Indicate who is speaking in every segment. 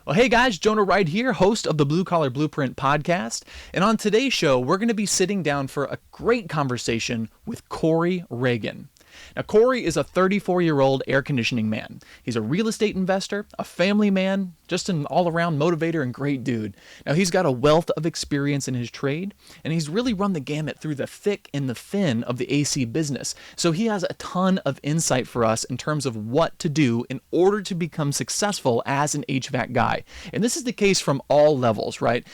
Speaker 1: Well, hey guys, Jonah Wright here, host of the Blue Collar Blueprint podcast. And on today's show, we're going to be sitting down for a great conversation with Corey Reagan. Now, Corey is a 34-year-old air conditioning man. He's a real estate investor, a family man, just an all-around motivator and great dude. Now, he's got a wealth of experience in his trade, and he's really run the gamut through the thick and the thin of the AC business. So he has a ton of insight for us in terms of what to do in order to become successful as an HVAC guy. And this is the case from all levels, right?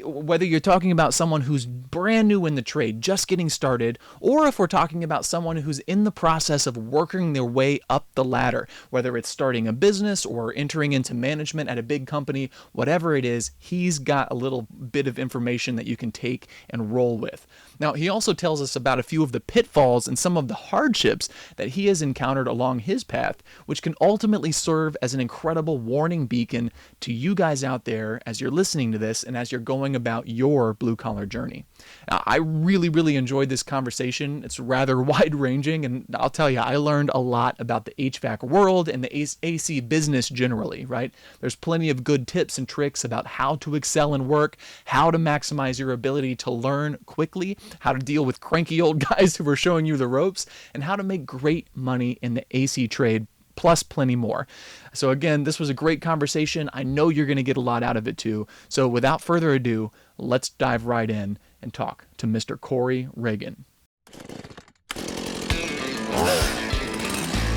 Speaker 1: Whether you're talking about someone who's brand new in the trade, just getting started, or if we're talking about someone who's in the process of working their way up the ladder, whether it's starting a business or entering into management at a big company, whatever it is, he's got a little bit of information that you can take and roll with. Now, he also tells us about a few of the pitfalls and some of the hardships that he has encountered along his path, which can ultimately serve as an incredible warning beacon to you guys out there as you're listening to this and as you're going about your blue-collar journey. Now, I really enjoyed this conversation. It's rather wide-ranging, and I'll tell you, I learned a lot about the HVAC world and the AC business generally, right? There's plenty of good tips and tricks about how to excel in work, how to maximize your ability to learn quickly, how to deal with cranky old guys who are showing you the ropes, and how to make great money in the AC trade, plus plenty more. So again, this was a great conversation. I know you're going to get a lot out of it too. So without further ado, let's dive right in and talk to Mr. Corey Reagan.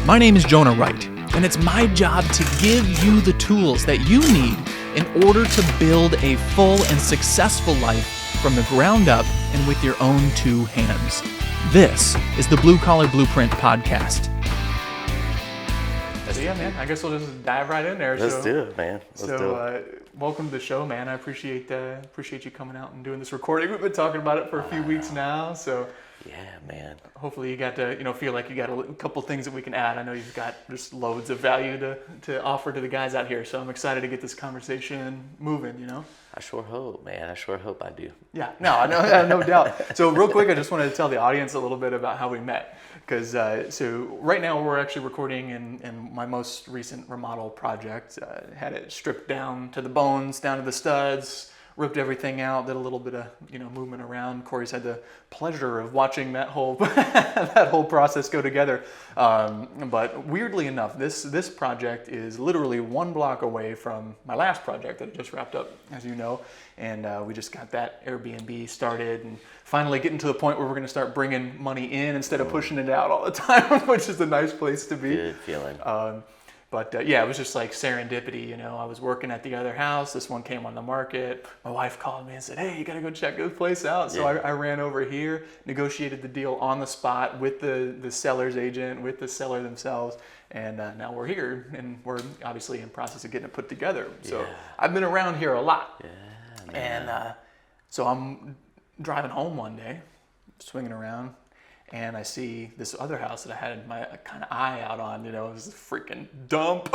Speaker 1: My name is Jonah Wright, and it's my job to give you the tools that you need in order to build a full and successful life from the ground up and with your own two hands. This is the Blue Collar Blueprint podcast. So yeah, man, I guess we'll just dive right in there.
Speaker 2: Let's do it, man. Let's do it.
Speaker 1: Welcome to the show, man. I appreciate you coming out and doing this recording. We've been talking about it for a few weeks now, so
Speaker 2: yeah, man.
Speaker 1: Hopefully you got to feel like you got a couple things that we can add. I know you've got just loads of value to offer to the guys out here, so I'm excited to get this conversation moving.
Speaker 2: I sure hope, man. I sure hope I do.
Speaker 1: Yeah, no doubt. So real quick, I just wanted to tell the audience a little bit about how we met. Because so right now we're actually recording in my most recent remodel project. Had it stripped down to the bones, down to the studs, ripped everything out, did a little bit of movement around. Corey's had the pleasure of watching that whole that whole process go together. But weirdly enough, this project is literally one block away from my last project that I just wrapped up, as you know. And we just got that Airbnb started and finally getting to the point where we're going to start bringing money in instead of pushing it out all the time, which is a nice place to be.
Speaker 2: Good feeling.
Speaker 1: But yeah, it was just like serendipity. I was working at the other house. This one came on the market. My wife called me and said, "Hey, you got to go check this place out." So I ran over here, negotiated the deal on the spot with the seller's agent, with the seller themselves. And now we're here, and we're obviously in process of getting it put together. So I've been around here a lot.
Speaker 2: Yeah,
Speaker 1: man. And so I'm driving home one day, swinging around, and I see this other house that I had my kind of eye out on. It was a freaking dump,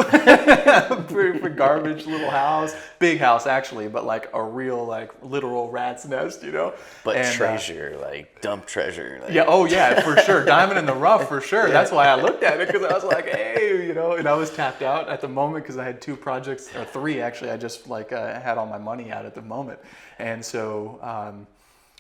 Speaker 1: pretty garbage little house, big house actually, but like a real literal rat's nest,
Speaker 2: But treasure, dump treasure.
Speaker 1: Yeah, oh yeah, for sure, diamond in the rough for sure. That's why I looked at it, because I was like, hey, and I was tapped out at the moment because I had two projects, or three actually. I just had all my money out at the moment, and so.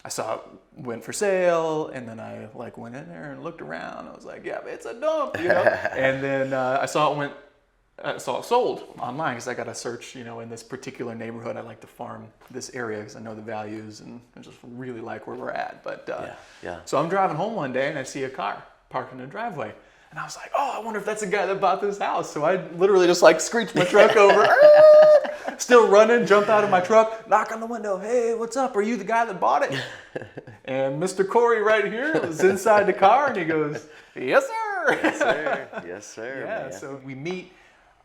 Speaker 1: I saw it went for sale, and then I went in there and looked around. I was like, yeah, it's a dump, And then I saw it sold online, because I got to search, in this particular neighborhood. I like to farm this area because I know the values and I just really like where we're at. But So I'm driving home one day and I see a car parked in the driveway. And I was like, oh, I wonder if that's the guy that bought this house. So I literally just screeched my truck over, still running, jump out of my truck, knock on the window. Hey, what's up? Are you the guy that bought it? And Mr. Corey right here was inside the car, and he goes, yes, sir.
Speaker 2: Yes, sir. Yes, sir.
Speaker 1: Yeah,
Speaker 2: man.
Speaker 1: so we meet.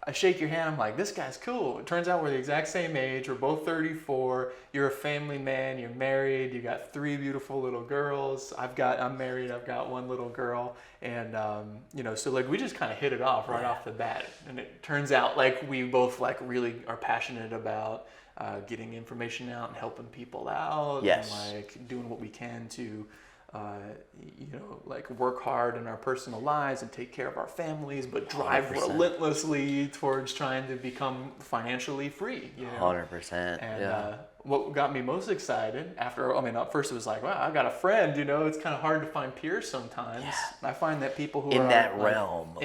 Speaker 1: I shake your hand. I'm like, this guy's cool. It turns out we're the exact same age. We're both 34. You're a family man. You're married. You got 3 beautiful little girls. I'm married. I've got 1 little girl. And, so we just kind of hit it off right off the bat. And it turns out we both really are passionate about getting information out and helping people out.
Speaker 2: Yes.
Speaker 1: And doing what we can to like work hard in our personal lives and take care of our families, but drive
Speaker 2: 100%.
Speaker 1: relentlessly towards trying to become financially free.
Speaker 2: 100%.
Speaker 1: And
Speaker 2: Yeah.
Speaker 1: what got me most excited at first it was like, wow, I got a friend. It's kind of hard to find peers sometimes.
Speaker 2: Yeah.
Speaker 1: I find that people who
Speaker 2: In
Speaker 1: are
Speaker 2: that
Speaker 1: like,
Speaker 2: realm,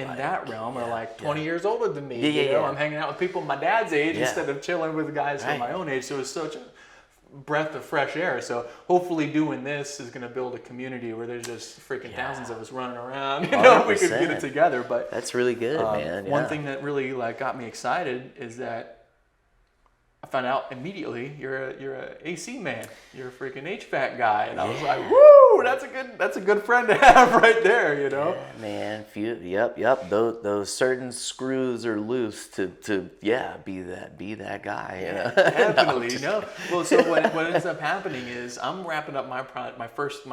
Speaker 1: are like 20
Speaker 2: yeah.
Speaker 1: years older than me.
Speaker 2: Yeah.
Speaker 1: I'm hanging out with people my dad's age
Speaker 2: Yeah.
Speaker 1: instead of chilling with guys who are
Speaker 2: Right.
Speaker 1: my own age. So it's such a breath of fresh air. So hopefully doing this is going to build a community where there's just freaking thousands of us running around. We could get it together. But
Speaker 2: that's really good, man. Yeah.
Speaker 1: One thing that really got me excited is that I found out immediately you're a AC man. You're a freaking HVAC guy, and I was like, woo, that's a good friend to have right there,
Speaker 2: Yeah, man. Yep. Those certain screws are loose to be that guy.
Speaker 1: Definitely. Well, so what ends up happening is I'm wrapping up my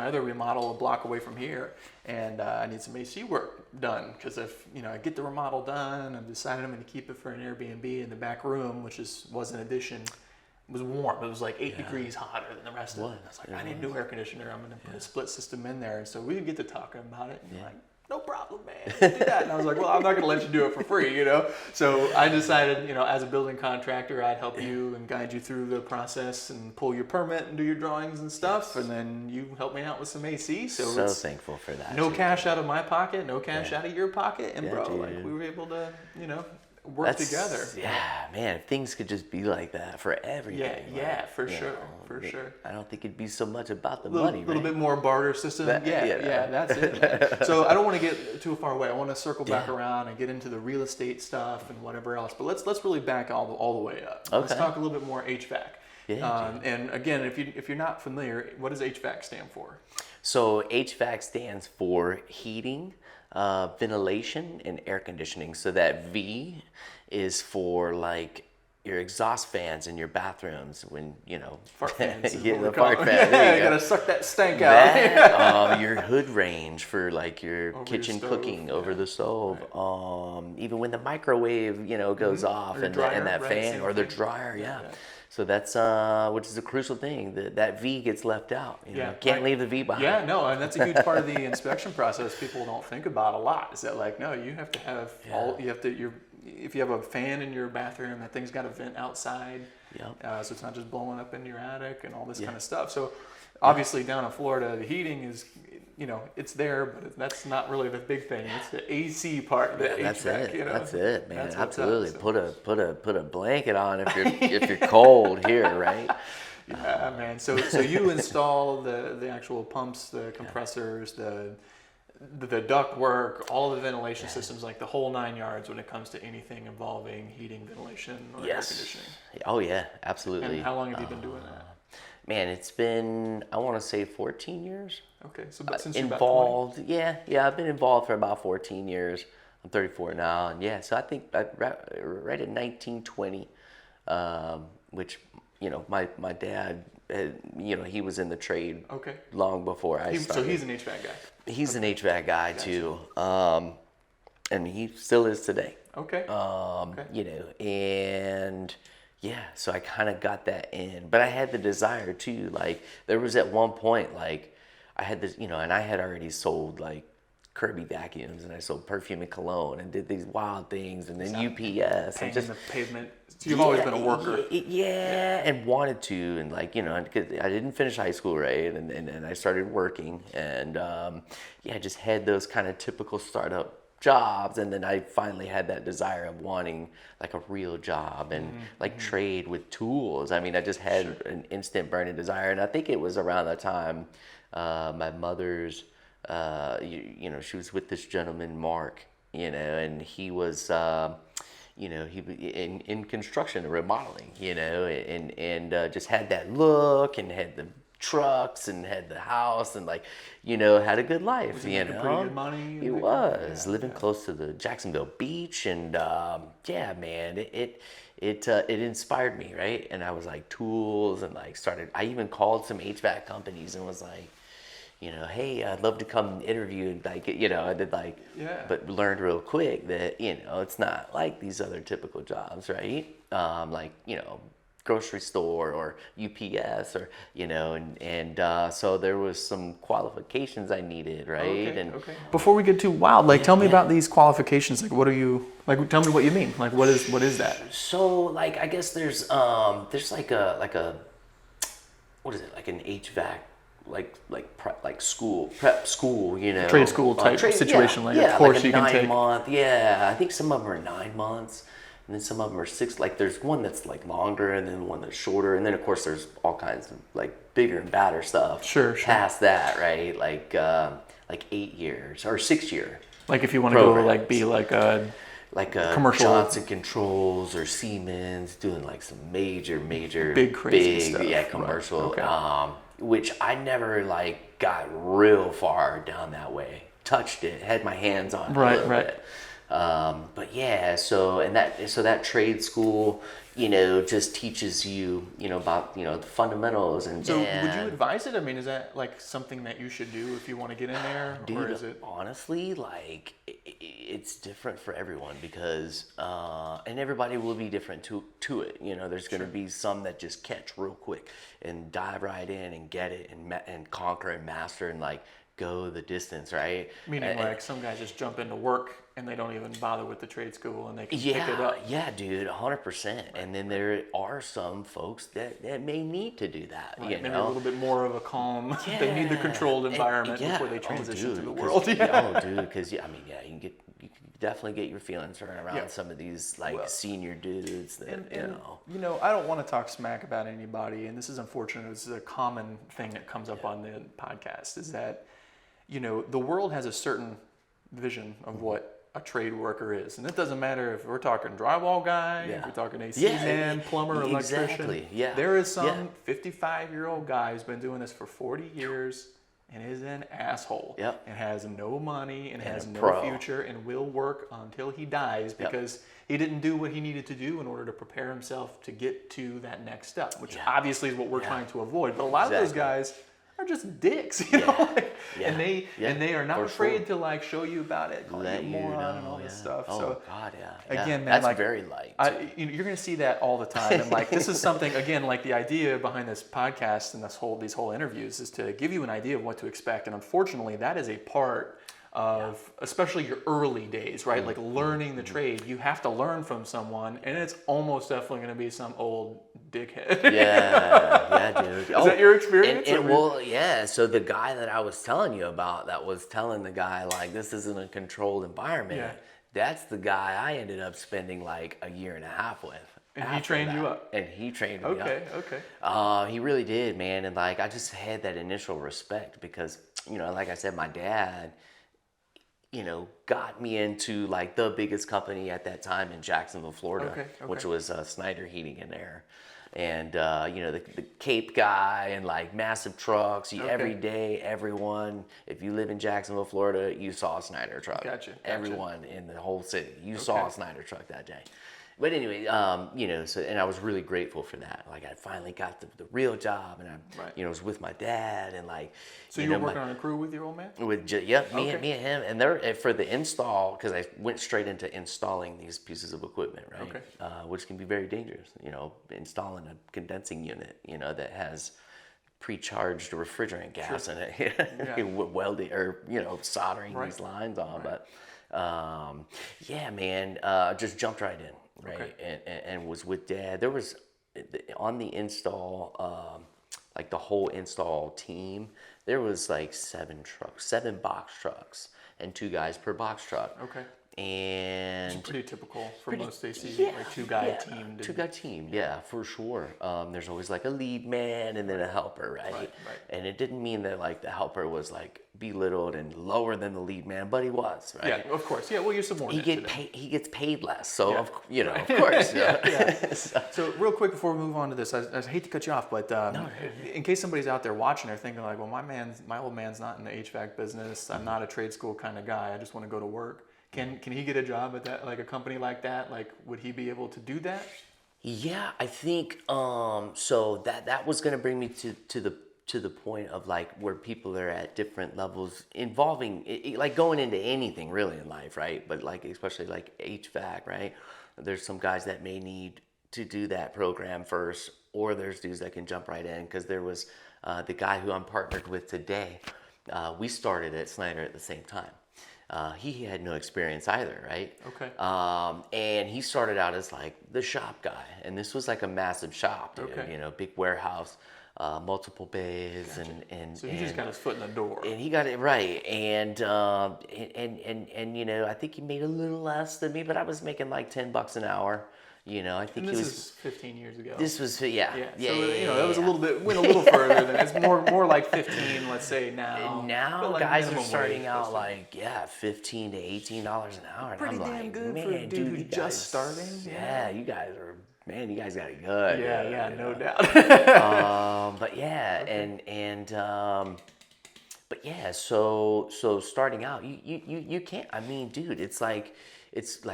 Speaker 1: other remodel a block away from here, and I need some AC work done because if I get the remodel done, I've decided I'm going to keep it for an Airbnb in the back room, which was an addition. It was warm. It was like 8 degrees hotter than the rest of it. I was like, I need a new air conditioner. I'm going to put a split system in there. And so we get to talking about it. And you're like, no problem, man. Do that. And I was like, well, I'm not going to let you do it for free, So I decided, as a building contractor, I'd help you and guide you through the process and pull your permit and do your drawings and stuff. And then you help me out with some AC.
Speaker 2: So thankful for that.
Speaker 1: No cash out of my pocket, no cash out of your pocket. And bro,
Speaker 2: dude.
Speaker 1: we were able to, work together.
Speaker 2: Yeah, man. If things could just be like that for everything.
Speaker 1: Yeah, for sure.
Speaker 2: I don't think it'd be so much about the
Speaker 1: money.
Speaker 2: money.
Speaker 1: A little bit more barter system. That's it. Man. So I don't want to get too far away. I want to circle back around and get into the real estate stuff and whatever else. But let's really back all the way up.
Speaker 2: Okay.
Speaker 1: Let's talk a little bit more HVAC.
Speaker 2: Yeah.
Speaker 1: And again, if you're not familiar, what does HVAC stand for?
Speaker 2: So HVAC stands for heating, ventilation, and air conditioning. So that V is for like your exhaust fans in your bathrooms when
Speaker 1: fart fans.
Speaker 2: The fart fan.
Speaker 1: Yeah, you gotta suck that stank out.
Speaker 2: Your hood range for like your
Speaker 1: over
Speaker 2: kitchen
Speaker 1: your
Speaker 2: cooking over the stove. Right. Even when the microwave goes off and that fan or the dryer. Yeah. So that's which is a crucial thing. That V gets left out. Can't leave the V behind.
Speaker 1: Yeah, no, and that's a huge part of the inspection process. People don't think about a lot. Is that like, no, you have to have if you have a fan in your bathroom, that thing's got to vent outside. Yeah. So it's not just blowing up in your attic and all this kind of stuff. So obviously down in Florida, the heating is, it's there, but that's not really the big thing. It's the AC part.
Speaker 2: That's
Speaker 1: HVAC,
Speaker 2: it. That's it, man.
Speaker 1: That's
Speaker 2: absolutely.
Speaker 1: Up,
Speaker 2: so. Put a blanket on if you're cold here, right?
Speaker 1: Yeah, man. So you install the actual pumps, the compressors, the duct work, all of the ventilation systems, like the whole 9 yards when it comes to anything involving heating, ventilation, or air conditioning.
Speaker 2: Oh yeah, absolutely.
Speaker 1: And how long have you been doing that?
Speaker 2: Man, it's been, I want to say 14 years.
Speaker 1: Okay, so since
Speaker 2: you're
Speaker 1: involved,
Speaker 2: yeah, I've been involved for about 14 years. I'm 34 now, and so I think right at 1920, which my dad, he was in the trade long before I started.
Speaker 1: So he's an HVAC guy.
Speaker 2: He's an HVAC guy too, and he still is today.
Speaker 1: Okay.
Speaker 2: And so I kind of got that in, but I had the desire too. Like there was at one point, like I had this, and I had already sold like Kirby vacuums, and I sold perfume and cologne, and did these wild things, and then UPS, and just
Speaker 1: the pavement. So you've always been a worker.
Speaker 2: And wanted to, and like because I didn't finish high school, right, and I started working, and I just had those kind of typical startup jobs, and then I finally had that desire of wanting like a real job and trade with tools. I mean, I just had an instant burning desire, and I think it was around that time my mother's. She was with this gentleman, Mark, and he was, he in construction and remodeling, and just had that look and had the trucks and had the house and had a good life,
Speaker 1: pretty good money.
Speaker 2: He was living close to the Jacksonville beach, and man, it inspired me, right? And I was like tools and I even called some HVAC companies and was like, hey, I'd love to come interview, and I did but learned real quick that, it's not like these other typical jobs, right? grocery store or UPS or so there was some qualifications I needed, right?
Speaker 1: Okay,
Speaker 2: And
Speaker 1: okay. Before we get too wild, tell me about these qualifications. What are you tell me what you mean. What is that?
Speaker 2: So I guess there's like a what is it, like an HVAC prep school,
Speaker 1: Trade school type situation,
Speaker 2: yeah,
Speaker 1: a course
Speaker 2: like a
Speaker 1: you can take.
Speaker 2: 9 month, yeah. I think some of them are 9 months, and then some of them are six. Like there's one that's like longer, and then one that's shorter, and then of course there's all kinds of like bigger and badder stuff.
Speaker 1: Sure.
Speaker 2: Past that, right? Like 8 years or 6 year.
Speaker 1: Like if you want to go be like a commercial
Speaker 2: Johnson Controls or Siemens, doing like some major
Speaker 1: big crazy stuff.
Speaker 2: Yeah, commercial.
Speaker 1: Right. Okay.
Speaker 2: Which I never got real far down that way. Touched it, had my hands on it a little bit. But yeah, so that trade school, just teaches you, about the fundamentals and.
Speaker 1: So would you advise it? I mean, is that something that you should do if you want to get in there,
Speaker 2: dude,
Speaker 1: or is it?
Speaker 2: Honestly, it's different for everyone because and everybody will be different to it. There's going to be some that just catch real quick and dive right in and get it and conquer and master and go the distance, right?
Speaker 1: Meaning some guys just jump into work and they don't even bother with the trade school and they can pick it up.
Speaker 2: Yeah, dude, 100%. And then there are some folks that may need to do that,
Speaker 1: Maybe a little bit more of a calm. Yeah. They need the controlled environment before they transition to the world.
Speaker 2: Oh, dude, because you can definitely get your feelings hurt around some of these senior dudes that
Speaker 1: I don't want to talk smack about anybody, and this is unfortunate. This is a common thing that comes up on the podcast, is that the world has a certain vision of what a trade worker is, and it doesn't matter if we're talking drywall guy, if we're talking AC man, plumber, electrician.
Speaker 2: Exactly. Yeah.
Speaker 1: There is some 55-year-old guy who's been doing this for 40 years and is an asshole and has no money and has no future and will work until he dies because he didn't do what he needed to do in order to prepare himself to get to that next step, which obviously is what we're trying to avoid. But a lot of those guys are just dicks, and they are not afraid to show you about it, call you a moron and all this stuff.
Speaker 2: Oh,
Speaker 1: so
Speaker 2: God,
Speaker 1: again, man,
Speaker 2: that's very light.
Speaker 1: You're going to see that all the time, and this is something again, the idea behind this podcast and these whole interviews is to give you an idea of what to expect, and unfortunately, that is a part of especially your early days, right? Learning the trade, you have to learn from someone, and it's almost definitely going to be some old dickhead.
Speaker 2: Yeah, dude.
Speaker 1: Is that your experience?
Speaker 2: So the guy that I was telling you about that was telling the guy this isn't a controlled environment. That's the guy I ended up spending a year and a half with.
Speaker 1: And he trained you up.
Speaker 2: And he trained me up.
Speaker 1: Okay.
Speaker 2: He really did, man. And I just had that initial respect because, like I said, my dad, got me into the biggest company at that time in Jacksonville, Florida, which was Snyder Heating and Air. And, the Cape guy and massive trucks. Every day, everyone, if you live in Jacksonville, Florida, you saw a Snyder truck.
Speaker 1: Gotcha.
Speaker 2: Everyone in the whole city, you saw a Snyder truck that day. But anyway, and I was really grateful for that. I finally got the real job, and I, was with my dad, and
Speaker 1: So you were working on a crew with your old man?
Speaker 2: With me and him, and they're for the install because I went straight into installing these pieces of equipment, right?
Speaker 1: Okay.
Speaker 2: Which can be very dangerous. Installing a condensing unit, that has pre-charged refrigerant gas in it, welding or soldering these lines on, but. Just jumped right in, right? And was with Dad. There was on the install, the whole install team. There was 7 box trucks, and 2 guys per box truck.
Speaker 1: Okay.
Speaker 2: And
Speaker 1: it's pretty typical for most AC, 2-guy team.
Speaker 2: 2-guy team, for sure. There's always a lead man and then a helper, right? And it didn't mean that the helper was belittled and lower than the lead man, but he was, right?
Speaker 1: Yeah, of course. Yeah, well, you're subordinate.
Speaker 2: He gets paid less, so of course.
Speaker 1: So real quick before we move on to this, I hate to cut you off, but in case somebody's out there watching, they're thinking well, my old man's not in the HVAC business. I'm not a trade school kind of guy. I just want to go to work. Can he get a job at that, a company like that? Would he be able to do that?
Speaker 2: Yeah, I think so. That was going to bring me to the point of where people are at different levels involving going into anything really in life, right? But especially HVAC, right? There's some guys that may need to do that program first, or there's dudes that can jump right in. Because there was the guy who I'm partnered with today. We started at Snyder at the same time. He had no experience either, right?
Speaker 1: Okay.
Speaker 2: And he started out as like the shop guy, and this was like a massive shop, dude.
Speaker 1: Okay.
Speaker 2: You know, big warehouse, multiple bays,
Speaker 1: Gotcha.
Speaker 2: and
Speaker 1: So he just got his foot in the door.
Speaker 2: and he got it right, and you know, I think he made a little less than me, but I was making like $10 an hour. You know, I think
Speaker 1: And
Speaker 2: he
Speaker 1: this
Speaker 2: was.
Speaker 1: is 15 years ago.
Speaker 2: This was
Speaker 1: So,
Speaker 2: yeah.
Speaker 1: you know, that was a little bit, went a little further than it's more like 15, let's say now.
Speaker 2: Now
Speaker 1: But like
Speaker 2: guys are
Speaker 1: minimum
Speaker 2: starting
Speaker 1: wage,
Speaker 2: out
Speaker 1: that's
Speaker 2: like $15 to $18 an hour, and
Speaker 1: pretty
Speaker 2: I'm
Speaker 1: damn
Speaker 2: like,
Speaker 1: good
Speaker 2: man,
Speaker 1: for a dude
Speaker 2: dude,
Speaker 1: who's
Speaker 2: you
Speaker 1: just
Speaker 2: guys,
Speaker 1: starting.
Speaker 2: Yeah, you guys are, man, you guys got it good.
Speaker 1: Yeah,
Speaker 2: you
Speaker 1: no
Speaker 2: know.
Speaker 1: doubt.
Speaker 2: But yeah,
Speaker 1: Okay.
Speaker 2: but yeah, so starting out, you can't. I mean, dude, it's like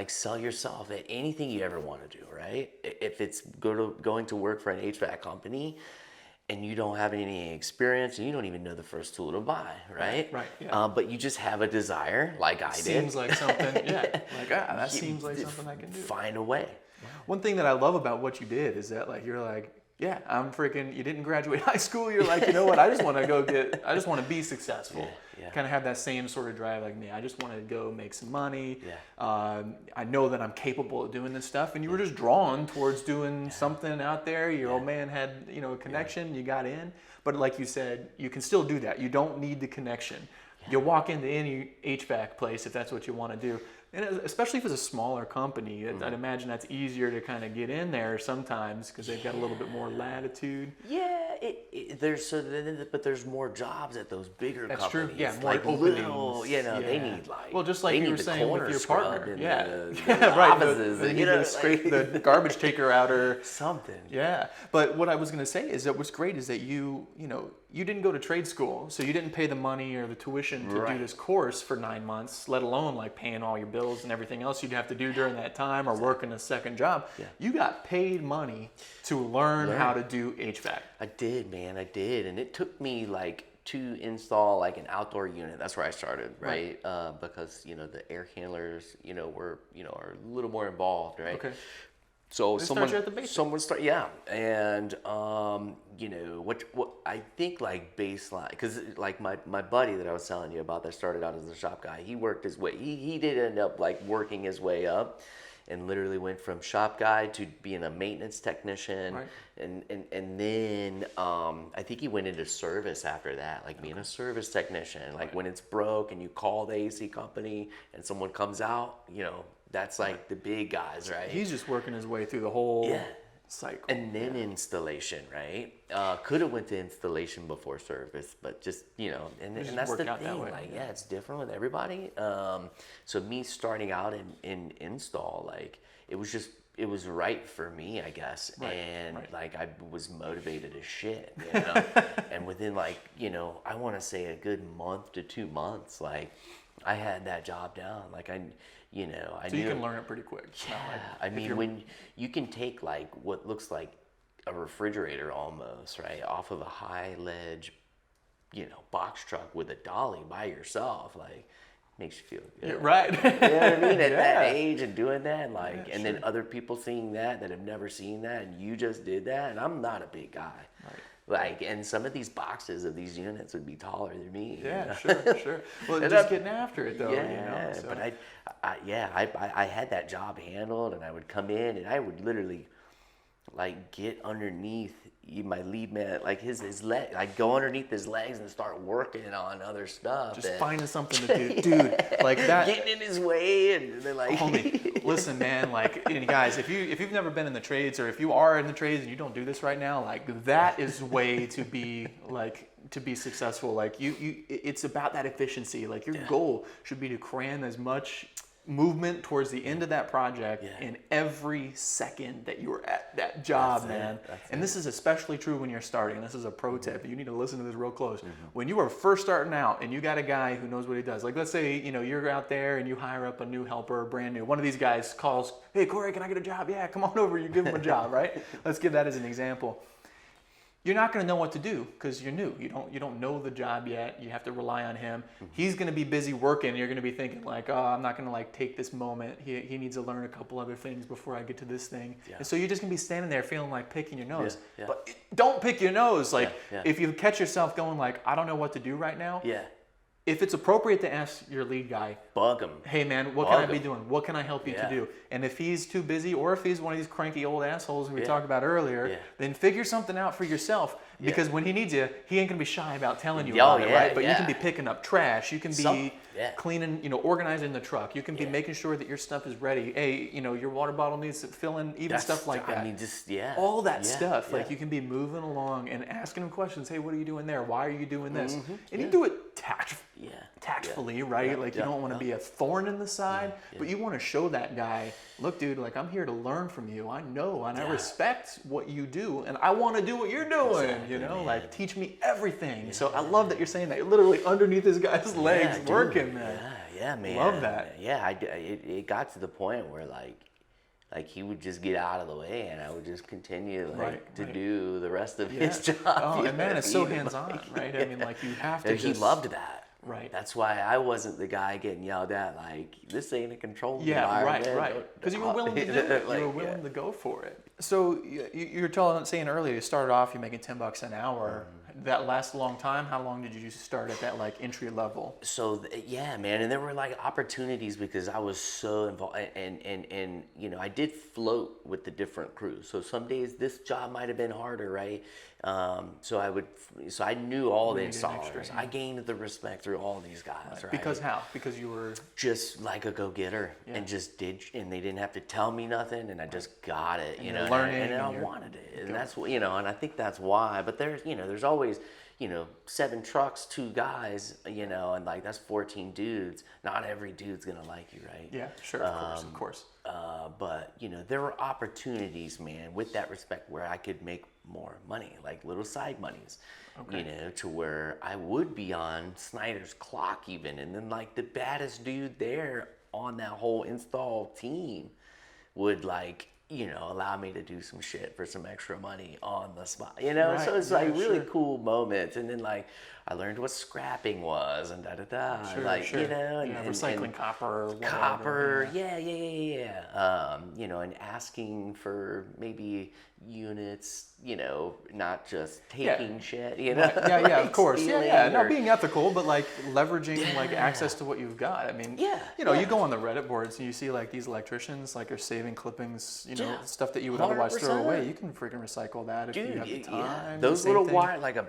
Speaker 2: sell yourself at anything you ever want to do, right? If it's going to work for an HVAC company, and you don't have any experience, and you don't even know the first tool to buy, right?
Speaker 1: Right. Yeah.
Speaker 2: But you just have a desire, like I did.
Speaker 1: Seems like something. Yeah. Like that seems like something I can do.
Speaker 2: Find a way.
Speaker 1: One thing that I love about what you did is that like you're like, yeah, I'm freaking. You didn't graduate high school. You're like, you know what? I just want to I just want to be successful.
Speaker 2: Yeah.
Speaker 1: Kind of have that same sort of drive like me. I just want to go make some money.
Speaker 2: Yeah.
Speaker 1: I know that I'm capable of doing this stuff, and you were just drawn towards doing something out there. Your old man had, you know, a connection. You got in, but like you said, you can still do that. You don't need the connection. You'll walk into any HVAC place if that's what you want to do. And especially if it's a smaller company, I'd imagine that's easier to kind of get in there sometimes because they've got a little bit more latitude.
Speaker 2: Yeah, but there's more jobs at those bigger
Speaker 1: That's
Speaker 2: companies.
Speaker 1: true. Yeah, more
Speaker 2: like
Speaker 1: openings.
Speaker 2: little, you know, they need like
Speaker 1: well, just like
Speaker 2: they
Speaker 1: you
Speaker 2: need
Speaker 1: were
Speaker 2: the
Speaker 1: saying with
Speaker 2: corner
Speaker 1: your
Speaker 2: scrubbed
Speaker 1: partner.
Speaker 2: and
Speaker 1: Yeah,
Speaker 2: the
Speaker 1: right.
Speaker 2: offices,
Speaker 1: You
Speaker 2: and,
Speaker 1: need
Speaker 2: you know,
Speaker 1: to scrape the garbage taker out or
Speaker 2: something.
Speaker 1: Yeah, but what I was going to say is that what's great is that you didn't go to trade school, so you didn't pay the money or the tuition to do this course for 9 months, let alone like paying all your bills and everything else you'd have to do during that time or working a second job.
Speaker 2: Yeah.
Speaker 1: You got paid money to learn how to do HVAC.
Speaker 2: I did, man. I did, and it took me like to install like an outdoor unit. That's where I started, right? Because the air handlers, are a little more involved, right?
Speaker 1: Okay.
Speaker 2: So
Speaker 1: They start you at the basics.
Speaker 2: and what I think like baseline, because like my buddy that I was telling you about that started out as a shop guy, he worked his way. He did end up like working his way up, and literally went from shop guy to being a maintenance technician,
Speaker 1: Right.
Speaker 2: and then I think he went into service after that, like being a service technician, like when it's broke and you call the AC company and someone comes out, that's like the big guys, right?
Speaker 1: He's just working his way through the whole cycle.
Speaker 2: And then installation, right? Could have went to installation before service, but just, and that's the
Speaker 1: worked out that
Speaker 2: thing.
Speaker 1: way,
Speaker 2: Like, it's different with everybody. So me starting out in install, like, it was right for me, I guess.
Speaker 1: Right,
Speaker 2: And
Speaker 1: right.
Speaker 2: like, I was motivated as shit, and within like, I want to say a good month to 2 months, like, I had that job down. Like, I
Speaker 1: so
Speaker 2: knew.
Speaker 1: you can learn it pretty quick. It's not like
Speaker 2: I mean, when you can take like what looks like a refrigerator almost, right, off of a high ledge, box truck with a dolly by yourself, like, makes you feel good.
Speaker 1: Yeah, right.
Speaker 2: You know what I mean? At that
Speaker 1: Yeah.
Speaker 2: age and doing that, like,
Speaker 1: Yeah,
Speaker 2: and
Speaker 1: sure.
Speaker 2: then other people seeing that have never seen that, and you just did that, and I'm not a big guy.
Speaker 1: Right.
Speaker 2: Like, and some of these boxes of these units would be taller than me.
Speaker 1: Yeah, sure. Well,
Speaker 2: And
Speaker 1: just
Speaker 2: I'm-
Speaker 1: getting after it though,
Speaker 2: Yeah,
Speaker 1: so.
Speaker 2: but I had that job handled, and I would come in and I would literally like get underneath my lead man, like his leg, like go underneath his legs and start working on other stuff.
Speaker 1: Just
Speaker 2: and
Speaker 1: finding something to do, dude. Like that.
Speaker 2: getting in his way, and then like
Speaker 1: Homie, listen, man. Like, and guys, if you've never been in the trades, or if you are in the trades and you don't do this right now, like that is way to be successful. Like it's about that efficiency. Like your goal should be to cram as much movement towards the end of that project in every second that you're at that job, man. And this is especially true when you're starting. This is a pro tip. You need to listen to this real close. When you are first starting out and you got a guy who knows what he does, like let's say, you're out there and you hire up a new helper, brand new. One of these guys calls, "Hey, Corey, can I get a job?" "Yeah, come on over." You give him a job, right? Let's give that as an example. you're not going to know what to do because you're new. You don't know the job yet. You have to rely on him. He's going to be busy working. You're going to be thinking like, oh, I'm not going to like take this moment. He needs to learn a couple other things before I get to this thing. Yeah. And so you're just going to be standing there feeling like picking your nose. Yeah. But don't pick your nose. Like if you catch yourself going like, I don't know what to do right now.
Speaker 2: Yeah.
Speaker 1: If it's appropriate to ask your lead guy,
Speaker 2: bug him.
Speaker 1: Hey man, what can I be doing? What can I help you to do? And if he's too busy, or if he's one of these cranky old assholes we talked about earlier, then figure something out for yourself. Because when he needs you, he ain't gonna be shy about telling you about it, right? But you can be picking up trash. You can be cleaning, organizing the truck. You can be making sure that your stuff is ready. Hey, your water bottle needs to fill in, stuff like that.
Speaker 2: I mean,
Speaker 1: all that stuff. Like you can be moving along and asking him questions. Hey, what are you doing there? Why are you doing this? And you do it tactfully, right? Like you don't want to be a thorn in the side, but you want to show that guy, look, dude, like I'm here to learn from you. I know and I respect what you do, and I want to do what you're doing.
Speaker 2: Exactly,
Speaker 1: like teach me everything. So I love that you're saying that. You're literally underneath this guy's legs working, man.
Speaker 2: Yeah, man.
Speaker 1: Love that.
Speaker 2: Yeah, it got to the point where like he would just get out of the way, and I would just continue to do the rest of his job.
Speaker 1: Oh, and man, it's so hands-on, right? I mean, like you have to.
Speaker 2: He loved that.
Speaker 1: Right.
Speaker 2: That's why I wasn't the guy getting yelled at like, this ain't a controlled environment.
Speaker 1: Right. Because you were willing to do it. You were willing to go for it. So you were saying earlier, you started off, you're making $10 an hour. That lasted a long time. How long did you start at that like entry level?
Speaker 2: So man, and there were like opportunities because I was so involved, and I did float with the different crews. So some days this job might have been harder, right? So I knew all the installers. I gained the respect through all these guys, right?
Speaker 1: Because how? Because you were
Speaker 2: just like a go-getter and just did, and they didn't have to tell me nothing, and I just got it,
Speaker 1: learning,
Speaker 2: and I wanted it, and that's what, and I think that's why. But there's always 7 trucks, 2 guys, and like that's 14 dudes. Not every dude's gonna like you, right?
Speaker 1: Yeah, sure, of course.
Speaker 2: But there were opportunities, man, with that respect where I could make more money, like little side monies, to where I would be on Snyder's clock even, and then like the baddest dude there on that whole install team would like allow me to do some shit for some extra money on the spot, Right. So it's like really cool moments. And then like I learned what scrapping was and
Speaker 1: Sure,
Speaker 2: like,
Speaker 1: sure. And recycling copper or whatever.
Speaker 2: Copper, and asking for maybe units, not just taking shit,
Speaker 1: Yeah, of course. No, being ethical, but like leveraging like access to what you've got. I mean, you go on the Reddit boards and you see like these electricians like are saving clippings, stuff that you would otherwise throw away. You can freaking recycle that if you have the time.
Speaker 2: Yeah. Those little wire, like a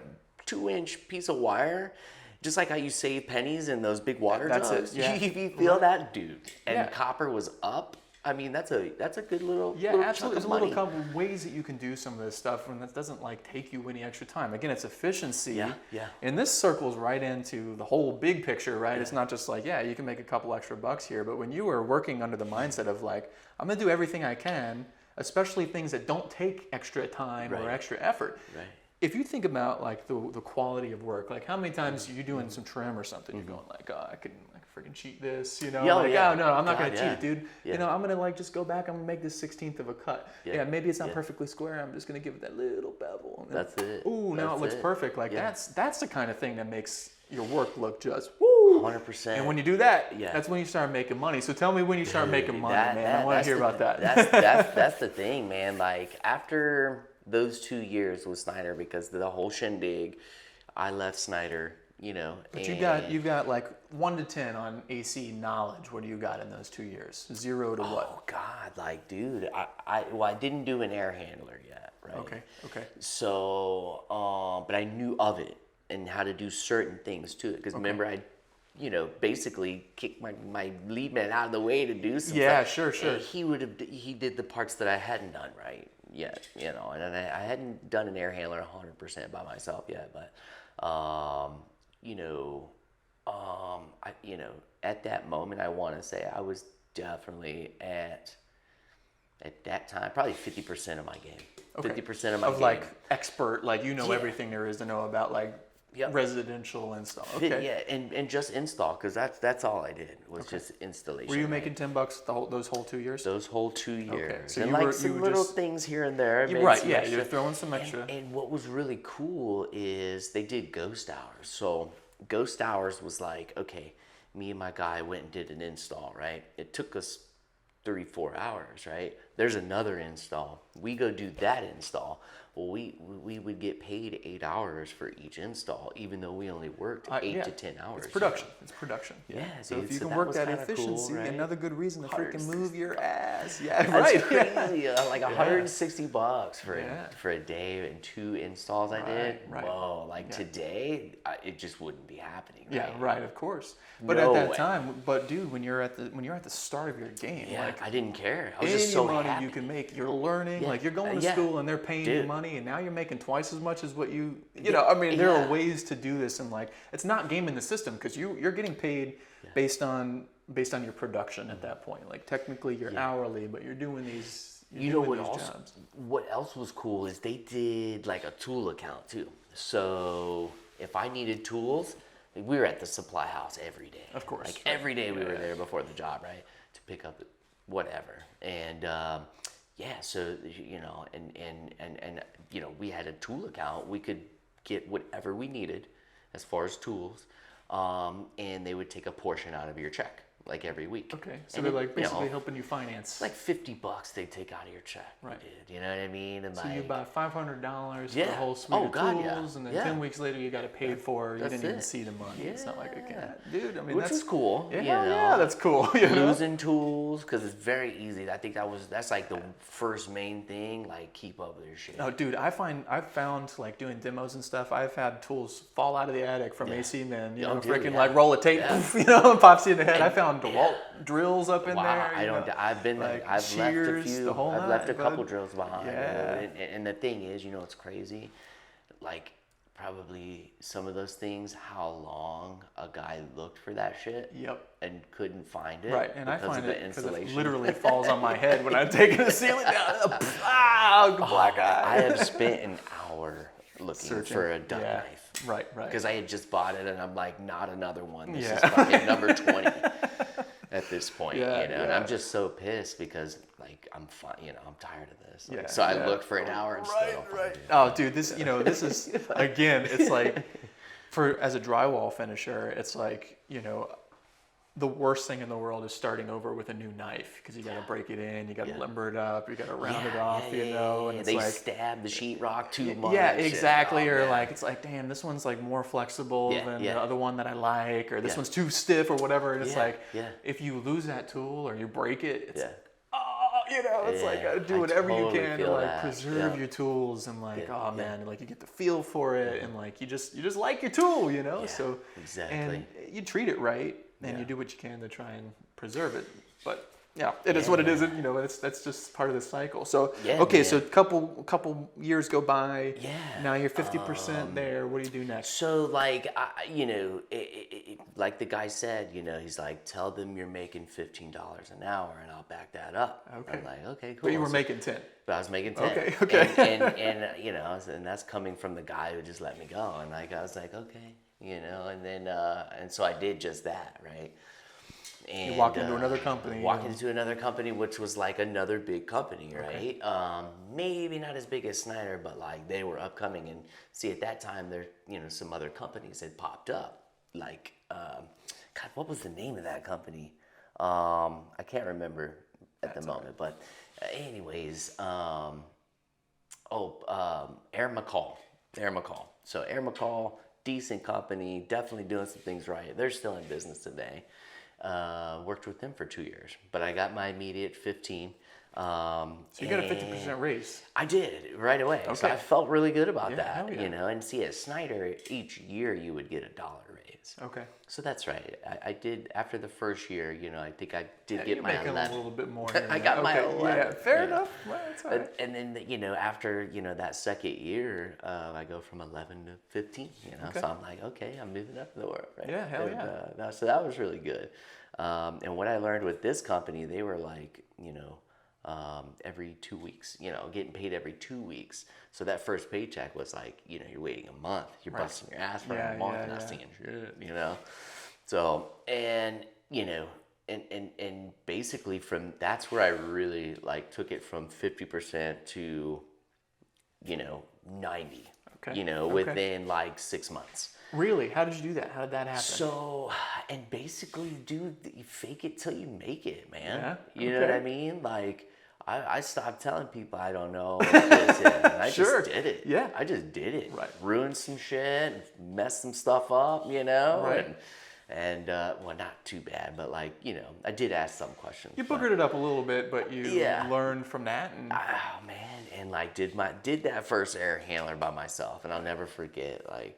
Speaker 2: 2-inch piece of wire, just like how you save pennies in those big water jugs. If you feel that, dude, and copper was up. I mean, that's a good little
Speaker 1: absolutely. There's a little couple of ways that you can do some of this stuff, and that doesn't like take you any extra time. Again, it's efficiency.
Speaker 2: Yeah.
Speaker 1: And this circles right into the whole big picture, right? It's not just like you can make a couple extra bucks here, but when you are working under the mindset of like, I'm gonna do everything I can, especially things that don't take extra time or extra effort.
Speaker 2: Right.
Speaker 1: If you think about like the quality of work, like how many times you're doing some trim or something, you're going like, oh, I could freaking cheat this, oh no, I'm not gonna cheat it, dude. I'm gonna like just go back, I'm gonna make this 1/16 of a cut. Maybe it's not perfectly square, I'm just gonna give it that little bevel. And
Speaker 2: that's it.
Speaker 1: Ooh, now it looks perfect. Like that's the kind of thing that makes your work look just
Speaker 2: 100%.
Speaker 1: And when you do that, that's when you start making money. So tell me when you start making money, man. I want to hear about that.
Speaker 2: That's the thing, man. Like after those 2 years with Snyder, because the whole shindig, I left Snyder,
Speaker 1: But you got like 1 to 10 on AC knowledge. What do you got in those 2 years? 0 to what?
Speaker 2: Oh God, like dude, I didn't do an air handler yet, right?
Speaker 1: Okay.
Speaker 2: So, but I knew of it and how to do certain things to it. Because remember, I basically kicked my lead man out of the way to do something.
Speaker 1: Yeah, sure.
Speaker 2: And he did the parts that I hadn't done right yet, and I hadn't done an air handler 100% by myself yet, but at that moment, I want to say I was definitely at that time probably 50% of my game. 50% of my game.
Speaker 1: Like expert, like everything there is to know about like
Speaker 2: Yep.
Speaker 1: residential install.
Speaker 2: Fit,
Speaker 1: Okay.
Speaker 2: yeah, and just install, because that's all I did was just installation.
Speaker 1: Were you
Speaker 2: right?
Speaker 1: making $10 those whole 2 years?
Speaker 2: Those whole 2 years,
Speaker 1: so
Speaker 2: and
Speaker 1: you
Speaker 2: like
Speaker 1: were-
Speaker 2: some
Speaker 1: you were
Speaker 2: little
Speaker 1: just-
Speaker 2: things here and there.
Speaker 1: You're
Speaker 2: made
Speaker 1: right,
Speaker 2: some
Speaker 1: yeah,
Speaker 2: extra.
Speaker 1: you're throwing some extra.
Speaker 2: And what was really cool is they did ghost hours. So ghost hours was like, okay, me and my guy went and did an install, right? It took us 34 hours, right? There's another install. We go do that install. Well, we would get paid 8 hours for each install, even though we only worked 8 to 10 hours.
Speaker 1: It's production. It's production.
Speaker 2: Yeah,
Speaker 1: So
Speaker 2: dude,
Speaker 1: if you
Speaker 2: so
Speaker 1: can
Speaker 2: that
Speaker 1: work
Speaker 2: was
Speaker 1: that
Speaker 2: kinda
Speaker 1: efficiency,
Speaker 2: cool, right?
Speaker 1: another good reason to freaking
Speaker 2: 160
Speaker 1: move your ass. Yeah,
Speaker 2: That's
Speaker 1: right.
Speaker 2: crazy. Like $160 for a day and 2 installs I did.
Speaker 1: right.
Speaker 2: Whoa, like today, it just wouldn't be happening.
Speaker 1: Yeah,
Speaker 2: right?
Speaker 1: right, of course. But
Speaker 2: No
Speaker 1: at that
Speaker 2: way.
Speaker 1: time, dude, when you're at the start of your game,
Speaker 2: Yeah,
Speaker 1: like
Speaker 2: I didn't care. I was
Speaker 1: any
Speaker 2: just so
Speaker 1: money
Speaker 2: happy.
Speaker 1: you can make, you're learning.
Speaker 2: Yeah.
Speaker 1: Like you're going to
Speaker 2: Yeah.
Speaker 1: school and they're paying you
Speaker 2: Dude.
Speaker 1: money, and now you're making twice as much as what you know. I mean, there
Speaker 2: Yeah.
Speaker 1: are ways to do this, and like it's not gaming the system because you're getting paid based on your production at that point. Like technically you're hourly, but you're doing these.
Speaker 2: You know what else was cool is they did like a tool account too. So if I needed tools, we were at the supply house every day.
Speaker 1: Of course.
Speaker 2: Like every day we were there before the job, right? To pick up whatever. And so and we had a tool account. We could get whatever we needed as far as tools. And they would take a portion out of your check. Like every week.
Speaker 1: Okay, so
Speaker 2: And
Speaker 1: they're
Speaker 2: it,
Speaker 1: like basically helping you finance.
Speaker 2: like $50 they take out of your check.
Speaker 1: Right.
Speaker 2: Dude, you know what I mean? And
Speaker 1: So
Speaker 2: like,
Speaker 1: you buy $500 for
Speaker 2: Yeah.
Speaker 1: the whole suite
Speaker 2: Oh,
Speaker 1: of
Speaker 2: God,
Speaker 1: tools,
Speaker 2: yeah.
Speaker 1: and then
Speaker 2: Yeah.
Speaker 1: 10 weeks later you got it paid for. You
Speaker 2: That's
Speaker 1: didn't even
Speaker 2: it.
Speaker 1: see the money. It's not like a
Speaker 2: Yeah.
Speaker 1: cat, dude. I mean,
Speaker 2: which
Speaker 1: that's
Speaker 2: was cool.
Speaker 1: Yeah,
Speaker 2: you know?
Speaker 1: yeah, that's cool. You know?
Speaker 2: Losing tools, because it's very easy. I think that's like the first main thing. Like keep up with your shit.
Speaker 1: Oh, dude, I've found like doing demos and stuff. I've had tools fall out of the attic from AC Man. You know,
Speaker 2: dude,
Speaker 1: freaking
Speaker 2: yeah.
Speaker 1: like roll a tape,
Speaker 2: Yeah.
Speaker 1: poof, you know, and pops you in the head. I found DeWalt drills up in
Speaker 2: Wow,
Speaker 1: there.
Speaker 2: I don't. I've been.
Speaker 1: like
Speaker 2: I've
Speaker 1: shears,
Speaker 2: left a few.
Speaker 1: the whole
Speaker 2: I've left a
Speaker 1: nine,
Speaker 2: couple
Speaker 1: bud.
Speaker 2: drills behind.
Speaker 1: Yeah.
Speaker 2: And the thing is, it's crazy. Like probably some of those things. How long a guy looked for that shit.
Speaker 1: Yep.
Speaker 2: And couldn't find it.
Speaker 1: Right, and I
Speaker 2: because
Speaker 1: find
Speaker 2: of the
Speaker 1: it because
Speaker 2: insulation.
Speaker 1: it literally falls on my head when I'm taking the ceiling down. Black eye.
Speaker 2: I have spent an hour looking
Speaker 1: Searching.
Speaker 2: for a duck
Speaker 1: Yeah.
Speaker 2: knife.
Speaker 1: Right.
Speaker 2: Because I had just bought it, and I'm like, not another one. This
Speaker 1: Yeah.
Speaker 2: is fucking number 20 at this point,
Speaker 1: Yeah,
Speaker 2: And
Speaker 1: yeah.
Speaker 2: I'm just so pissed because, like, I'm tired of this. Like,
Speaker 1: Yeah,
Speaker 2: so I
Speaker 1: yeah.
Speaker 2: looked for an hour and still don't find it.
Speaker 1: Oh, dude, this is again. It's like as a drywall finisher, it's like the worst thing in the world is starting over with a new knife because you got to break it in, you got to limber it up, you got to round it off, and it's
Speaker 2: they
Speaker 1: like
Speaker 2: stab the sheetrock too much.
Speaker 1: yeah,
Speaker 2: and-
Speaker 1: exactly.
Speaker 2: oh,
Speaker 1: Or
Speaker 2: man.
Speaker 1: like it's like, damn, this one's like more flexible
Speaker 2: Yeah,
Speaker 1: than
Speaker 2: yeah.
Speaker 1: the other one that I like, or this
Speaker 2: Yeah.
Speaker 1: one's too stiff or whatever. And it's
Speaker 2: Yeah,
Speaker 1: like
Speaker 2: yeah.
Speaker 1: if you lose that tool or you break it, it's
Speaker 2: Yeah.
Speaker 1: it's like
Speaker 2: Yeah,
Speaker 1: do
Speaker 2: I
Speaker 1: whatever you
Speaker 2: totally
Speaker 1: can to
Speaker 2: feel
Speaker 1: like
Speaker 2: that.
Speaker 1: preserve
Speaker 2: Yeah.
Speaker 1: your tools and like
Speaker 2: Yeah,
Speaker 1: oh
Speaker 2: yeah.
Speaker 1: man, like you get the feel for it and like you just like your tool,
Speaker 2: Yeah,
Speaker 1: so
Speaker 2: exactly.
Speaker 1: and you treat it right and
Speaker 2: Yeah.
Speaker 1: you do what you can to try and preserve it, but yeah, it is what it is. That's just part of the cycle. So
Speaker 2: Yeah,
Speaker 1: okay,
Speaker 2: man.
Speaker 1: so a couple years go by.
Speaker 2: Yeah.
Speaker 1: Now you're 50% there. What do you do next?
Speaker 2: So like, like the guy said, he's like, tell them you're making $15 an hour, and I'll back that up.
Speaker 1: Okay.
Speaker 2: I'm like, okay, cool.
Speaker 1: But you were
Speaker 2: So-
Speaker 1: making 10.
Speaker 2: But I was making 10.
Speaker 1: Okay.
Speaker 2: And that's coming from the guy who just let me go. And like, I was like, okay, and then, and so I did just that, right? And,
Speaker 1: You walked into another company.
Speaker 2: Walked into another company, which was like another big company, right? Maybe not as big as Snyder, but like they were upcoming. And see, at that time, there, some other companies had popped up. Like, God, what was the name of that company? I can't remember at the moment. But anyways, Air McCall. So Air McCall, decent company, definitely doing some things right. They're still in business today. Worked with them for 2 years, but I got my immediate 15.
Speaker 1: So you got a 50% raise.
Speaker 2: I did right away. So
Speaker 1: Okay.
Speaker 2: I felt really good about that,
Speaker 1: hell yeah.
Speaker 2: And see, at Snyder, each year you would get $1 raise.
Speaker 1: Okay.
Speaker 2: So that's right. I did, after the first year, I think I did
Speaker 1: Yeah,
Speaker 2: get
Speaker 1: you're
Speaker 2: my
Speaker 1: making
Speaker 2: 11.
Speaker 1: a little bit more. Here
Speaker 2: I
Speaker 1: and
Speaker 2: got
Speaker 1: there.
Speaker 2: my
Speaker 1: Okay,
Speaker 2: 11.
Speaker 1: Yeah, fair enough. Well, that's all right.
Speaker 2: And then, after, that second year, I go from 11 to 15,
Speaker 1: Okay.
Speaker 2: So I'm like, okay, I'm moving up in the world, right?
Speaker 1: Yeah, hell
Speaker 2: So that was really good. And what I learned with this company, they were like, every 2 weeks, getting paid every 2 weeks. So that first paycheck was like, you're waiting a month, you're busting your ass for a month, not seeing shit, So, and, and basically that's where I really like took it from 50% to, 90, within like 6 months.
Speaker 1: Really? How did you do that? How did that happen?
Speaker 2: So, and basically, dude, you fake it till you make it, man.
Speaker 1: Yeah?
Speaker 2: You know what I mean? Like, I stopped telling people I don't know. And I just did it.
Speaker 1: Yeah.
Speaker 2: I just did it.
Speaker 1: Right.
Speaker 2: Ruined some shit, messed some stuff up,
Speaker 1: Right.
Speaker 2: And well, not too bad, but like, I did ask some questions.
Speaker 1: You boogered it up a little bit, but you learned from that. And
Speaker 2: oh, man. And like, did that first air handler by myself. And I'll never forget, like,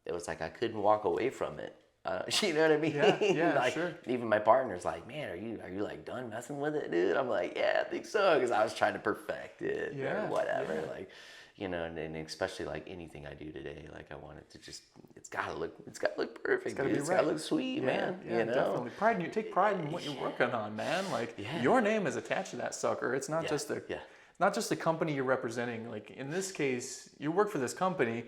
Speaker 2: it was like I couldn't walk away from it. You know what I mean?
Speaker 1: Yeah,
Speaker 2: like,
Speaker 1: sure.
Speaker 2: Even my partner's like, man, are you like done messing with it, dude? I'm like, yeah, I think so, because I was trying to perfect it or whatever. Yeah. Like, and especially like anything I do today, like I want it to just, it's gotta look perfect. It's gotta look sweet, man.
Speaker 1: Yeah, definitely. Take pride in what you're working on, man. Like your name is attached to that sucker. It's not just not just the company you're representing. Like in this case, you work for this company.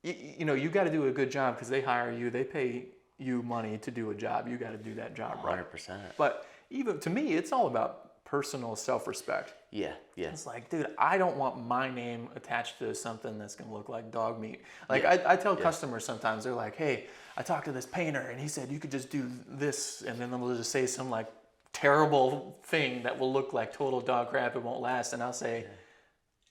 Speaker 1: You got to do a good job because they hire you. They pay you money to do a job. You got to do that job right.
Speaker 2: 100%.
Speaker 1: But even to me, it's all about personal self-respect.
Speaker 2: Yeah.
Speaker 1: It's like, dude, I don't want my name attached to something that's going to look like dog meat. Like I tell customers sometimes, they're like, hey, I talked to this painter and he said you could just do this, and then they'll just say some like terrible thing that will look like total dog crap. It won't last. And I'll say,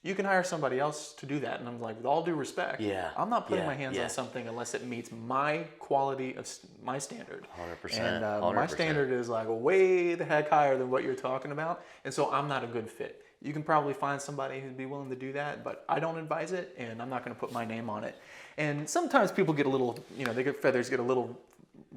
Speaker 1: you can hire somebody else to do that. And I'm like, with all due respect, I'm not putting my hands on something unless it meets my quality of my standard.
Speaker 2: 100%.
Speaker 1: And
Speaker 2: 100%.
Speaker 1: My standard is like way the heck higher than what you're talking about. And so I'm not a good fit. You can probably find somebody who'd be willing to do that, but I don't advise it, and I'm not going to put my name on it. And sometimes people get a little, feathers get a little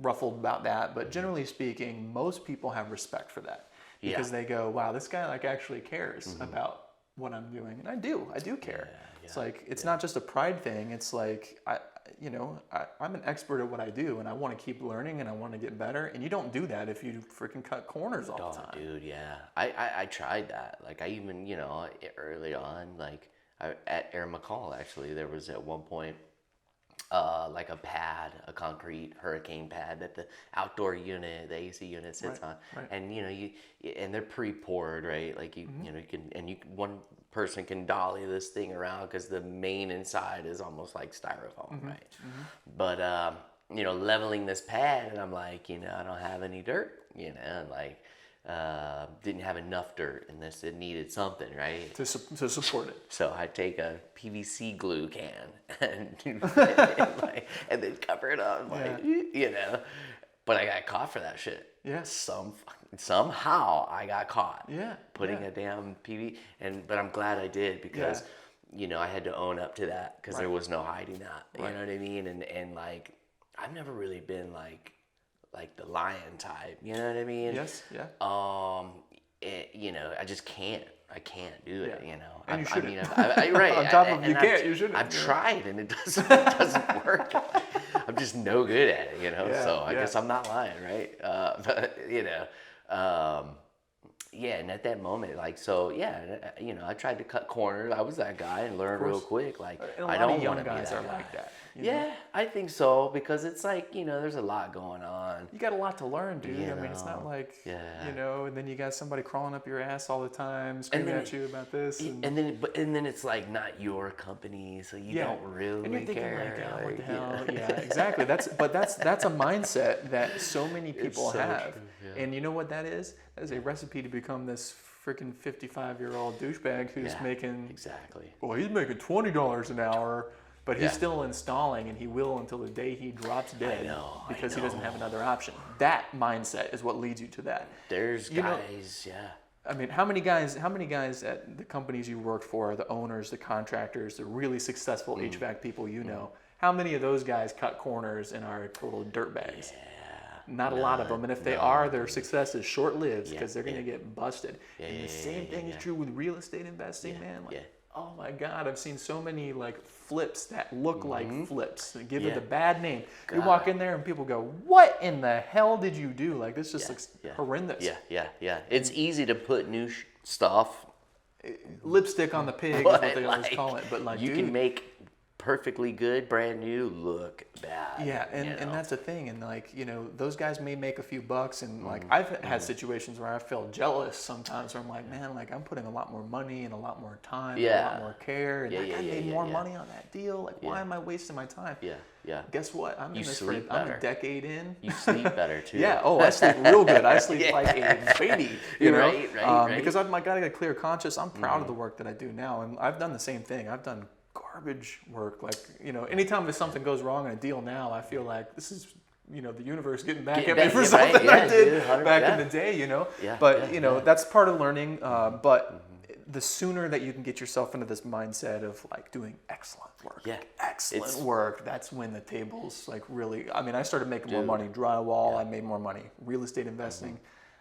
Speaker 1: ruffled about that. But generally speaking, most people have respect for that because they go, wow, this guy like actually cares about what I'm doing, and I do care. It's like it's not just a pride thing. It's like I'm an expert at what I do, and I want to keep learning, and I want to get better. And you don't do that if you freaking cut corners all the time.
Speaker 2: Dude, yeah. I tried that. Like I even early on, like at Air McCall actually, there was at one point like a concrete hurricane pad that the outdoor unit, the AC unit sits on, and and they're pre-poured, right? Like you can one person can dolly this thing around because the main inside is almost like styrofoam, right? But leveling this pad, and I'm like, I don't have any dirt, and like. Didn't have enough dirt in this. It needed something, right?
Speaker 1: To support it.
Speaker 2: So I take a PVC glue can and then cover it up, But I got caught for that shit.
Speaker 1: Yeah.
Speaker 2: Somehow I got caught.
Speaker 1: Yeah.
Speaker 2: Putting a damn PV, but I'm glad I did because I had to own up to that because there was no hiding that. You know what I mean? And like I've never really been like the lion type, you know what I mean?
Speaker 1: Yes, yeah.
Speaker 2: I just can't. I can't do it,
Speaker 1: And you shouldn't.
Speaker 2: Right.
Speaker 1: On top of you can't, you shouldn't.
Speaker 2: I've tried and it doesn't work. I'm just no good at it, so I guess I'm not lying, right? And at that moment, like, so, I tried to cut corners. I was that guy and learned real quick. Like, I don't want to be that guy.
Speaker 1: Like that.
Speaker 2: I think so because it's like, there's a lot going on.
Speaker 1: You got a lot to learn, dude. I mean, it's not like, and then you got somebody crawling up your ass all the time, screaming at you about this. And
Speaker 2: then it's like not your company, so you don't really
Speaker 1: and you're thinking
Speaker 2: care.
Speaker 1: Like, what the hell? Yeah, exactly. That's a mindset that so many people have.
Speaker 2: True, yeah.
Speaker 1: And you know what that is? That is a recipe to become this freaking 55-year-old douchebag who's making he's making $20 an hour, but he's still installing, and he will until the day he drops dead because he doesn't have another option. That mindset is what leads you to that.
Speaker 2: There's guys,
Speaker 1: I mean, how many guys at the companies you worked for, the owners, the contractors, the really successful HVAC people how many of those guys cut corners and are total dirtbags? Not a lot of them, and if they are, their success is short-lived because they're going to get busted. And the same thing is true with real estate investing, man. Like, oh my God, I've seen so many like flips that look like flips. They give it a bad name. God. You walk in there and people go, "What in the hell did you do?" Like this just looks horrendous.
Speaker 2: Yeah. It's easy to put new stuff.
Speaker 1: Lipstick on the pig is
Speaker 2: But
Speaker 1: what they always
Speaker 2: like,
Speaker 1: call it. But like,
Speaker 2: you
Speaker 1: dude,
Speaker 2: can make perfectly good, brand new look bad.
Speaker 1: yeah,
Speaker 2: you
Speaker 1: and
Speaker 2: know?
Speaker 1: that's the thing, and like, you know, those guys may make a few bucks, and like
Speaker 2: Mm-hmm.
Speaker 1: I've had situations where I feel jealous sometimes, where I'm like, man, like I'm putting a lot more money and a lot more time, and a
Speaker 2: Yeah.
Speaker 1: lot more care, and
Speaker 2: Yeah,
Speaker 1: that
Speaker 2: yeah,
Speaker 1: guy
Speaker 2: yeah,
Speaker 1: made
Speaker 2: yeah,
Speaker 1: more
Speaker 2: yeah.
Speaker 1: money on that deal. Like, why
Speaker 2: Yeah.
Speaker 1: am I wasting my time?
Speaker 2: Yeah.
Speaker 1: Guess what? I'm
Speaker 2: You
Speaker 1: in this for
Speaker 2: sleep
Speaker 1: I'm
Speaker 2: better.
Speaker 1: a decade in.
Speaker 2: You sleep better too.
Speaker 1: Yeah. Oh, I sleep real good. I sleep
Speaker 2: Yeah.
Speaker 1: like a baby. You know,
Speaker 2: Right.
Speaker 1: because I've got a clear conscience. I'm proud of the work that I do now, and I've done the same thing. I've done garbage work. Like, you know, anytime if something goes wrong in a deal now, I feel like this is, you know, the universe getting back at me for something I did back in the day. You know.
Speaker 2: Yeah,
Speaker 1: But
Speaker 2: yeah,
Speaker 1: you know,
Speaker 2: yeah.
Speaker 1: that's part of learning. But the sooner that you can get yourself into this mindset of like doing excellent work,
Speaker 2: Yeah.
Speaker 1: excellent work, that's when the tables like really. I mean, I started making more
Speaker 2: Dude.
Speaker 1: money drywall. I made more money real estate investing.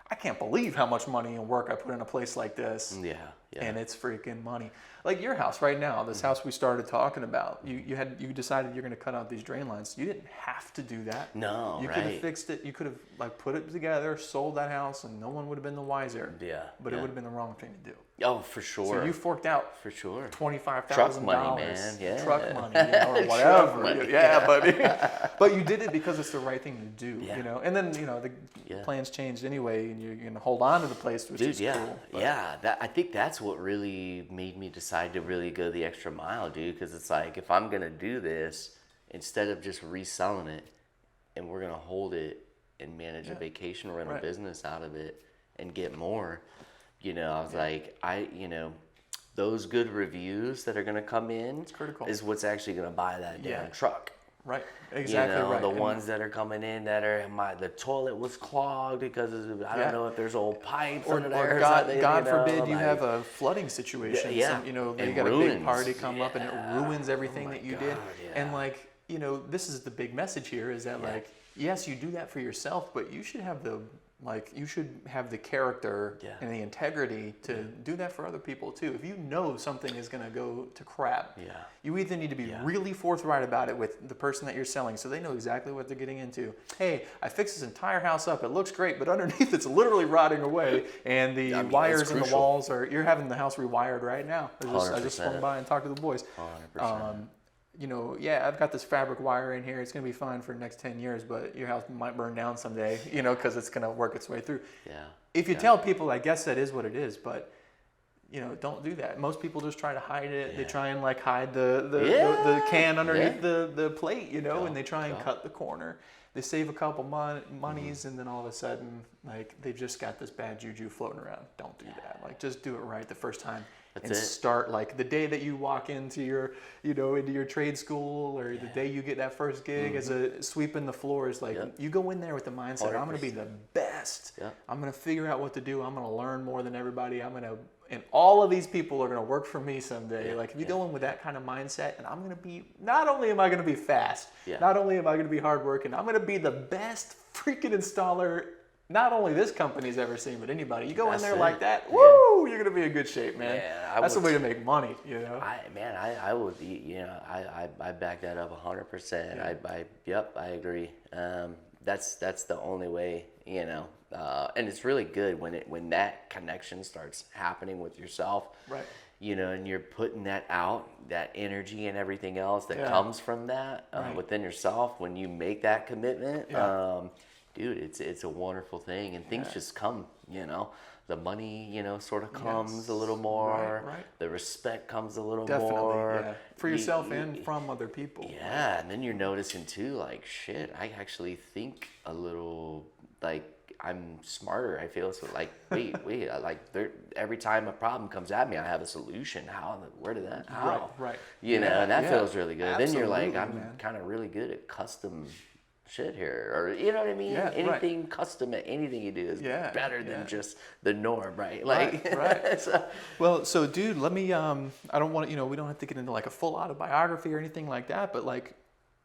Speaker 1: I can't believe how much money and work I put in a place like this.
Speaker 2: Yeah.
Speaker 1: And it's freaking money. Like your house right now, this house we started talking about, you decided you're going to cut out these drain lines. You didn't have to do that.
Speaker 2: No,
Speaker 1: you could have fixed it. You could have like put it together, sold that house, and no one would have been the wiser.
Speaker 2: Yeah.
Speaker 1: But it would have been the wrong thing to do.
Speaker 2: Oh, for sure.
Speaker 1: So you forked out
Speaker 2: for sure.
Speaker 1: $25,000.
Speaker 2: Truck money, man. Yeah.
Speaker 1: Truck money, you know, or whatever.
Speaker 2: Truck money.
Speaker 1: Yeah, but you did it because it's the right thing to do.
Speaker 2: Yeah.
Speaker 1: You know, and then you know the plans changed anyway, and you're gonna hold on to the place, which is cool. But.
Speaker 2: Yeah. I think that's what really made me decide to really go the extra mile, dude. Because it's like, if I'm gonna do this, instead of just reselling it, and we're gonna hold it and manage a vacation rental business out of it and get more. You know, I was like, those good reviews that are going to come in is what's actually going to buy that damn truck.
Speaker 1: Right. Exactly.
Speaker 2: You know, the ones that are coming in that are the toilet was clogged because I don't know if there's old pipes under there.
Speaker 1: Or God forbid you have a flooding situation.
Speaker 2: Yeah.
Speaker 1: You know,
Speaker 2: It
Speaker 1: you got
Speaker 2: ruins.
Speaker 1: a big party come up and it ruins everything that you did.
Speaker 2: Yeah.
Speaker 1: And like, you know, this is the big message here is that like, yes, you do that for yourself, but you should have the character and the integrity to do that for other people too. If you know something is going to go to crap, you either need to be really forthright about it with the person that you're selling so they know exactly what they're getting into. Hey, I fixed this entire house up. It looks great, but underneath it's literally rotting away and the wires in the walls you're having the house rewired right now. I just swung by and talked to the boys.
Speaker 2: 100%.
Speaker 1: You know, I've got this fabric wire in here. It's going to be fine for the next 10 years, but your house might burn down someday, you know, because it's going to work its way through.
Speaker 2: Yeah.
Speaker 1: If you tell people, I guess that is what it is, but, you know, don't do that. Most people just try to hide it.
Speaker 2: Yeah.
Speaker 1: They try and, like, hide the can underneath the plate, you know, and they try and cut the corner. They save a couple monies, and then all of a sudden, like, they've just got this bad juju floating around. Don't do that. Like, just do it right the first time. Start like the day that you walk into your, you know, into your trade school or the day you get that first gig as a sweeping the floors. Like you go in there with the mindset,
Speaker 2: 100%.
Speaker 1: I'm going to be the best. I'm going to figure out what to do. I'm going to learn more than everybody. And all of these people are going to work for me someday. Like if you go in with that kind of mindset, and I'm going to be, not only am I going to be fast, not only am I going to be hardworking, I'm going to be the best freaking installer not only this company's ever seen, but anybody. You go in there like that, woo, you're gonna be in good shape, man. That's the way to make money, you know.
Speaker 2: I would be, you know, I back that up 100%. I agree. That's the only way, you know. And it's really good when that connection starts happening with yourself. Right. You know, and you're putting that out, that energy and everything else that comes from that within yourself. When you make that commitment, dude, it's a wonderful thing, and things just come, you know. The money, you know, sort of comes a little more. Right. The respect comes a little more. Yeah.
Speaker 1: For yourself and from other people.
Speaker 2: Yeah, and then you're noticing too, like, shit, I actually think a little, like, I'm smarter. I feel so like, wait, every time a problem comes at me, I have a solution. Where did that, how? Right. You know, and that feels really good. Absolutely, then you're like, I'm kind of really good at custom shit here, or you know what I mean? Anything custom at anything you do is better than just the norm, right? Like,
Speaker 1: right. So dude, let me, I don't want to, you know, we don't have to get into like a full autobiography or anything like that, but like,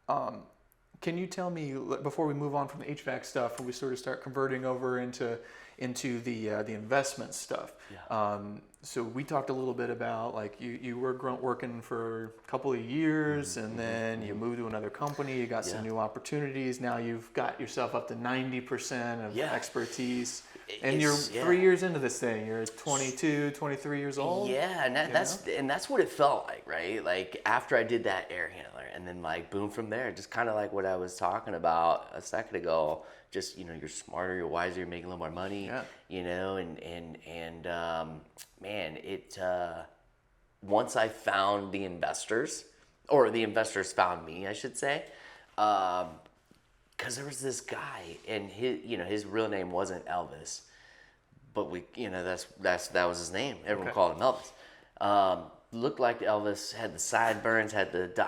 Speaker 1: can you tell me, before we move on from the HVAC stuff and we sort of start converting over into the investment stuff, so we talked a little bit about like you were working for a couple of years and then you moved to another company, you got some new opportunities, now you've got yourself up to 90% of expertise. And you're 3 years into this thing. You're 22, 23 years old.
Speaker 2: Yeah, and that's what it felt like, right? Like after I did that air handler, and then like boom from there, just kind of like what I was talking about a second ago. Just you're smarter, you're wiser, you're making a little more money.
Speaker 1: Yeah.
Speaker 2: Man, it once I found the investors, or the investors found me, I should say. Because there was this guy, and his real name wasn't Elvis, but that was his name. Everyone called him Elvis. Looked like Elvis, had the sideburns,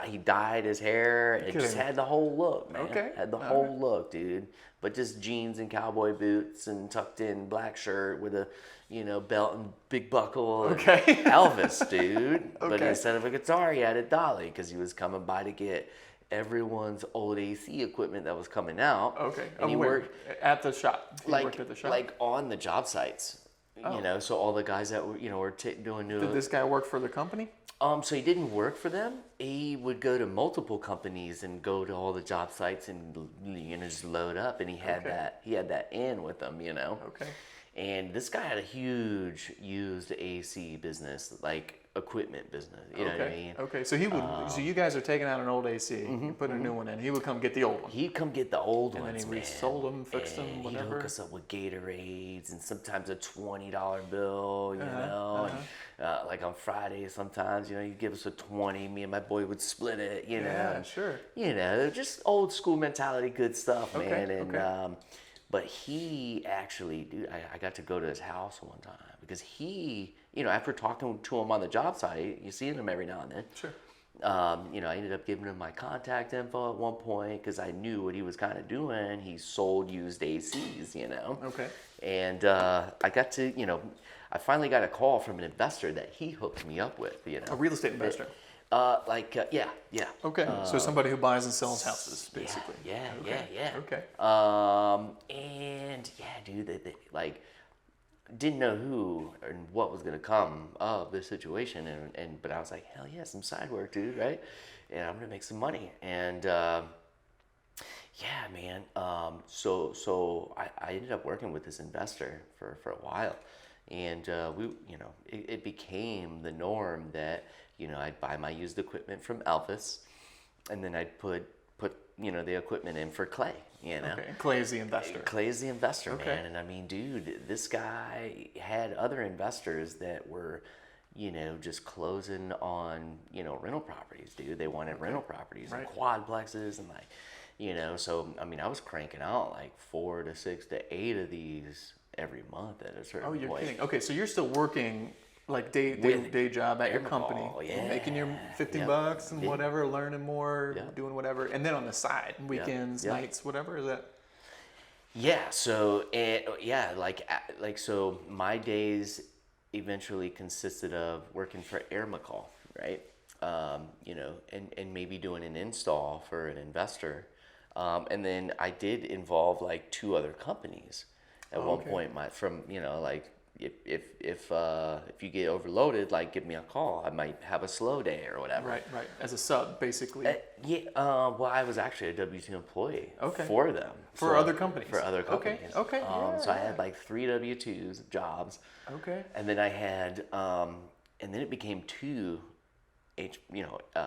Speaker 2: he dyed his hair, and just had the whole look, man.
Speaker 1: Okay.
Speaker 2: Had the whole look, dude. But just jeans and cowboy boots and tucked in black shirt with a belt and big buckle.
Speaker 1: Okay.
Speaker 2: Elvis, dude.
Speaker 1: Okay.
Speaker 2: But instead of a guitar, he had a dolly because he was coming by to get everyone's old AC equipment that was coming out.
Speaker 1: Okay.
Speaker 2: And he worked
Speaker 1: at the shop. He worked at the shop.
Speaker 2: Like on the job sites. So all the guys that were doing new.
Speaker 1: Did this guy work for the company?
Speaker 2: So he didn't work for them. He would go to multiple companies and go to all the job sites and just load up. And he had that in with them.
Speaker 1: Okay.
Speaker 2: And this guy had a huge used AC business, like equipment business. You know what I mean?
Speaker 1: Okay. So so you guys are taking out an old AC, and putting a new one in. He would come get the old one.
Speaker 2: He'd come get the old
Speaker 1: and
Speaker 2: ones,
Speaker 1: then he
Speaker 2: man.
Speaker 1: resold them, fixed them, whatever.
Speaker 2: He'd hook us up with Gatorades and sometimes a $20 bill, And, like on Fridays sometimes, he'd give us a 20. Me and my boy would split it,
Speaker 1: Yeah, sure.
Speaker 2: Just old school mentality, good stuff,
Speaker 1: Okay,
Speaker 2: man. And but he actually, dude, I got to go to his house one time because he, after talking to him on the job site, you see him every now and then.
Speaker 1: Sure.
Speaker 2: I ended up giving him my contact info at one point because I knew what he was kind of doing. He sold used ACs,
Speaker 1: Okay.
Speaker 2: And I got to, I finally got a call from an investor that he hooked me up with,
Speaker 1: A real estate investor.
Speaker 2: Yeah.
Speaker 1: Okay. So somebody who buys and sells houses, basically.
Speaker 2: Yeah.
Speaker 1: Okay.
Speaker 2: And yeah, dude, they like didn't know who and what was gonna come of this situation, but I was like, hell yeah, some side work, dude, right? And I'm gonna make some money, and yeah, man. So I ended up working with this investor for a while, and it became the norm that I'd buy my used equipment from Elvis, and then I'd put the equipment in for Clay.
Speaker 1: Okay. Clay is the investor.
Speaker 2: Clay is the investor, man. And I mean, dude, this guy had other investors that were, just closing on, rental properties, dude. They wanted rental properties and quadplexes and so I mean, I was cranking out like 4 to 6 to 8 of these every month at a certain point.
Speaker 1: Oh, you're kidding. Okay, so you're still working like day job at your company, making your $50 and whatever, learning more, doing whatever, and then on the side, weekends, nights, whatever, is that?
Speaker 2: Yeah. So so my days eventually consisted of working for Air McCall, right? And maybe doing an install for an investor, and then I did involve like 2 other companies at one point. If you get overloaded, like give me a call. I might have a slow day or whatever.
Speaker 1: Right. As a sub, basically.
Speaker 2: Well, I was actually a W-2 employee for them.
Speaker 1: For other companies.
Speaker 2: For other companies.
Speaker 1: Okay.
Speaker 2: So I had like 3 W-2s jobs.
Speaker 1: Okay.
Speaker 2: And then I had, and then it became 2,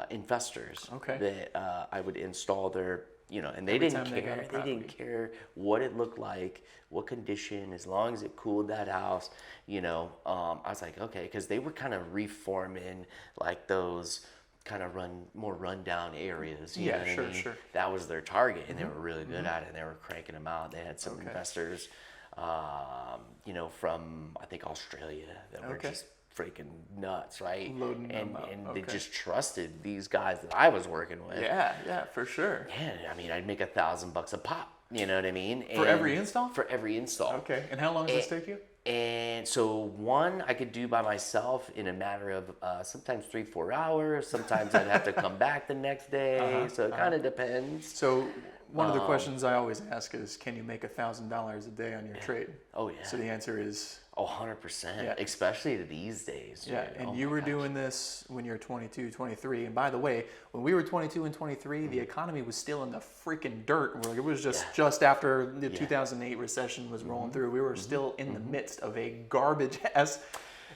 Speaker 2: investors.
Speaker 1: Okay.
Speaker 2: That I would install their. And they didn't care. They didn't care what it looked like, what condition, as long as it cooled that house. I was like, okay, because they were kind of reforming like those kind of more rundown areas. You know what I mean?
Speaker 1: Sure.
Speaker 2: That was their target, and they were really good at it. And they were cranking them out. They had some investors, from I think Australia that were just freaking nuts, right?
Speaker 1: Loading
Speaker 2: and
Speaker 1: them up.
Speaker 2: They just trusted these guys that I was working with.
Speaker 1: Yeah, for sure.
Speaker 2: Yeah, I mean, I'd make $1,000 a pop. You know what I mean?
Speaker 1: For every install?
Speaker 2: For every install.
Speaker 1: Okay. And how long does this take you?
Speaker 2: And so one I could do by myself in a matter of sometimes 3-4 hours. Sometimes I'd have to come back the next day. So it kind of depends.
Speaker 1: So one of the questions I always ask is, can you make $1,000 a day on your trade?
Speaker 2: Oh yeah.
Speaker 1: So the answer is
Speaker 2: Oh, 100%.
Speaker 1: Yeah.
Speaker 2: Especially these days.
Speaker 1: Yeah,
Speaker 2: Dude.
Speaker 1: and
Speaker 2: Oh
Speaker 1: you
Speaker 2: my
Speaker 1: were
Speaker 2: gosh.
Speaker 1: doing this when you were 22, 23. And by the way, when we were 22 and 23, the economy was still in the freaking dirt. It was just after the 2008 recession was rolling through. We were still in the midst of a garbage ass.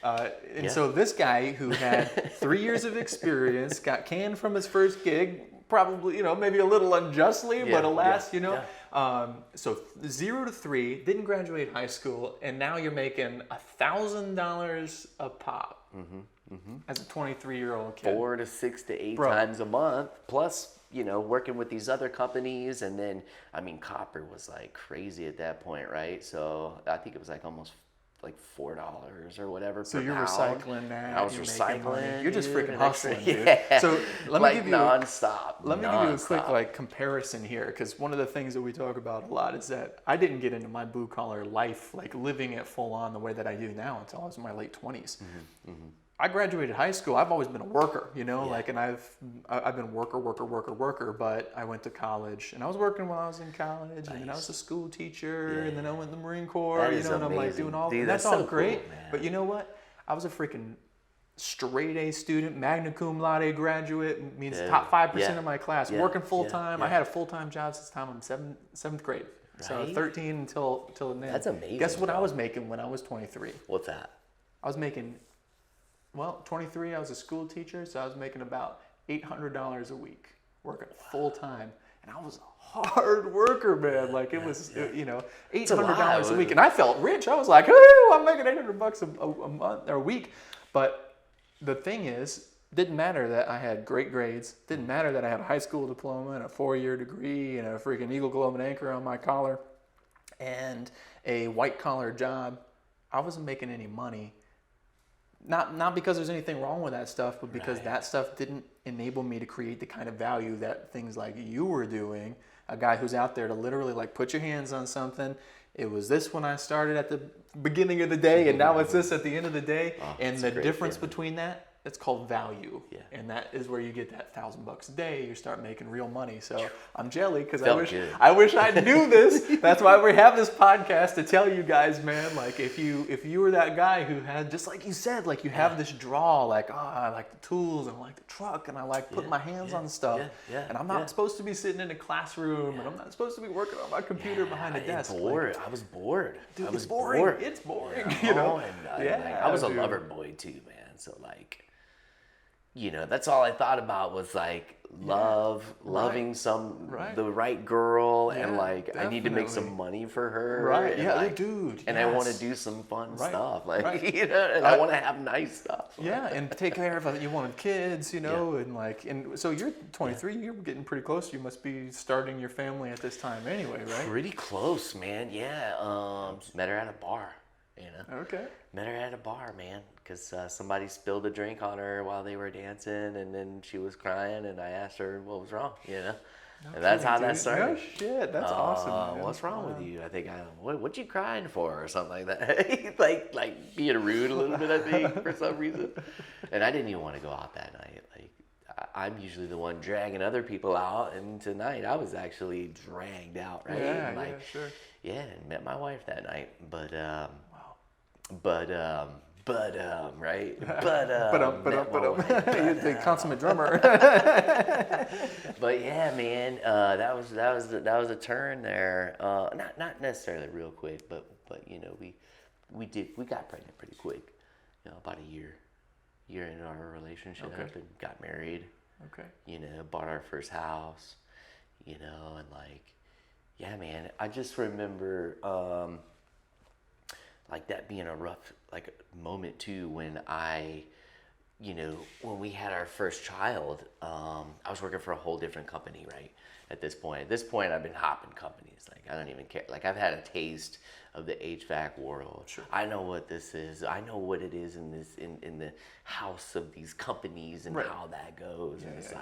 Speaker 1: And so this guy who had 3 years of experience got canned from his first gig, probably, maybe a little unjustly, but alas, so 0 to 3, didn't graduate high school, and now you're making $1,000 a pop as a 23-year-old kid.
Speaker 2: 4 to 6 to 8
Speaker 1: Bro.
Speaker 2: times a month, plus working with these other companies, and then copper was like crazy at that point, right? So I think it was like almost like $4 or whatever.
Speaker 1: So
Speaker 2: per
Speaker 1: you're
Speaker 2: pound.
Speaker 1: recycling that.
Speaker 2: I was
Speaker 1: you're making money.
Speaker 2: recycling.
Speaker 1: You're just freaking
Speaker 2: dude,
Speaker 1: hustling, dude.
Speaker 2: Yeah.
Speaker 1: So let me
Speaker 2: like
Speaker 1: give you
Speaker 2: nonstop.
Speaker 1: Let me give you a quick comparison here, because one of the things that we talk about a lot is that I didn't get into my blue collar life, like living it full on the way that I do now, until I was in my late 20s. I graduated high school. I've always been a worker, and I've been worker. But I went to college, and I was working while I was in college, and then I was a school teacher, and then I went in the Marine Corps,
Speaker 2: That is
Speaker 1: and I'm like
Speaker 2: amazing.
Speaker 1: doing all.
Speaker 2: Dude,
Speaker 1: and that's
Speaker 2: that's
Speaker 1: all
Speaker 2: so
Speaker 1: great.
Speaker 2: cool, man.
Speaker 1: But you know what? I was a freaking straight A student, magna cum laude graduate, means top 5% of my class, working full time. I had a full time job since the time I'm seventh grade. So
Speaker 2: Right?
Speaker 1: 13 until then.
Speaker 2: That's amazing,
Speaker 1: Guess what I
Speaker 2: bro.
Speaker 1: was making when I was 23?
Speaker 2: What's that?
Speaker 1: I was making, 23, I was a school teacher, so I was making about $800 a week, working full time. And I was a hard worker, man. Like it was, $800 a week. And I felt rich. I was like, ooh, I'm making $800 a month or a week. But the thing is, didn't matter that I had great grades. Didn't matter that I had a high school diploma and a 4-year degree and a freaking Eagle Globe and Anchor on my collar and a white collar job. I wasn't making any money. Not because there's anything wrong with that stuff, but because that stuff didn't enable me to create the kind of value that things like you were doing. A guy who's out there to literally like put your hands on something. It was this when I started at the beginning of the day, and now it's this at the end of the day. And the difference between that, it's called value. Yeah. And that is where you get that $1,000 a day. You start making real money. So I'm jelly because I wish I knew this. That's why we have this podcast, to tell you guys, man. Like if you were that guy who had, just like you said, like you have this draw, like I like the tools and I like the truck and I like putting my hands on stuff. And I'm not supposed to be sitting in a classroom and I'm not supposed to be working on my computer behind a desk.
Speaker 2: I was bored.
Speaker 1: Dude,
Speaker 2: I was
Speaker 1: it's boring.
Speaker 2: bored.
Speaker 1: It's boring.
Speaker 2: I was a lover boy too, man. So like, that's all I thought about was like loving the right girl, and like I need to make some money for her.
Speaker 1: Right.
Speaker 2: And
Speaker 1: Yeah,
Speaker 2: like,
Speaker 1: dude.
Speaker 2: And I want to do some fun stuff, like
Speaker 1: Right.
Speaker 2: I want to have nice stuff.
Speaker 1: Yeah, and take care of you wanted kids, and so you're 23. You're getting pretty close. You must be starting your family at this time anyway, right?
Speaker 2: Pretty close, man. Yeah. Met her at a bar.
Speaker 1: Okay.
Speaker 2: Met her at a bar, man, because somebody spilled a drink on her while they were dancing, and then she was crying, and I asked her what was wrong, and that's how that started.
Speaker 1: No shit, that's awesome, man.
Speaker 2: What's wrong with you? I think what you crying for, or something like that. like being rude a little bit, I think, for some reason. And I didn't even want to go out that night. Like I'm usually the one dragging other people out, and tonight I was actually dragged out, right?
Speaker 1: Yeah, sure.
Speaker 2: Yeah, and met my wife that night, but right?
Speaker 1: You're the consummate drummer.
Speaker 2: But yeah, man, that was a turn there. Not necessarily real quick, but we got pregnant pretty quick. About a year into our relationship, and got married.
Speaker 1: Okay.
Speaker 2: Bought our first house. And like, yeah, man, I just remember like that being a rough moment too, when when we had our first child. I was working for a whole different company, right? At this point, I've been hopping companies. Like I don't even care. Like I've had a taste of the HVAC world. Sure. I know what this is. I know what it is in the house of these companies and how that goes. And it's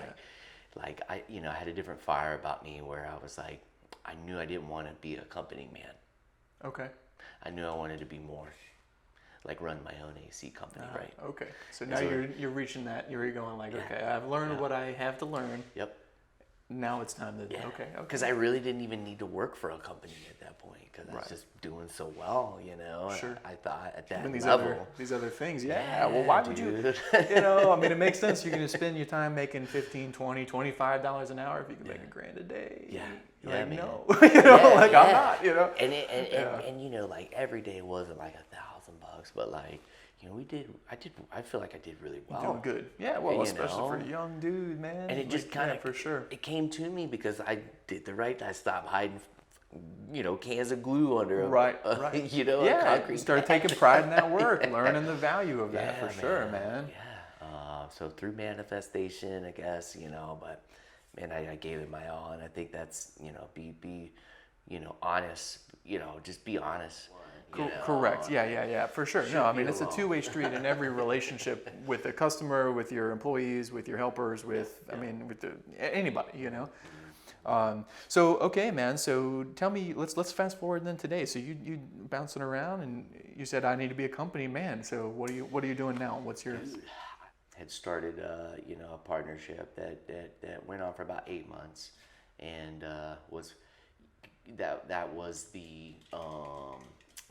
Speaker 2: like I had a different fire about me, where I was like, I knew I didn't want to be a company man.
Speaker 1: Okay.
Speaker 2: I knew I wanted to be more, like run my own AC company, right?
Speaker 1: Okay. So now you're reaching that. You're going like, okay, I've learned what I have to learn.
Speaker 2: Yep.
Speaker 1: Now it's time to,
Speaker 2: Yeah.
Speaker 1: okay.
Speaker 2: Because I really didn't even need to work for a company at that point because I was just doing so well, you know.
Speaker 1: Sure.
Speaker 2: I thought at that
Speaker 1: Even
Speaker 2: level.
Speaker 1: these other things, yeah. Well, why would you, I mean, it makes sense. You're going to spend your time making $15, $20, $25 an hour if you can make $1,000 a day.
Speaker 2: Yeah.
Speaker 1: You're
Speaker 2: Yeah,
Speaker 1: like,
Speaker 2: man.
Speaker 1: no, I'm not,
Speaker 2: And you know, like every day wasn't like $1,000, but like, you know, I feel like I did really well.
Speaker 1: Doing good. Yeah, well,
Speaker 2: You
Speaker 1: especially
Speaker 2: know?
Speaker 1: for a young dude, man.
Speaker 2: And it just kind of,
Speaker 1: for sure.
Speaker 2: it came to me because I did the right. I stopped hiding, you know, cans of glue under a,
Speaker 1: Right.
Speaker 2: you know, a
Speaker 1: Yeah,
Speaker 2: concrete
Speaker 1: you started taking pride in that work, learning the value of that for sure, man.
Speaker 2: Yeah. So through manifestation, I guess, you know, but man, I gave it my all, and I think that's, you know, be, you know, honest, you know, just be honest. You know?
Speaker 1: Correct. Yeah, for sure. No, I mean, it's a
Speaker 2: alone.
Speaker 1: two-way street in every relationship with the customer, with your employees, with your helpers, with, I mean, with anybody, you know. So, okay, man, so tell me, let's fast forward then today. So you bouncing around and you said, I need to be a company man. So what are you doing now? What's your...
Speaker 2: Had started, you know, a partnership that went on for about 8 months, and was the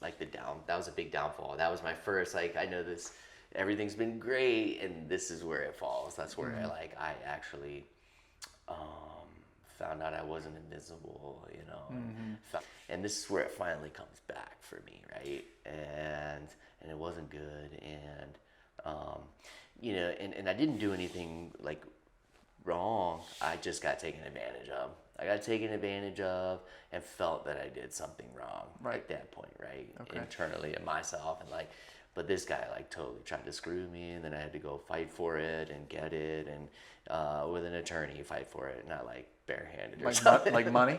Speaker 2: like that was a big downfall. That was my first, like, I know this, everything's been great, and this is where it falls. That's where I actually found out I wasn't invisible, you know, and this is where it finally comes back for me, right? And it wasn't good, and you know, and I didn't do anything like wrong. I just got taken advantage of. I got taken advantage of and felt that I did something wrong at that point, right?
Speaker 1: Okay.
Speaker 2: Internally in myself, and like, but this guy like totally tried to screw me, and then I had to go fight for it and get it, and with an attorney fight for it, not like barehanded or something.
Speaker 1: Like money?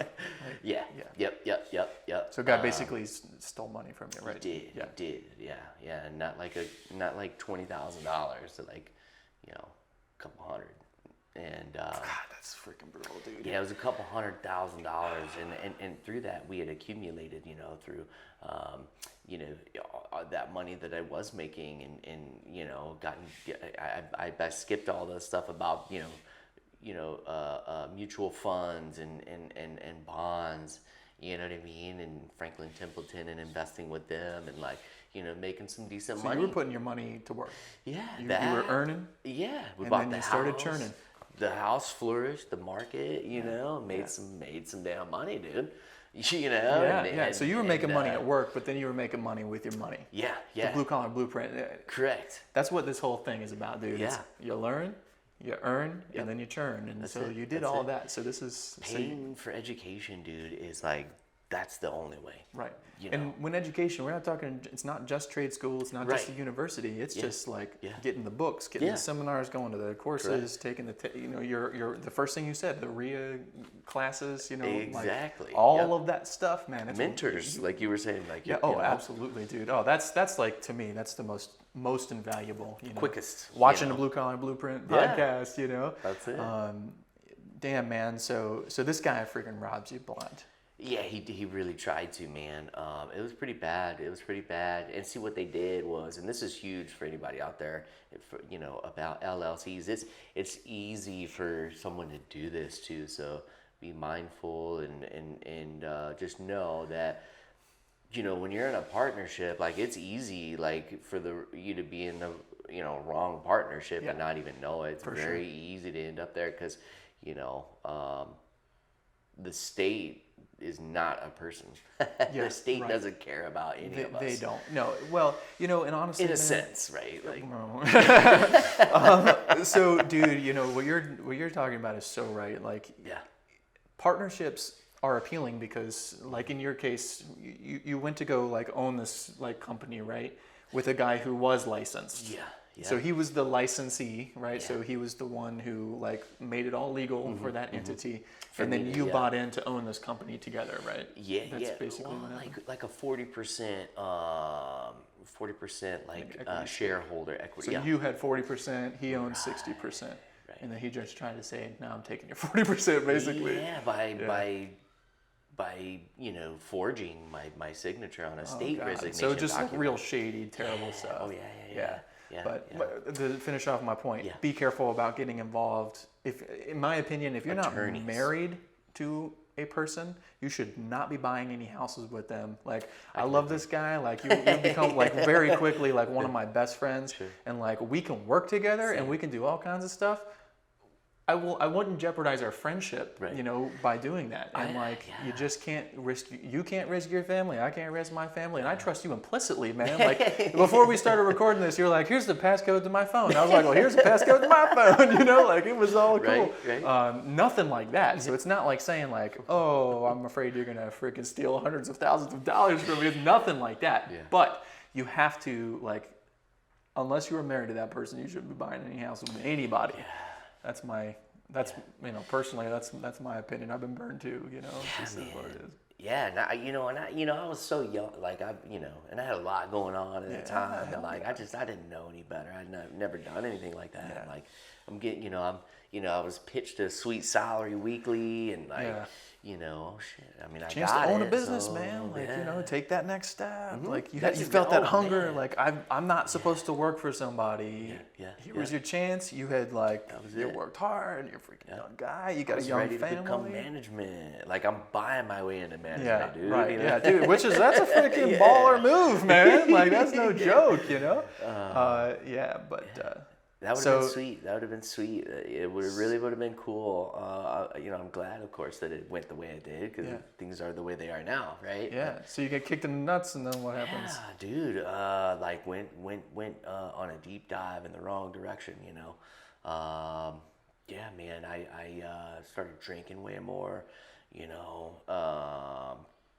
Speaker 2: Yeah. Yep.
Speaker 1: So guy basically stole money from you, right?
Speaker 2: He did. Yeah. And not like $20,000 to like, you know, a couple hundred. And
Speaker 1: God, that's freaking brutal, dude.
Speaker 2: yeah, it was a couple $100,000, and through that we had accumulated, you know, through you know, that money that I was making, and you know, I skipped all the stuff about, you know, mutual funds and bonds, you know what I mean, and Franklin Templeton, and investing with them, and like, you know, making some decent money.
Speaker 1: You were putting your money to work.
Speaker 2: Yeah,
Speaker 1: you were earning.
Speaker 2: Yeah,
Speaker 1: we bought the house. Started churning.
Speaker 2: The house flourished, the market, you know, made some damn money, dude. You know.
Speaker 1: Yeah. So you were making money at work, but then you were making money with your money.
Speaker 2: Yeah.
Speaker 1: The blue collar blueprint.
Speaker 2: Correct.
Speaker 1: That's what this whole thing is about, dude.
Speaker 2: Yeah.
Speaker 1: You learn, you earn, and then you churn, and so you did all that. So this is
Speaker 2: paying for education, dude. Is like, that's the only way.
Speaker 1: Right.
Speaker 2: You know?
Speaker 1: And when education, we're not talking, it's not just trade school, it's not just a university, it's just like getting the books, getting the seminars, going to the courses, taking the, you know, your the first thing you said, the RIA classes, you know,
Speaker 2: exactly.
Speaker 1: Like all of that stuff, man. It's
Speaker 2: mentors, like you were saying, like,
Speaker 1: yeah, oh, absolutely, dude. Oh, that's like, to me, that's the most invaluable, you know,
Speaker 2: quickest.
Speaker 1: Watching the Blue Collar Blueprint podcast, you know.
Speaker 2: That's it.
Speaker 1: Damn, man. So this guy freaking robs you blind.
Speaker 2: Yeah, he really tried to, man. It was pretty bad. And see, what they did was, and this is huge for anybody out there, you know, about LLCs. It's easy for someone to do this too. So be mindful and just know that, you know, when you're in a partnership, like, it's easy, like, for you to be in the, you know, wrong partnership and not even know it. It's very easy to end up there because, you know, the state is not a person. The state doesn't care about any of us.
Speaker 1: They don't. No. Well, you know, and honestly,
Speaker 2: in a sense, right? Like,
Speaker 1: so, dude, you know, what you're talking about is so right. Like, partnerships are appealing because, like, in your case, you went to go like own this like company, right, with a guy who was licensed.
Speaker 2: Yeah.
Speaker 1: So he was the licensee, right? So he was the one who like made it all legal for that entity, and then you bought in to own this company together, right?
Speaker 2: Yeah,
Speaker 1: That's basically what
Speaker 2: like a 40%, 40% like shareholder equity.
Speaker 1: So you had 40%, he owned 60%, and then he just tried to say, "Now I'm taking your 40%," basically.
Speaker 2: Yeah, by you know, forging my signature on a state resignation
Speaker 1: So just
Speaker 2: document.
Speaker 1: like real shady, terrible stuff.
Speaker 2: Oh yeah.
Speaker 1: But to finish off my point,
Speaker 2: Yeah.
Speaker 1: be careful about getting involved. If, in my opinion, if you're
Speaker 2: Attorneys.
Speaker 1: not married to a person, you should not be buying any houses with them. Like, I love this guy. Like, you become like very quickly like one of my best friends, and like we can work together and we can do all kinds of stuff. I wouldn't jeopardize our friendship,
Speaker 2: Right.
Speaker 1: you know, by doing that. And you just can't risk. You can't risk your family. I can't risk my family, and I trust you implicitly, man. Like before we started recording this, you're like, "Here's the passcode to my phone." I was like, "Well, here's the passcode to my phone." You know, like it was all cool.
Speaker 2: Right.
Speaker 1: Nothing like that. So it's not like saying like, "Oh, I'm afraid you're gonna freaking steal hundreds of thousands of dollars from me." It's nothing like that.
Speaker 2: Yeah.
Speaker 1: But you have to like, unless you were married to that person, you shouldn't be buying any house with anybody. That's you know, personally, that's my opinion. I've been burned too, you know. This is what it is.
Speaker 2: Yeah, and I was so young, like and I had a lot going on at the time, and like I didn't know any better. I'd never done anything like that. And, like I'm getting, I was pitched a sweet salary weekly, and like, oh shit. I mean, I
Speaker 1: Chance
Speaker 2: got
Speaker 1: to own
Speaker 2: it,
Speaker 1: a business,
Speaker 2: so,
Speaker 1: man. Like take that next step. Like you
Speaker 2: That's
Speaker 1: felt that hunger.
Speaker 2: man.
Speaker 1: Like I'm not supposed to work for somebody. Here was your chance. You had you worked hard. You're a freaking young guy. You got a young
Speaker 2: ready
Speaker 1: family.
Speaker 2: to become management. Like I'm buying my way into management, dude.
Speaker 1: Right.
Speaker 2: You know?
Speaker 1: Yeah, dude. That's a freaking baller move, man. Like that's no joke, you know.
Speaker 2: That would have been sweet. That would have been sweet. It really would have been cool. I'm glad, of course, that it went the way it did because things are the way they are now, right?
Speaker 1: Yeah. So you get kicked in the nuts, and then what happens?
Speaker 2: Yeah, dude. Went on a deep dive in the wrong direction. Man. I started drinking way more.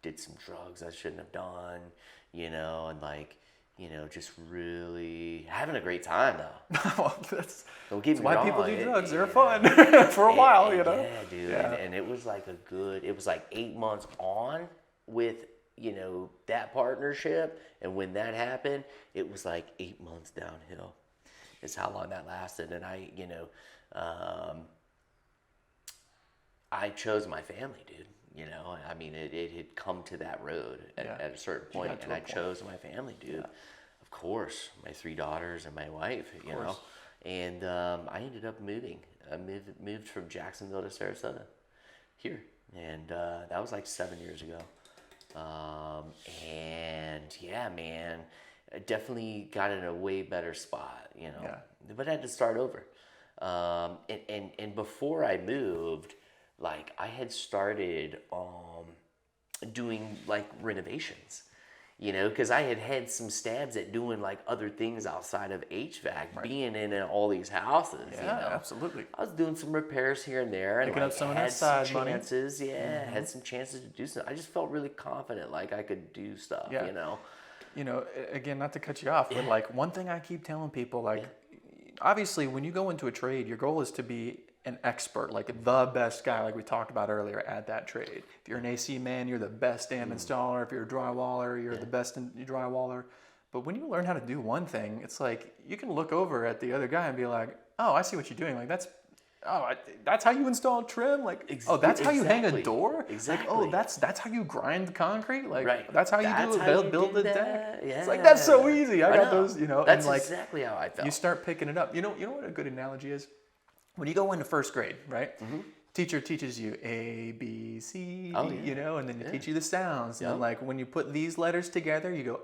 Speaker 2: Did some drugs I shouldn't have done. And just really having a great time though.
Speaker 1: That's
Speaker 2: Don't
Speaker 1: why people do drugs. They're fun for a while, you know.
Speaker 2: Yeah, dude. Yeah. And it was like it was like 8 months on with, that partnership. And when that happened, it was like 8 months downhill. Is how long that lasted. And I chose my family, dude. I mean, it had come to that road at a certain point, and I chose my family, dude. Yeah. Of course, my 3 daughters and my wife, you know. And I ended up moving. I moved from Jacksonville to Sarasota here, and that was like 7 years ago. And yeah, man, I definitely got in a way better spot, But I had to start over. And before I moved, like I had started doing like renovations, because I had some stabs at doing like other things outside of HVAC, being in all these houses.
Speaker 1: Yeah, absolutely.
Speaker 2: I was doing some repairs here and there, and
Speaker 1: picking up some of that
Speaker 2: side
Speaker 1: chances.
Speaker 2: Money. Yeah, had some chances to do something. I just felt really confident, like I could do stuff.
Speaker 1: Again, not to cut you off, but like one thing I keep telling people, obviously when you go into a trade, your goal is to be an expert, like the best guy, like we talked about earlier, at that trade. If you're an AC man, you're the best damn installer. If you're a drywaller, you're the best drywaller. But when you learn how to do one thing, it's like you can look over at the other guy and be like, "Oh, I see what you're doing. Like that's how you install trim. Like that's how you hang a door.
Speaker 2: Exactly.
Speaker 1: Like that's how you grind the concrete. Like that's how you build the deck.
Speaker 2: Yeah.
Speaker 1: It's like that's so easy. I got those.
Speaker 2: That's
Speaker 1: and like
Speaker 2: exactly how I felt.
Speaker 1: You start picking it up. You know what a good analogy is? When you go into first grade, right? Mm-hmm. Teacher teaches you A, B, C, D, and then you teach you the sounds. And like when you put these letters together, you go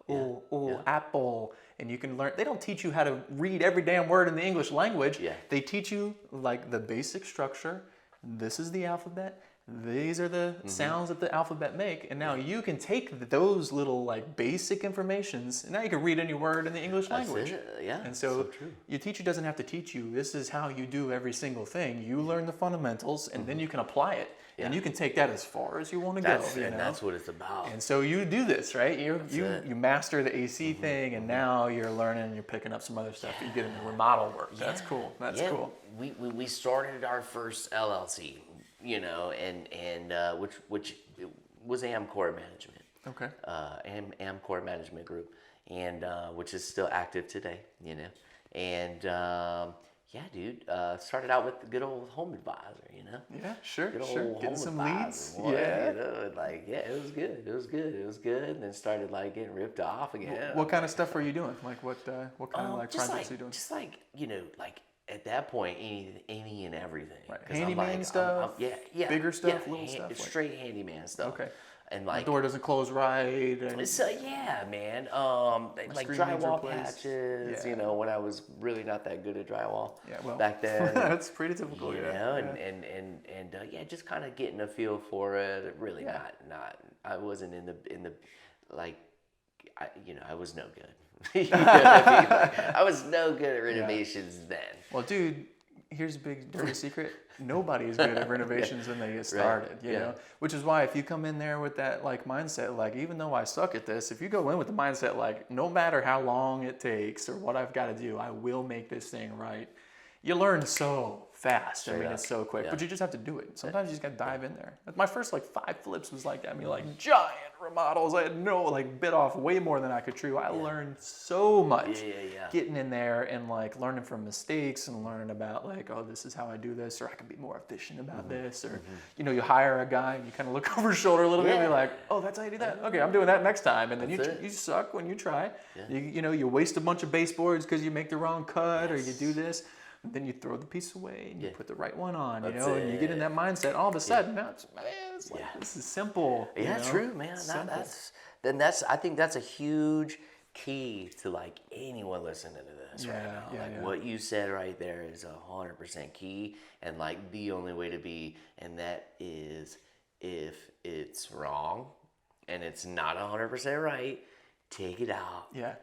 Speaker 1: apple, and you can learn. They don't teach you how to read every damn word in the English language. Yeah. They teach you like the basic structure. This is the alphabet. These are the sounds that the alphabet make, and now you can take those little like basic informations, and now you can read any word in the English language.
Speaker 2: Yeah,
Speaker 1: and so your teacher doesn't have to teach you. This is how you do every single thing. You learn the fundamentals, and then you can apply it, and you can take that as far as you want to go.
Speaker 2: And that's what it's about.
Speaker 1: And so you do this, right? You master the AC thing, and now you're learning. You're picking up some other stuff. You get into remodel work. That's cool. That's cool.
Speaker 2: We started our first LLC. Which was Amcor Management.
Speaker 1: Okay.
Speaker 2: Amcor Management Group, and which is still active today. And Yeah, dude. Started out with the good old home advisor, you know.
Speaker 1: Yeah, sure,
Speaker 2: Good
Speaker 1: sure.
Speaker 2: old
Speaker 1: Getting
Speaker 2: home
Speaker 1: some
Speaker 2: advisor,
Speaker 1: leads.
Speaker 2: boy,
Speaker 1: Yeah.
Speaker 2: you know, and like, yeah, it was good. It was good. It was good. And then started like getting ripped off again.
Speaker 1: What kind of stuff were you doing? Like what kind of like
Speaker 2: Just
Speaker 1: projects
Speaker 2: like,
Speaker 1: are you doing?
Speaker 2: just like, you know, like at that point, any and everything.
Speaker 1: Right.
Speaker 2: 'Cause I'm
Speaker 1: Handyman
Speaker 2: like,
Speaker 1: stuff?
Speaker 2: yeah,
Speaker 1: Bigger stuff,
Speaker 2: yeah,
Speaker 1: little stuff? Like,
Speaker 2: straight handyman stuff.
Speaker 1: okay.
Speaker 2: And
Speaker 1: My
Speaker 2: like,
Speaker 1: door doesn't close right. And
Speaker 2: so yeah, man. Like
Speaker 1: screen needs
Speaker 2: drywall
Speaker 1: replaced.
Speaker 2: patches.
Speaker 1: Yeah.
Speaker 2: You know, when I was really not that good at drywall.
Speaker 1: Yeah, well,
Speaker 2: back then.
Speaker 1: that's pretty typical.
Speaker 2: You
Speaker 1: Yeah.
Speaker 2: know,
Speaker 1: Yeah.
Speaker 2: and yeah, just kind of getting a feel for it. Really,
Speaker 1: Yeah.
Speaker 2: not. I wasn't in the like, I was no good. You know what I mean? Like, I was no good at renovations then.
Speaker 1: Well, dude, here's a big dirty secret. Nobody's good at renovations when they get started, you know? Which is why if you come in there with that like mindset, like even though I suck at this, if you go in with the mindset like no matter how long it takes or what I've got to do, I will make this thing right. You learn so fast. I mean, it's so quick, but you just have to do it. Sometimes you just got to dive in there. My first like 5 flips was like that. I mean, like giant remodels. I had bit off way more than I could chew. I learned so much getting in there and like learning from mistakes and learning about like, oh, this is how I do this, or I can be more efficient about this, or you know, you hire a guy and you kind of look over his shoulder a little bit and be like, oh, that's how you do that. Okay, I'm doing that next time. And then you suck when you try. You know, you waste a bunch of baseboards because you make the wrong cut or you do this. And then you throw the piece away and you put the right one on, you know, and you get in that mindset. All of a sudden, now it's like, this is simple.
Speaker 2: Yeah, true, man. I think that's a huge key to like anyone listening to this right now. What you said right there is 100% key, and like the only way to be, and that is if it's wrong and it's not 100% right, take it out.
Speaker 1: Yeah.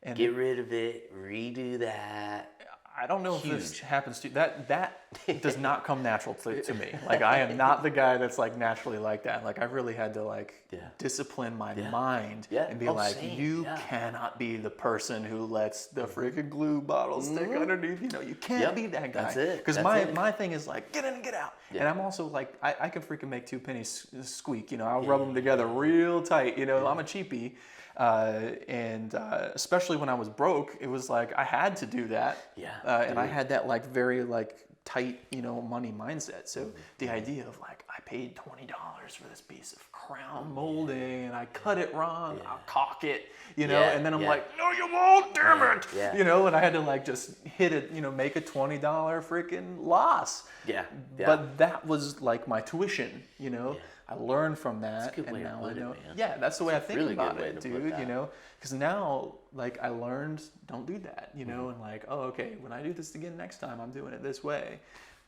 Speaker 1: And
Speaker 2: get rid of it, redo that.
Speaker 1: I don't know if this happens to you. That does not come natural to me. Like I am not the guy that's like naturally like that. Like I really had to like discipline my mind and be like, you cannot be the person who lets the freaking glue bottle stick underneath. You know, you can't be that guy.
Speaker 2: That's it.
Speaker 1: Because my thing is like, get in and get out. And I'm also like, I can freaking make 2 pennies squeak. You know, I'll rub them together real tight. You know, I'm a cheapie. And especially when I was broke, it was like I had to do that. And I had that like very like tight, you know, money mindset. So the idea of like I paid $20 for this piece of crown molding and I cut it wrong, I'll caulk it, you know, and then I'm like, no, you won't, damn it, you know, and I had to like just hit it, you know, make a $20 freaking loss. But that was like my tuition, you know. I learned from that, and now I know. Yeah, that's the way I think about it, dude. You know, because now, like, I learned don't do that. You know, and like, oh, okay, when I do this again next time, I'm doing it this way.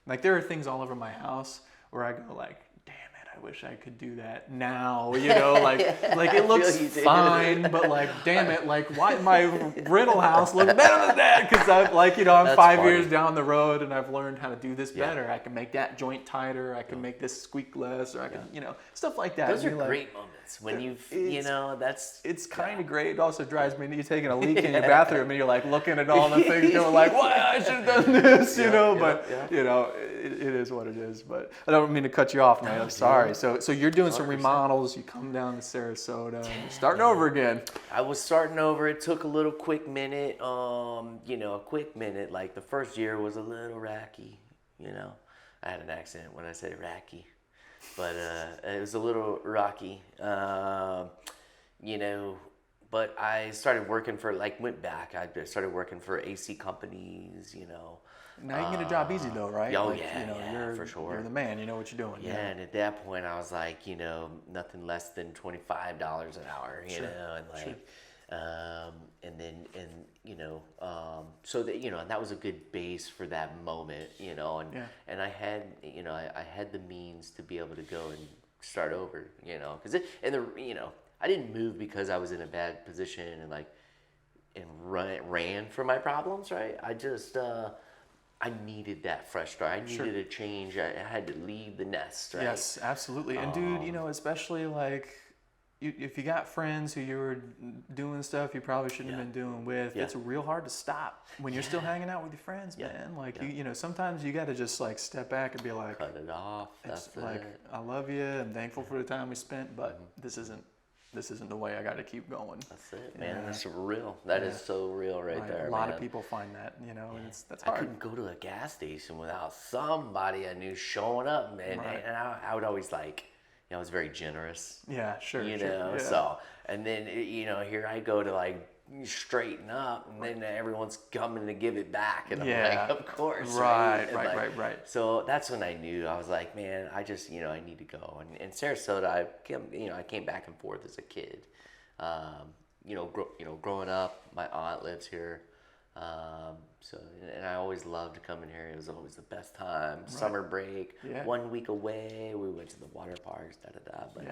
Speaker 1: Like, there are things all over my house where I go like, damn it, I wish I could do that now. You know, like it looks fine, but like, damn it, like, why my rental house look better than that? Because I'm like, you know, I'm 5 years down the road and I've learned how to do this better. I can make that joint tighter. I can make this squeak less, or I can, you know, stuff like that.
Speaker 2: Those are great moments when you know, it's
Speaker 1: kind of great. It also drives me. You're taking a leak in your bathroom and you're like looking at all the things, going like, "Why I should have done this," you know. But you know, it is what it is. But I don't mean to cut you off, man. I'm sorry. So you're doing some remodels. You come down to Sarasota, and you're starting over again.
Speaker 2: I was starting over. It took a little quick minute. You know, a quick minute. Like the first year was a little racky. You know, I had an accent when I said racky, but it was a little rocky. You know, but I started working for went back. I started working for AC companies. You know.
Speaker 1: Now you can get a job easy though, right?
Speaker 2: Oh,
Speaker 1: like, you know, you're,
Speaker 2: for sure.
Speaker 1: You're the man. You know what you're doing.
Speaker 2: Yeah, and at that point, I was like, you know, nothing less than $25 an hour, you know, and like, and you know, so that, you know, and that was a good base for that moment, you know, and I had, you know, I had the means to be able to go and start over, you know, you know, I didn't move because I was in a bad position and ran for my problems, right? I just, I needed that fresh start. I needed a change. I had to leave the nest, right?
Speaker 1: Yes, absolutely. And dude, you know, especially like if you got friends who you were doing stuff you probably shouldn't have been doing with, it's real hard to stop when you're still hanging out with your friends, man. Like you know, sometimes you got to just like step back and be like,
Speaker 2: cut it off. That's
Speaker 1: like, I love you. I'm thankful for the time we spent, but this isn't this isn't the way. I got to keep going.
Speaker 2: That's it, man. That's real. That is so real right there,
Speaker 1: A lot of people find that, and that's hard.
Speaker 2: I couldn't go to a gas station without somebody I knew showing up, man. And I would always I was very generous.
Speaker 1: Yeah, sure.
Speaker 2: Yeah. So, and then, here I go to straighten up, and then everyone's coming to give it back. And I'm like, of course.
Speaker 1: Right.
Speaker 2: So that's when I knew. I was like, man, I just, I need to go. And in Sarasota, I came back and forth as a kid. Growing up, my aunt lives here. And I always loved coming here. It was always the best time. Right. Summer break, 1 week away. We went to the water parks, But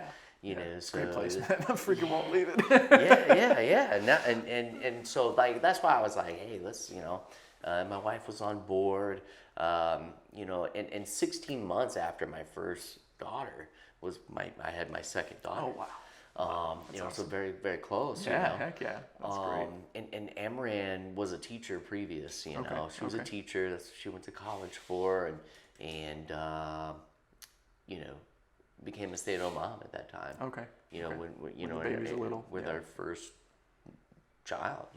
Speaker 2: so
Speaker 1: great place, man. I freaking won't leave it.
Speaker 2: And so that's why I was like, hey, let's my wife was on board. And 16 months after my first daughter I had my second daughter.
Speaker 1: Oh wow.
Speaker 2: Awesome. So very, very close.
Speaker 1: Heck yeah. That's great.
Speaker 2: And Amran was a teacher previous, She was a teacher that she went to college for and became a stay-at-home mom at that time.
Speaker 1: Okay.
Speaker 2: When
Speaker 1: the babies were little.
Speaker 2: With our first child,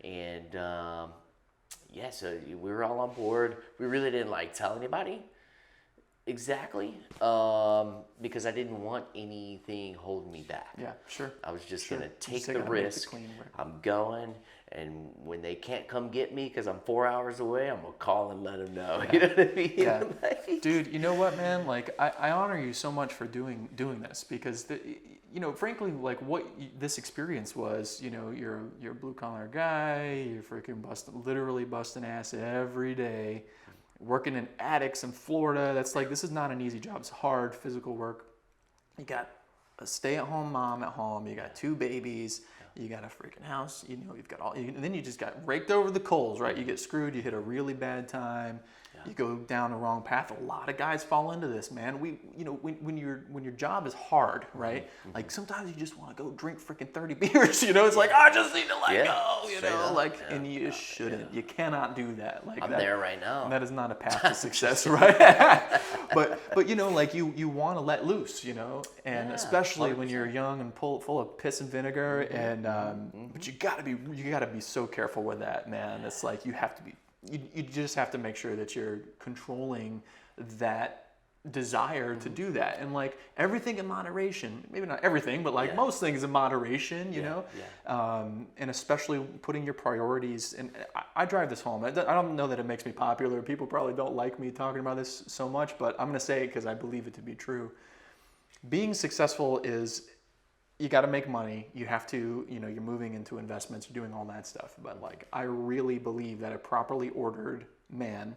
Speaker 2: And so we were all on board. We really didn't tell anybody. Exactly, because I didn't want anything holding me back.
Speaker 1: Yeah, sure.
Speaker 2: I was just going to take the risk. I'm going, and when they can't come get me because I'm 4 hours away, I'm going to call and let them know. You know what I mean?
Speaker 1: Yeah. Dude, you know what, man? I honor you so much for doing this because, frankly, what this experience was, you're a blue-collar guy, you're freaking literally busting ass every day. Working in attics in Florida, this is not an easy job. It's hard physical work. You got a stay-at-home mom at home. You got 2 babies. You got a freaking house. You've got and then you just got raked over the coals, right? You get screwed. You hit a really bad time. You go down the wrong path. A lot of guys fall into this, man. When your job is hard, right? Mm-hmm. Sometimes you just want to go drink freaking 30 beers. It's I just need to let go. And you shouldn't. Yeah. You cannot do that.
Speaker 2: I'm there right now.
Speaker 1: That is not a path to success, right? but you want to let loose, and especially 100%. When you're young and full of piss and vinegar, and but you gotta be so careful with that, man. It's you have to be. You just have to make sure that you're controlling that desire to do that, and everything in moderation. Maybe not everything, but most things in moderation. And especially putting your priorities. And I drive this home. I don't know that it makes me popular. People probably don't like me talking about this so much, but I'm going to say it because I believe it to be true. Being successful is. You got to make money. You have to, you're moving into investments, you're doing all that stuff. But I really believe that a properly ordered man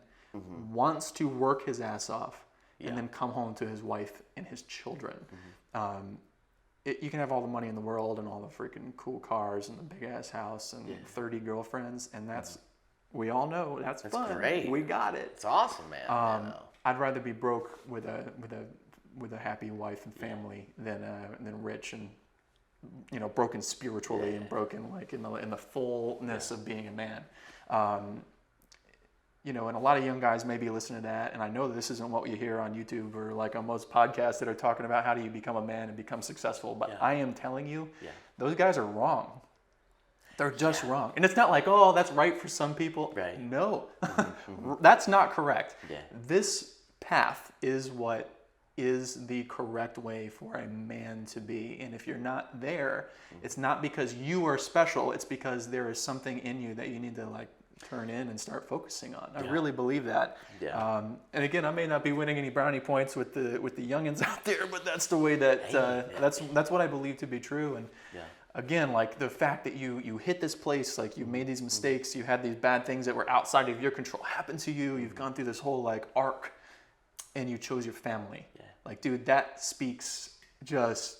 Speaker 1: wants to work his ass off and then come home to his wife and his children. You can have all the money in the world and all the freaking cool cars and the big ass house and 30 girlfriends, and we all know that's fun.
Speaker 2: Great.
Speaker 1: We got it.
Speaker 2: It's awesome, man.
Speaker 1: I'd rather be broke with a happy wife and family than rich and broken spiritually and broken in the fullness of being a man. And a lot of young guys may be listening to that, and I know this isn't what you hear on YouTube or on most podcasts that are talking about how do you become a man and become successful, but I am telling you, those guys are wrong. They're just wrong. And it's not that's right for some people.
Speaker 2: Right.
Speaker 1: No, that's not correct. Yeah. This path is what is the correct way for a man to be. And if you're not there, it's not because you are special, it's because there is something in you that you need to turn in and start focusing on. I really believe that. Yeah. And again, I may not be winning any brownie points with the youngins out there, but that's the way that that's what I believe to be true. And again, the fact that you hit this place, you made these mistakes, you had these bad things that were outside of your control happen to you, you've gone through this whole arc, and you chose your family. Dude, that speaks just,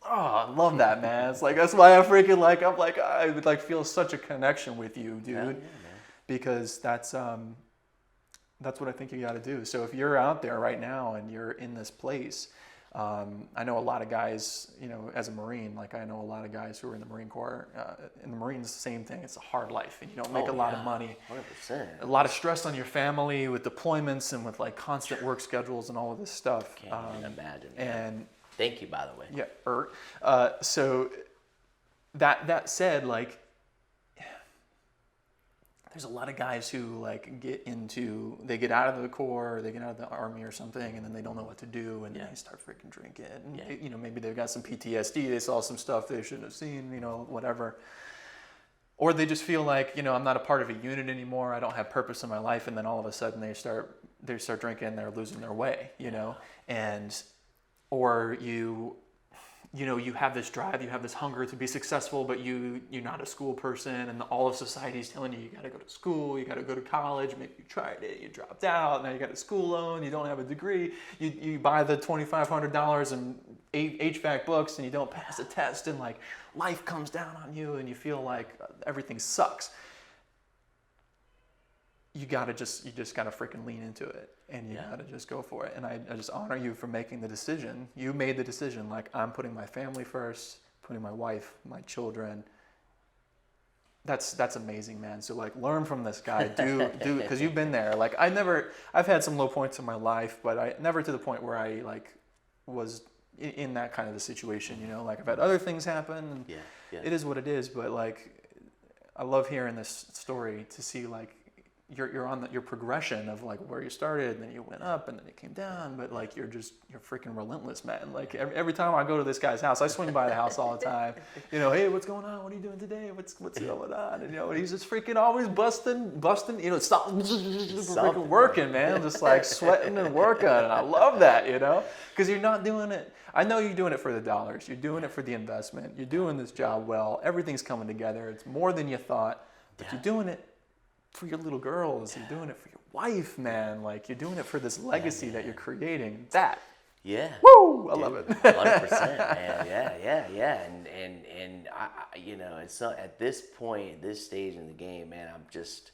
Speaker 1: I love that, man. It's that's why I freaking I would feel such a connection with you, dude. Because that's what I think you got to do. So if you're out there right now and you're in this place, I know a lot of guys, as a Marine, I know a lot of guys who are in the Marine Corps. In the Marines, the same thing. It's a hard life, and you don't make a lot of money.
Speaker 2: 100%.
Speaker 1: A lot of stress on your family with deployments and with constant work schedules and all of this stuff.
Speaker 2: Can't even imagine.
Speaker 1: And
Speaker 2: Thank you, by the way.
Speaker 1: Yeah. So that said, like, there's a lot of guys who like they get out of the Corps, or they get out of the Army or something, and then they don't know what to do, and then they start freaking drinking. And you know, maybe they've got some PTSD. They saw some stuff they shouldn't have seen. You know, whatever. Or they just feel like, you know, I'm not a part of a unit anymore. I don't have purpose in my life, and then all of a sudden they start drinking. They're losing their way. You know, or you know, you have this drive, you have this hunger to be successful, but you're not a school person, and all of society is telling you got to go to school, you got to go to college. Maybe you tried it, you dropped out, now you got a school loan, you don't have a degree, you buy the $2,500 in HVAC books, and you don't pass a test, and like life comes down on you, and you feel like everything sucks. You just gotta freaking lean into it, and you gotta just go for it. And I just honor you for making the decision. You made the decision, like, I'm putting my family first, putting my wife, my children. That's amazing, man. So like, learn from this guy, do because you've been there. Like, I've had some low points in my life, but I never to the point where I like was in that kind of a situation. You know, like I've had other things happen, and it is what it is. But like, I love hearing this story to see like. You're on your progression of like where you started, and then you went up, and then it came down. But like you're freaking relentless, man. Like every time I go to this guy's house, I swing by the house all the time. You know, hey, what's going on? What are you doing today? What's going on? And you know, he's just freaking always busting. You know, stop freaking working, man. Just like sweating and working, and I love that. You know, because you're not doing it. I know you're doing it for the dollars. You're doing it for the investment. You're doing this job well. Everything's coming together. It's more than you thought, but you're doing it for your little girls, you're doing it for your wife, man. Like you're doing it for this legacy that you're creating. Woo! I love it.
Speaker 2: 100%, man. Yeah. And I, you know, it's not, at this point, this stage in the game, man. I'm just,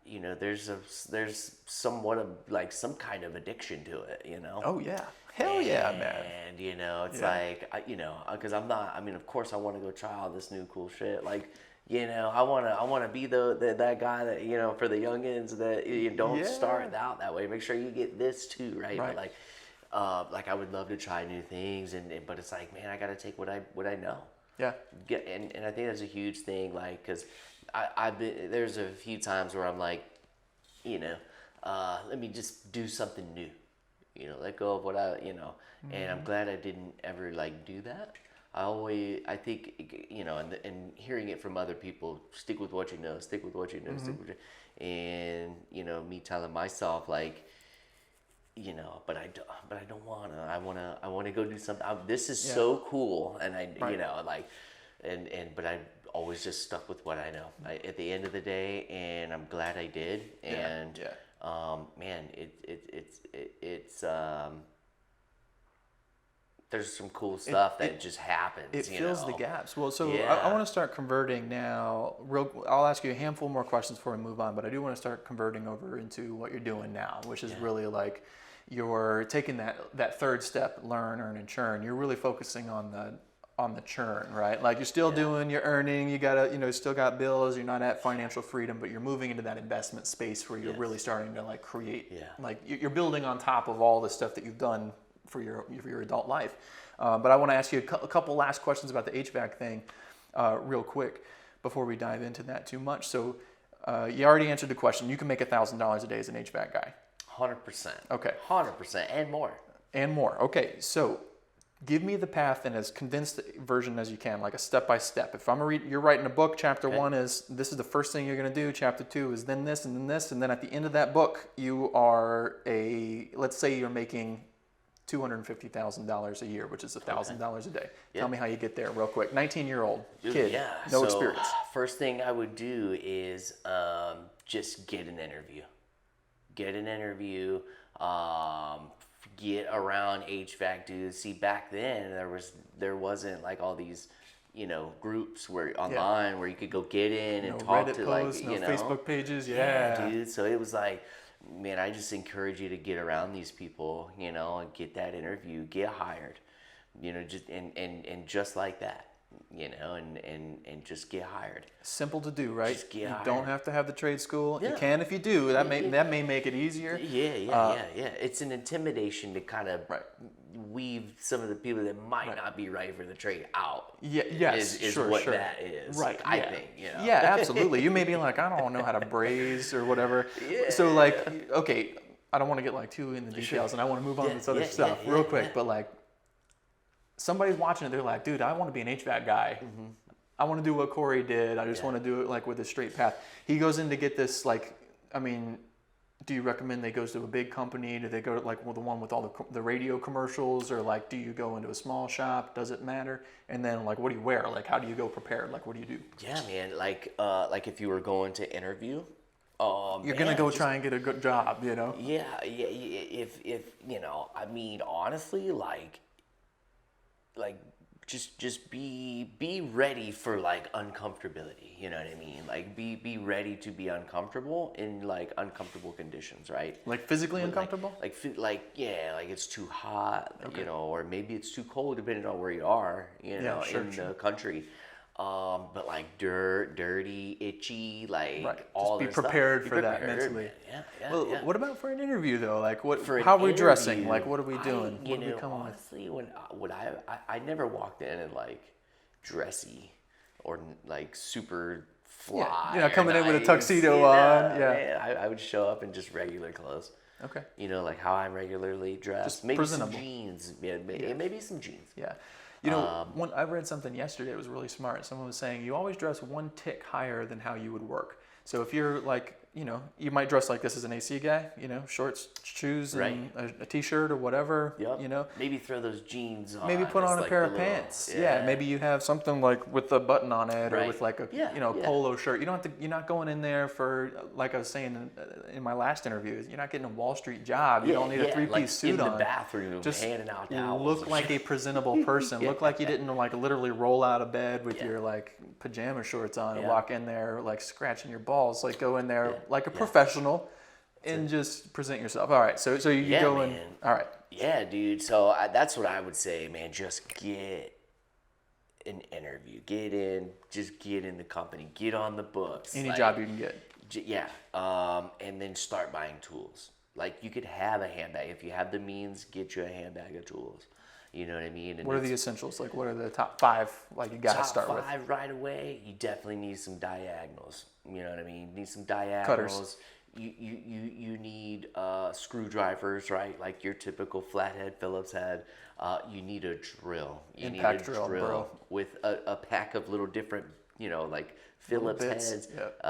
Speaker 2: you know, there's somewhat of like some kind of addiction to it, you know.
Speaker 1: Oh yeah. Hell yeah, man.
Speaker 2: And you know, it's like, you know, because I'm not. I mean, of course, I want to go try all this new cool shit, like. You know, I wanna be that guy that, you know, for the youngins that you don't start out that way. Make sure you get this too, right? But like I would love to try new things, but it's like, man, I gotta take what I know.
Speaker 1: Yeah.
Speaker 2: And I think that's a huge thing, like, cause there's a few times where I'm like, you know, let me just do something new, you know, let go of what and I'm glad I didn't ever like do that. I think, you know, and hearing it from other people, stick with what you know, stick with what you know, and, you know, me telling myself like, you know, but I don't want to, I want to go do something. This is so cool. And you know, like, but I always just stuck with what I know at the end of the day, and I'm glad I did. And, man, it's there's some cool stuff that just happens.
Speaker 1: It fills the gaps. Well, so I want to start converting now. I'll ask you a handful more questions before we move on, but I do want to start converting over into what you're doing now, which is really like you're taking that third step, learn, earn, and churn. You're really focusing on the churn, right? Like you're still doing, you're earning, you gotta, you know, still got bills. You're not at financial freedom, but you're moving into that investment space where you're really starting to like create. Like you're building on top of all the stuff that you've done for your adult life. But I want to ask you a couple last questions about the HVAC thing real quick before we dive into that too much. So you already answered the question. You can make $1,000 a day as an HVAC guy.
Speaker 2: 100%.
Speaker 1: Okay.
Speaker 2: 100% and more.
Speaker 1: And more. Okay. So give me the path in as condensed version as you can, like a step-by-step. If you're writing a book, chapter 1 is, this is the first thing you're going to do. Chapter 2 is then this, and then this. And then at the end of that book, you are let's say you're making $250,000 a year, which is $1,000 a day. Tell me how you get there real quick. 19-year-old kid, no experience.
Speaker 2: First thing I would do is just get an interview. Get around HVAC dudes. See, back then there wasn't like all these, you know, groups online where you could go get in and talk
Speaker 1: Reddit
Speaker 2: to
Speaker 1: posts,
Speaker 2: like, you know,
Speaker 1: Facebook pages.
Speaker 2: Dude. So it was like, man, I just encourage you to get around these people, you know, and get that interview, get hired, you know, just and just like that. and just get hired.
Speaker 1: Simple to do, right?
Speaker 2: Just get
Speaker 1: You
Speaker 2: hired.
Speaker 1: don't have to have the trade school.
Speaker 2: Yeah.
Speaker 1: You can if you do. That may make it easier.
Speaker 2: Yeah. It's an intimidation to kind of
Speaker 1: Right.
Speaker 2: weave some of the people that might not be right for the trade out.
Speaker 1: Yeah, yes,
Speaker 2: is
Speaker 1: sure,
Speaker 2: what
Speaker 1: sure.
Speaker 2: that is.
Speaker 1: Right,
Speaker 2: I
Speaker 1: yeah.
Speaker 2: think,
Speaker 1: Yeah, absolutely. You may be like, I don't know how to braise or whatever.
Speaker 2: Yeah.
Speaker 1: So like, okay, I don't want to get like too in the details, and I want to move on to this other stuff real quick. But like, somebody's watching it, they're like, dude, I want to be an HVAC guy. I want to do what Corey did. I just want to do it like with a straight path. He goes in to get this, like, I mean, do you recommend they goes to a big company? Do they go to like the one with all the radio commercials, or like do you go into a small shop? Does it matter? And then like, what do you wear? Like, how do you go prepared? Like, what do you do?
Speaker 2: Yeah, man. Like if you were going to interview,
Speaker 1: You're gonna go try and get a good job, you know?
Speaker 2: Yeah. If I mean, honestly, like just be ready for like uncomfortability. You know what I mean? Like be ready to be uncomfortable in like uncomfortable conditions, right?
Speaker 1: Like physically uncomfortable?
Speaker 2: Like it's too hot, or maybe it's too cold depending on where you are, the country. But like dirty, itchy, like all
Speaker 1: Just be
Speaker 2: this stuff.
Speaker 1: prepared for that mentally.
Speaker 2: Man.
Speaker 1: Well, what about for an interview though? Like
Speaker 2: How
Speaker 1: are we dressing? Like what are we doing? What are we coming
Speaker 2: honestly, I never walked in and like dressy or like super fly.
Speaker 1: Yeah, coming in with a
Speaker 2: nice,
Speaker 1: tuxedo on. Yeah.
Speaker 2: Man, I would show up in just regular clothes.
Speaker 1: Okay.
Speaker 2: Like how I'm regularly dressed.
Speaker 1: Just
Speaker 2: maybe
Speaker 1: presentable.
Speaker 2: some jeans. Yeah, maybe some jeans.
Speaker 1: Yeah. I read something yesterday. It was really smart. Someone was saying you always dress one tick higher than how you would work. So if you're like, you might dress like this as an AC guy, shorts, shoes, and a t-shirt or whatever,
Speaker 2: Yep. Maybe throw those jeans on.
Speaker 1: Maybe put on a pair of pants. Yeah. Maybe you have something like with a button on it or with like a, polo shirt. You don't have to, you're not going in there for, like I was saying in my last interview, you're not getting a Wall Street job. You don't need a three-piece suit on.
Speaker 2: In the bathroom, just handing out towels.
Speaker 1: Look like a presentable person. Look like you didn't like literally roll out of bed with your like pajama shorts on and walk in there like scratching your balls. Like go in there like a professional and just present yourself. All right, so you go in. All right.
Speaker 2: Yeah, dude. So that's what I would say, man. Just get an interview. Get in the company. Get on the books.
Speaker 1: Any job you can get.
Speaker 2: Yeah. And then start buying tools. Like you could have a handbag. If you have the means, get you a handbag of tools. You know what I mean? And
Speaker 1: what are the essentials? Like what are the top 5 like you got to start with?
Speaker 2: Top 5 right away. You definitely need some diagonals. You know what I mean? Need some diagonals.
Speaker 1: Cutters.
Speaker 2: You need screwdrivers, right? Like your typical flathead, Phillips head. You need a drill.
Speaker 1: Impact drill, bro.
Speaker 2: With a pack of little different, like Phillips heads.
Speaker 1: Yep.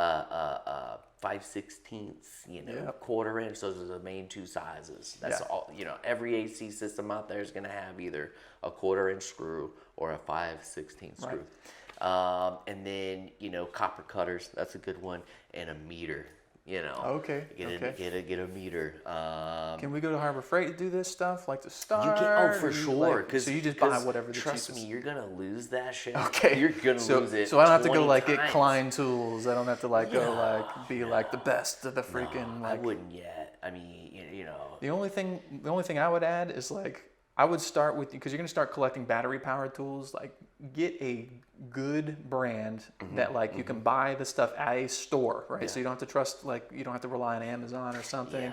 Speaker 2: 5/16, quarter inch. Those are the main 2 sizes. That's all. Every AC system out there is going to have either a quarter-inch screw or a 5/16 screw. And then copper cutters. That's a good one, and a meter.
Speaker 1: Okay.
Speaker 2: Get a meter.
Speaker 1: Can we go to Harbor Freight to do this stuff like to start?
Speaker 2: You can, for sure.
Speaker 1: So you just buy whatever the cheapest.
Speaker 2: Trust me, you're gonna lose that shit.
Speaker 1: Okay.
Speaker 2: You're gonna lose it.
Speaker 1: So I don't have to go
Speaker 2: 20
Speaker 1: like
Speaker 2: times.
Speaker 1: get Klein tools. I don't have to like go like be like the best of the freaking.
Speaker 2: I wouldn't yet. I mean,
Speaker 1: The only thing I would add is like I would start with, because you're gonna start collecting battery powered tools. Like get a good brand that like you can buy the stuff at a store, right? So you don't have to trust, like you don't have to rely on Amazon or something.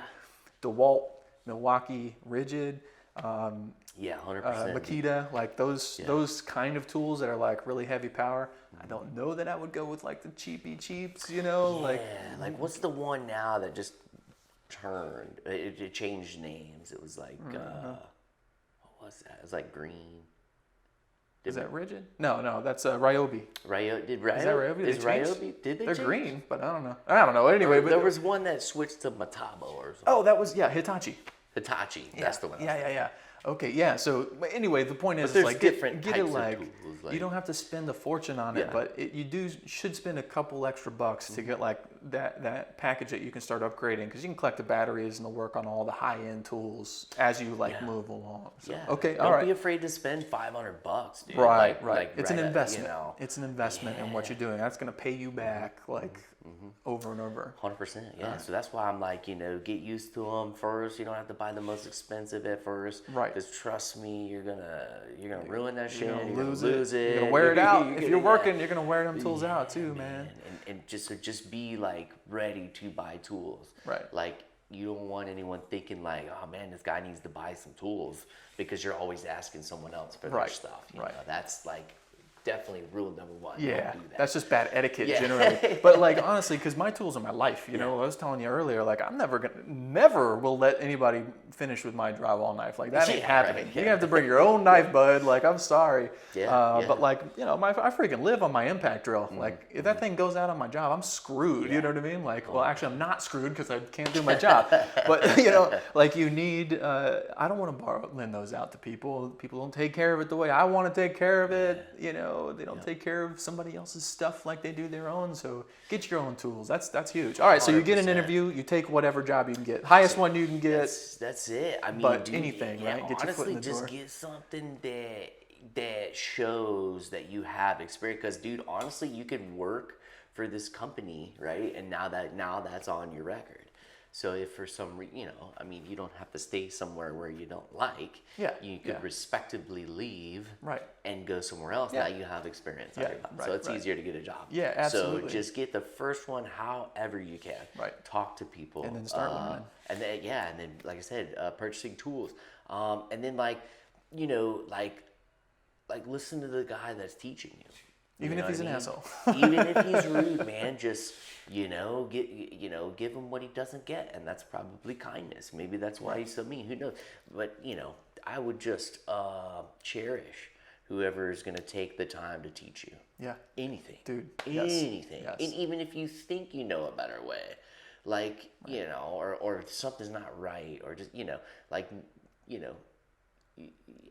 Speaker 1: DeWalt, Milwaukee Rigid,
Speaker 2: 100%.
Speaker 1: Makita, like those kind of tools that are like really heavy power. I don't know that I would go with like the cheaps,
Speaker 2: like what's the one now that just turned? It changed names. It was like what was that? It was like green.
Speaker 1: Is that Rigid? No, that's Ryobi.
Speaker 2: Is that
Speaker 1: Ryobi?
Speaker 2: Is Ryobi? Did they?
Speaker 1: They're
Speaker 2: change?
Speaker 1: Green, but I don't know. Anyway, but
Speaker 2: there was one that switched to Metabo or something.
Speaker 1: Oh, that was Hitachi.
Speaker 2: Hitachi. That's the one.
Speaker 1: Yeah. Okay, yeah. So anyway, the point is,
Speaker 2: there's
Speaker 1: like
Speaker 2: different
Speaker 1: get
Speaker 2: types
Speaker 1: it like,
Speaker 2: of tools, like
Speaker 1: you don't have to spend a fortune on it, but you should spend a couple extra bucks to get like that package that you can start upgrading, because you can collect the batteries and the work on all the high end tools as you move along. So, okay,
Speaker 2: don't be afraid to spend $500, dude.
Speaker 1: Right.
Speaker 2: Like,
Speaker 1: it's an investment. It's an investment in what you're doing. That's going to pay you back over and over.
Speaker 2: 100%. Yeah. So that's why I'm like, get used to them first. You don't have to buy the most expensive at first.
Speaker 1: Right.
Speaker 2: Because trust me, you're gonna ruin that shit. You're gonna
Speaker 1: lose
Speaker 2: it.
Speaker 1: You're gonna wear it out. If you're working, you're gonna wear them tools out too, man.
Speaker 2: And just be like ready to buy tools.
Speaker 1: Right.
Speaker 2: Like you don't want anyone thinking like, oh man, this guy needs to buy some tools because you're always asking someone else for their stuff. You know? That's like definitely rule number one.
Speaker 1: Yeah,
Speaker 2: don't do that.
Speaker 1: That's just bad etiquette generally. But like honestly, because my tools are my life. You know, I was telling you earlier, like I'm never will let anybody finish with my drywall knife. Like that ain't happening.
Speaker 2: Right.
Speaker 1: You have to bring your own knife, bud. Like I'm sorry. But like I freaking live on my impact drill. Like if that thing goes out on my job, I'm screwed. You know what I mean? Like well, actually I'm not screwed because I can't do my job. But like you need. I don't want to lend those out to people. People don't take care of it the way I want to take care of it. They don't take care of somebody else's stuff like they do their own. So get your own tools. That's huge. All right, so you get an interview, you take whatever job you can get, highest one you can get.
Speaker 2: That's it. I mean,
Speaker 1: but anything, right? Get
Speaker 2: honestly,
Speaker 1: your foot in the
Speaker 2: just
Speaker 1: door.
Speaker 2: get something that shows that you have experience. Because, dude, honestly, you can work for this company, right? And now that's on your record. So if for some reason, you don't have to stay somewhere where you don't like.
Speaker 1: Yeah.
Speaker 2: You could respectably leave.
Speaker 1: Right.
Speaker 2: And go somewhere else.
Speaker 1: Yeah.
Speaker 2: Now you have experience.
Speaker 1: Yeah.
Speaker 2: So it's easier to get a job.
Speaker 1: Yeah, absolutely.
Speaker 2: So just get the first one however you can.
Speaker 1: Right.
Speaker 2: Talk to people.
Speaker 1: And then start learning.
Speaker 2: And then like I said, purchasing tools. And then listen to the guy that's teaching you.
Speaker 1: Even if he's an asshole.
Speaker 2: Even if he's rude, man, just give him what he doesn't get, and that's probably kindness. Maybe that's why he's so mean. Who knows? But I would just cherish whoever is going to take the time to teach you.
Speaker 1: Yeah.
Speaker 2: Anything,
Speaker 1: dude.
Speaker 2: Anything,
Speaker 1: Yes.
Speaker 2: and even if you think you know a better way, like or something's not right, or just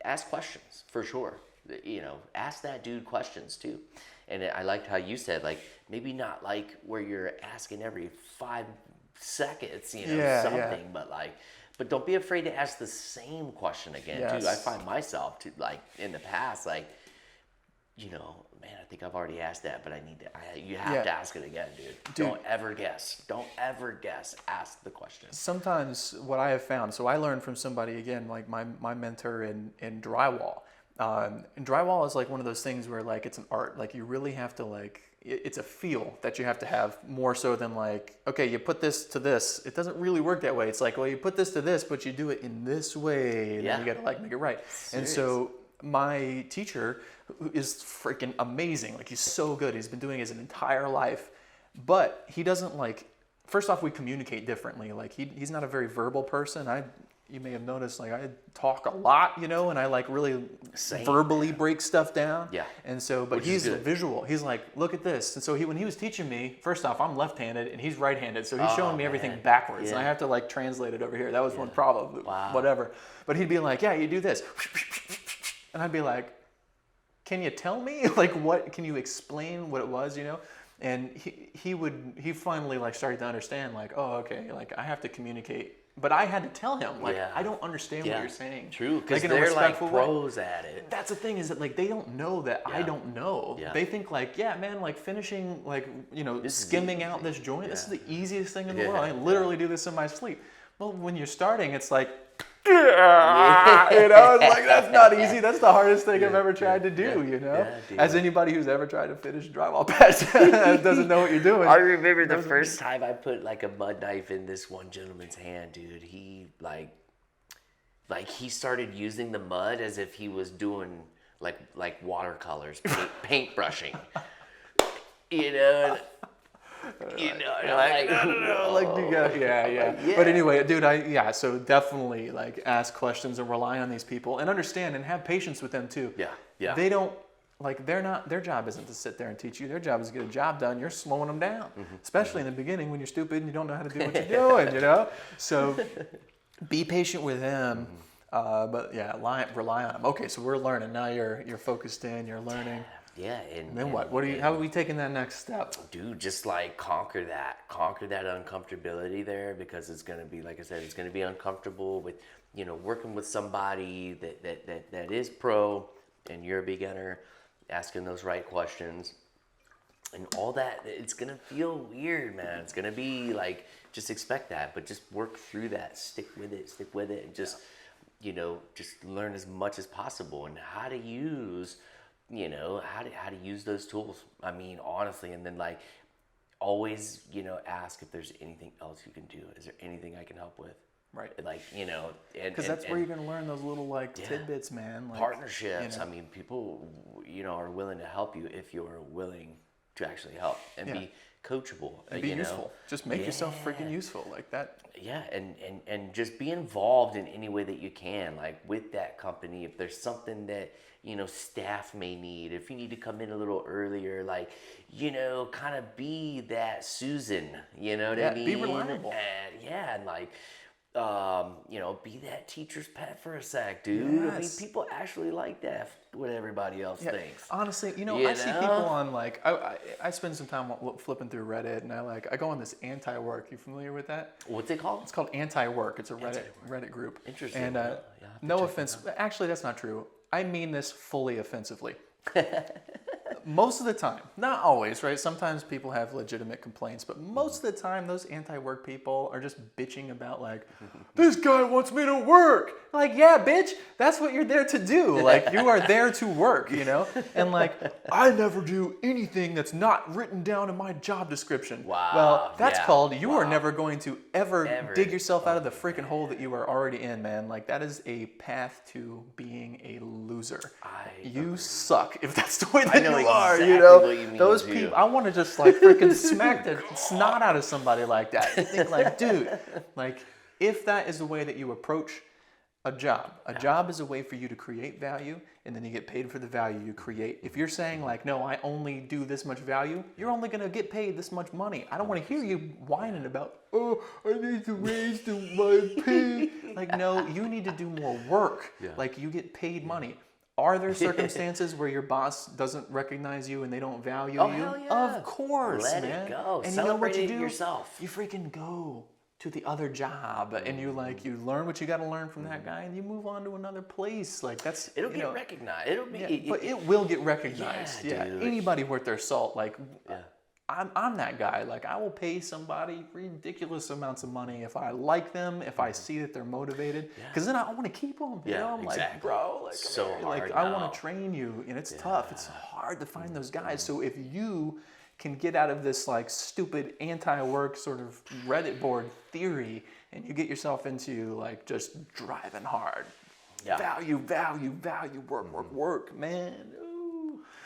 Speaker 2: ask questions for sure. Ask that dude questions too. And I liked how you said, like, maybe not like where you're asking every 5 seconds, something, but don't be afraid to ask the same question again too. I find myself in the past, man, I think I've already asked that, but you have to ask it again, dude. Don't ever guess. Don't ever guess. Ask the question.
Speaker 1: Sometimes what I have found, so I learned from somebody, again, like my mentor in drywall. And drywall is like one of those things where like it's an art. Like you really have to it's a feel that you have to have more so than like, okay, you put this to this. It doesn't really work that way. It's like, well, you put this to this, but you do it in this way. And then you got to make it right. Serious. And so my teacher is freaking amazing. Like he's so good. He's been doing it his entire life, but he doesn't first off, we communicate differently. Like he's not a very verbal person. You may have noticed, I talk a lot, and I really verbally break stuff down. Yeah. And so, but he's visual. He's like, look at this. And so when he was teaching me, first off, I'm left-handed and he's right-handed. So he's showing me everything backwards. And I have to translate it over here. That was one problem. Wow. Whatever. But he'd be like, yeah, you do this. And I'd be like, can you tell me? What, can you explain what it was, And he finally started to understand, oh, okay, I have to communicate. But I had to tell him, I don't understand what you're saying.
Speaker 2: True, because they're pros at it.
Speaker 1: That's the thing is that they don't know that I don't know. Yeah. They think finishing skimming out this joint, this is the easiest thing in the world. I literally do this in my sleep. Well, when you're starting, it's like, it's that's not easy. That's the hardest thing I've ever tried to do, As anybody who's ever tried to finish drywall patch doesn't know what you're doing.
Speaker 2: I remember the first time I put a mud knife in this one gentleman's hand, dude. He he started using the mud as if he was doing watercolors, paint brushing.
Speaker 1: But anyway, dude, so definitely ask questions and rely on these people and understand and have patience with them too. Yeah. They don't their job isn't to sit there and teach you. Their job is to get a job done. You're slowing them down, especially in the beginning when you're stupid and you don't know how to do what you're doing. So be patient with them. But rely on them. Okay, so we're learning now. You're focused in. You're learning.
Speaker 2: Yeah,
Speaker 1: and then what? How are we taking that next step?
Speaker 2: Dude, just conquer that uncomfortability there, because it's gonna be, like I said, it's gonna be uncomfortable with working with somebody that is pro and you're a beginner, asking those right questions and all that. It's gonna feel weird, man. It's gonna be just expect that, but just work through that. Stick with it, and just just learn as much as possible and how to use, how to use those tools. I mean, honestly, and then like always, ask if there's anything else you can do. Is there anything I can help with?
Speaker 1: Right.
Speaker 2: Like,
Speaker 1: Because that's where you're going to learn those little like tidbits, man. Like,
Speaker 2: partnerships. I mean, people, are willing to help you if you're willing to actually help and be coachable.
Speaker 1: And be useful. Just make yourself freaking useful like that.
Speaker 2: Yeah, and just be involved in any way that you can, like with that company. If there's something that staff may need, if you need to come in a little earlier, like kind of be that Susan. You know what I mean?
Speaker 1: Be reliable.
Speaker 2: And like. Be that teacher's pet for a sec, dude.
Speaker 1: Yes.
Speaker 2: I mean, people actually like that, what everybody else thinks.
Speaker 1: Honestly, I see people on like, I spend some time flipping through Reddit, and I go on this anti-work. You familiar with that?
Speaker 2: What's it called?
Speaker 1: It's called anti-work. It's a Reddit group.
Speaker 2: Interesting.
Speaker 1: And no offense, actually that's not true. I mean this fully offensively. Most of the time, not always, right? Sometimes people have legitimate complaints, but most of the time, those anti-work people are just bitching about like, this guy wants me to work. Like, yeah, bitch, that's what you're there to do. Like, you are there to work, And like, I never do anything that's not written down in my job description.
Speaker 2: Wow.
Speaker 1: Well, that's called you are never going to ever dig yourself out of the freaking hole that you are already in, man. Like, that is a path to being a loser. You suck if that's the way that you are.
Speaker 2: Exactly what you mean,
Speaker 1: Those people, I want to just like freaking smack the snot out of somebody like that. I think like, dude, like if that is the way that you approach a job is a way for you to create value, and then you get paid for the value you create. If you're saying like, no, I only do this much value, you're only going to get paid this much money. I don't want to hear you whining about, oh, I need to raise my pay. Like, no, you need to do more work. Like, you get paid money. Are there circumstances where your boss doesn't recognize you and they don't value you?
Speaker 2: Hell yeah.
Speaker 1: Of course,
Speaker 2: Let
Speaker 1: man.
Speaker 2: it go.
Speaker 1: And
Speaker 2: Celebrate
Speaker 1: you know what you
Speaker 2: it
Speaker 1: do?
Speaker 2: yourself.
Speaker 1: You freaking go to the other job, and you learn what you got to learn from that guy, and you move on to another place. Like
Speaker 2: it'll get recognized. It'll be.
Speaker 1: But it will get recognized.
Speaker 2: Yeah, dude.
Speaker 1: Anybody worth their salt, like. I'm that guy. Like, I will pay somebody ridiculous amounts of money if I like them, if I see that they're motivated, because then I want to keep them. I'm like, bro, like,
Speaker 2: so hard
Speaker 1: like
Speaker 2: now.
Speaker 1: I want to train you, and it's tough. It's hard to find those guys. So if you can get out of this like stupid anti-work sort of Reddit board theory, and you get yourself into like just driving hard, value, work, man.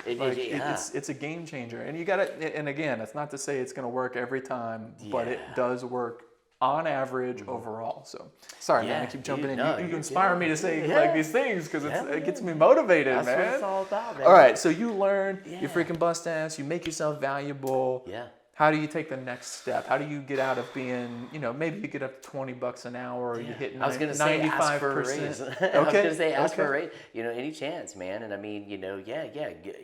Speaker 1: It's a game changer, and you gotta. And again, it's not to say it's gonna work every time, but it does work on average overall. So sorry, man, I keep jumping in. You inspire me to say like these things because it gets me motivated,
Speaker 2: That's
Speaker 1: man.
Speaker 2: what it's all about, man.
Speaker 1: All right, so you learn, you freaking bust ass, you make yourself valuable.
Speaker 2: Yeah.
Speaker 1: How do you take the next step? How do you get out of being, maybe you get up to $20 an hour, or you hit 95%.
Speaker 2: I was going to say ask for a raise.
Speaker 1: Okay.
Speaker 2: I was going to say ask for a raise. Any chance, man. And I mean,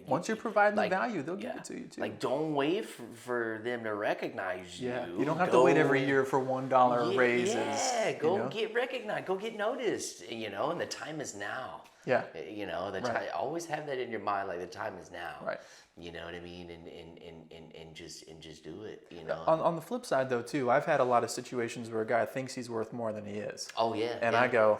Speaker 1: Once you're providing the value, they'll give it to you too.
Speaker 2: Like, don't wait for them to recognize you.
Speaker 1: You don't have to wait every year for $1 raises.
Speaker 2: Yeah, go get recognized. Go get noticed. And the time is now.
Speaker 1: Yeah.
Speaker 2: Time. Always have that in your mind. Like, the time is now.
Speaker 1: Right.
Speaker 2: You know what I mean? And just do it.
Speaker 1: On the flip side, though, too, I've had a lot of situations where a guy thinks he's worth more than he is.
Speaker 2: Oh yeah.
Speaker 1: And I go,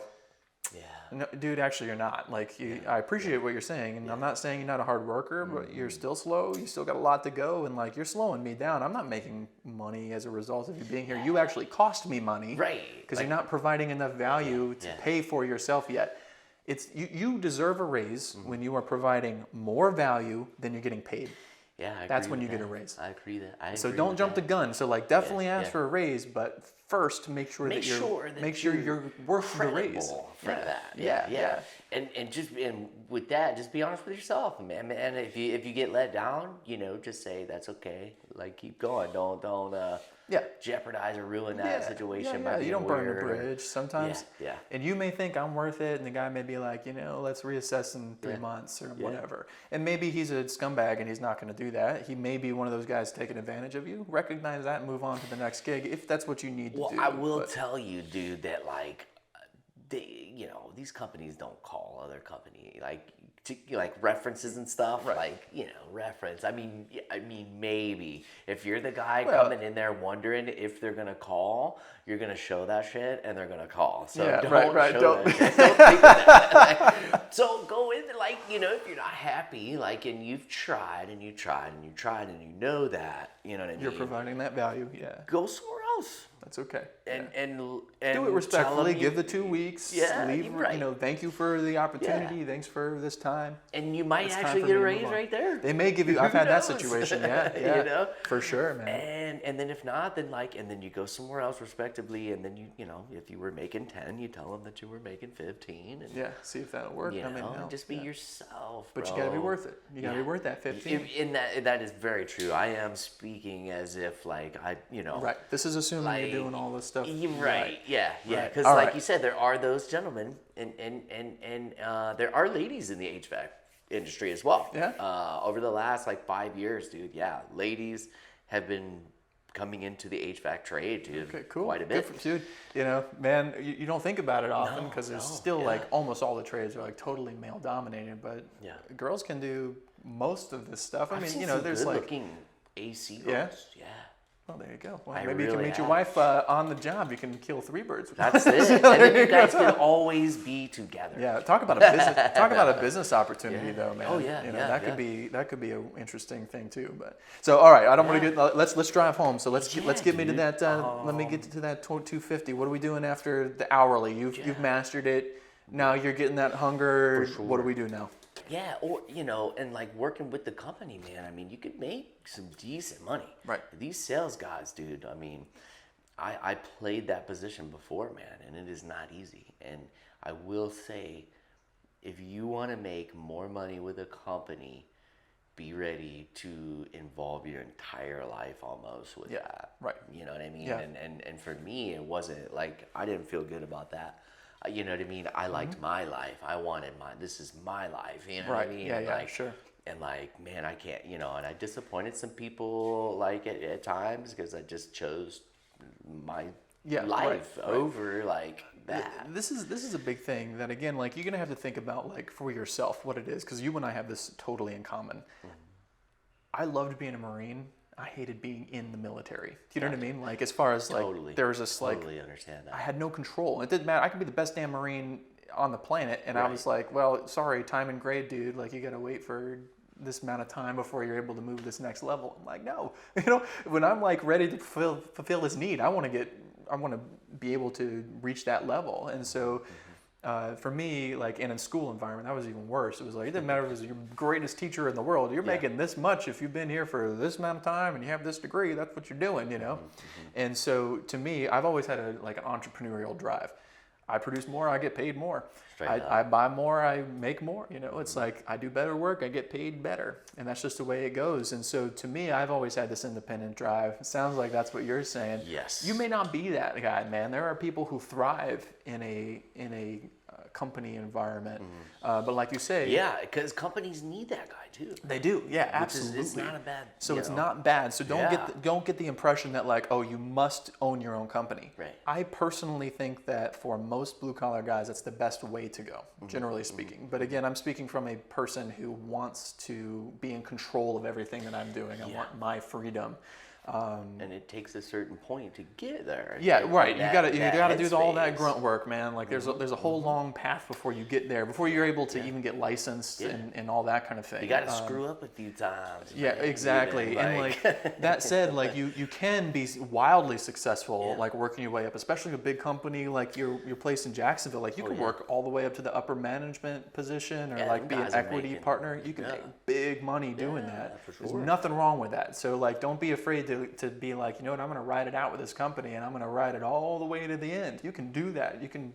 Speaker 1: no, dude, actually, you're not. Like, I appreciate what you're saying, and I'm not saying you're not a hard worker, but you're still slow. You still got a lot to go, and like, you're slowing me down. I'm not making money as a result of you being here. You actually cost me money,
Speaker 2: right?
Speaker 1: Because you're not providing enough value to pay for yourself yet. It's you deserve a raise when you are providing more value than you're getting paid.
Speaker 2: Yeah,
Speaker 1: that's when you get a raise.
Speaker 2: I agree that.
Speaker 1: So don't jump the gun. So like definitely ask for a raise, but first make sure you're worth the raise
Speaker 2: for that. Yeah. And with that, just be honest with yourself, man. And if you get let down, just say that's okay. Like, keep going. Don't jeopardize or ruin that situation. By being
Speaker 1: you don't burn the
Speaker 2: weird
Speaker 1: bridge sometimes. And you may think I'm worth it, and the guy may be like, let's reassess in 3 months or whatever. And maybe he's a scumbag and he's not going to do that. He may be one of those guys taking advantage of you. Recognize that and move on to the next gig if that's what you need to do.
Speaker 2: Well, I will tell you, dude, that like these companies don't call other company. Like, like references and stuff,
Speaker 1: Right.
Speaker 2: like, reference. I mean, maybe if you're the guy
Speaker 1: Well-
Speaker 2: coming in there wondering if they're gonna call, you're gonna show that shit, and they're gonna call. So
Speaker 1: Yeah,
Speaker 2: don't
Speaker 1: right,
Speaker 2: show
Speaker 1: don't-
Speaker 2: that shit. Don't think of that. So go in, like, if you're not happy, like, and you've tried and you tried and you tried and you know that, you know what I mean.
Speaker 1: You're providing that value. Yeah.
Speaker 2: Go somewhere else.
Speaker 1: That's okay.
Speaker 2: And
Speaker 1: Do
Speaker 2: tell
Speaker 1: it respectfully.
Speaker 2: them
Speaker 1: Give the 2 weeks.
Speaker 2: Yeah,
Speaker 1: Leave.
Speaker 2: you're right.
Speaker 1: Thank you for the opportunity. Thanks for this time.
Speaker 2: and you might
Speaker 1: It's time
Speaker 2: actually
Speaker 1: for
Speaker 2: get a
Speaker 1: me to move
Speaker 2: raise
Speaker 1: on.
Speaker 2: right there.
Speaker 1: They may give you. I've
Speaker 2: Who
Speaker 1: had that
Speaker 2: knows?
Speaker 1: situation. Yeah.
Speaker 2: You know?
Speaker 1: For sure, man.
Speaker 2: And then if not, then and then you go somewhere else respectively, and then if you were making 10, you tell them that you were making 15, and
Speaker 1: Yeah. See if that'll work.
Speaker 2: just be yourself.
Speaker 1: But
Speaker 2: bro.
Speaker 1: you gotta be worth it. You gotta be worth that 15.
Speaker 2: In that is very true. I am speaking as if like
Speaker 1: Right. This is assuming you're doing all this stuff.
Speaker 2: Right. Yeah.
Speaker 1: Right.
Speaker 2: Because
Speaker 1: All
Speaker 2: like
Speaker 1: right.
Speaker 2: you said, there are those gentlemen, and there are ladies in the HVAC industry as well.
Speaker 1: Yeah.
Speaker 2: Over the last 5 years, dude. Yeah, ladies have been coming into the HVAC trade, dude.
Speaker 1: Okay, cool.
Speaker 2: Quite a
Speaker 1: Good
Speaker 2: bit.
Speaker 1: dude. Man, you don't think about it often because there's still
Speaker 2: yeah.
Speaker 1: almost all the trades are totally male dominated, but
Speaker 2: Yeah.
Speaker 1: girls can do most of this stuff. I
Speaker 2: I've
Speaker 1: mean,
Speaker 2: seen
Speaker 1: there's
Speaker 2: some good-looking AC
Speaker 1: Yeah?
Speaker 2: girls. Yeah.
Speaker 1: well, there you go. Well,
Speaker 2: I
Speaker 1: maybe you can
Speaker 2: really
Speaker 1: meet your
Speaker 2: have.
Speaker 1: wife on the job. You can kill 3 birds with
Speaker 2: That's it. And then you guys can always be together.
Speaker 1: Yeah, talk about a business opportunity though, man.
Speaker 2: Oh, yeah,
Speaker 1: that could be an interesting thing too. But so all right, I don't want to get. Let's drive home. So let's get me to
Speaker 2: dude.
Speaker 1: that. Let me get to that 250. What are we doing after the hourly? You've mastered it. Now you're getting that hunger.
Speaker 2: For sure.
Speaker 1: What do we do now?
Speaker 2: Yeah, or and working with the company, man. I mean, you could make some decent money.
Speaker 1: Right.
Speaker 2: These sales guys, dude. I mean, I played that position before, man, and it is not easy. And I will say, if you want to make more money with a company, be ready to involve your entire life almost with that.
Speaker 1: right.
Speaker 2: You know what I mean?
Speaker 1: Yeah.
Speaker 2: And for me, it wasn't I didn't feel good about that. You know what I mean? I liked my life. I wanted this is my life. You know what I mean?
Speaker 1: Yeah, sure.
Speaker 2: And man, I can't, and I disappointed some people at times because I just chose my life over that.
Speaker 1: This is a big thing that again, you're gonna have to think about for yourself what it is, because you and I have this totally in common. I loved being a Marine. I hated being in the military. Do you know what I mean? As far as
Speaker 2: Totally.
Speaker 1: there was this
Speaker 2: Totally understand that.
Speaker 1: I had no control. It didn't matter. I could be the best damn Marine on the planet, and I was like, well, sorry, time and grade, dude. You got to wait for this amount of time before you're able to move this next level. I'm like, no. When I'm ready to fulfill this need, I want to be able to reach that level. And so for me, in a school environment, that was even worse. It was it didn't matter if it was your greatest teacher in the world. You're making this much if you've been here for this amount of time and you have this degree. That's what you're doing, And so to me, I've always had an entrepreneurial drive. I produce more, I get paid more. I buy more, I make more. It's I do better work, I get paid better. And that's just the way it goes. And so to me, I've always had this independent drive. It sounds like that's what you're saying.
Speaker 2: Yes.
Speaker 1: You may not be that guy, man. There are people who thrive in a company environment. But like you say...
Speaker 2: Yeah, because companies need that guy too.
Speaker 1: They do, yeah, absolutely.
Speaker 2: It's not a bad...
Speaker 1: So it's not bad. So don't get the impression that you must own your own company.
Speaker 2: Right.
Speaker 1: I personally think that for most blue collar guys, that's the best way to go, generally speaking. But again, I'm speaking from a person who wants to be in control of everything that I'm doing. I want my freedom.
Speaker 2: And it takes a certain point to get there.
Speaker 1: Yeah, right. You gotta do all that
Speaker 2: headspace.
Speaker 1: grunt work, man. There's a whole long path before you get there, before you're able to even get licensed and all that kind of thing.
Speaker 2: You got to screw up a few times.
Speaker 1: Yeah,
Speaker 2: man.
Speaker 1: exactly.
Speaker 2: Even,
Speaker 1: And that said, you can be wildly successful, working your way up, especially a big company like your place in Jacksonville. You can work all the way up to the upper management position, or
Speaker 2: them
Speaker 1: be an
Speaker 2: guys are
Speaker 1: equity
Speaker 2: making-
Speaker 1: partner. You can make big money doing that.
Speaker 2: for
Speaker 1: There's
Speaker 2: sure.
Speaker 1: nothing wrong with that. So don't be afraid to be you know what, I'm going to ride it out with this company, and I'm going to ride it all the way to the end. You can do that. You can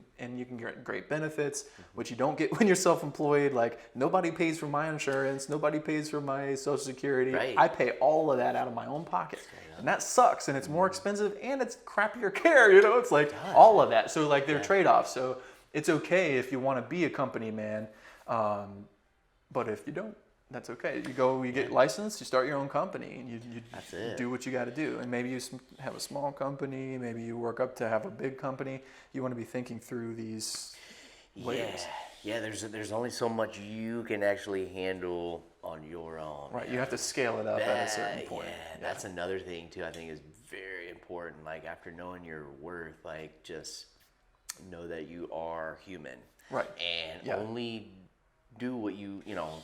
Speaker 1: get great benefits, which you don't get when you're self-employed. Nobody pays for my insurance. Nobody pays for my Social Security.
Speaker 2: Right.
Speaker 1: I pay all of that out of my own pocket. And that sucks, and it's more expensive, and it's crappier care, It's all of that. So there are trade-offs. So it's okay if you want to be a company man, but if you don't, that's okay. You get licensed, you start your own company, and you do what you got to do. And maybe you have a small company, maybe you work up to have a big company. You want to be thinking through these layers.
Speaker 2: Yeah, there's only so much you can actually handle on your own.
Speaker 1: Right. You have to scale it up at a certain point.
Speaker 2: Yeah, that's another thing too. I think is very important. Like after knowing your worth, like just know that you are human.
Speaker 1: Right.
Speaker 2: And only do what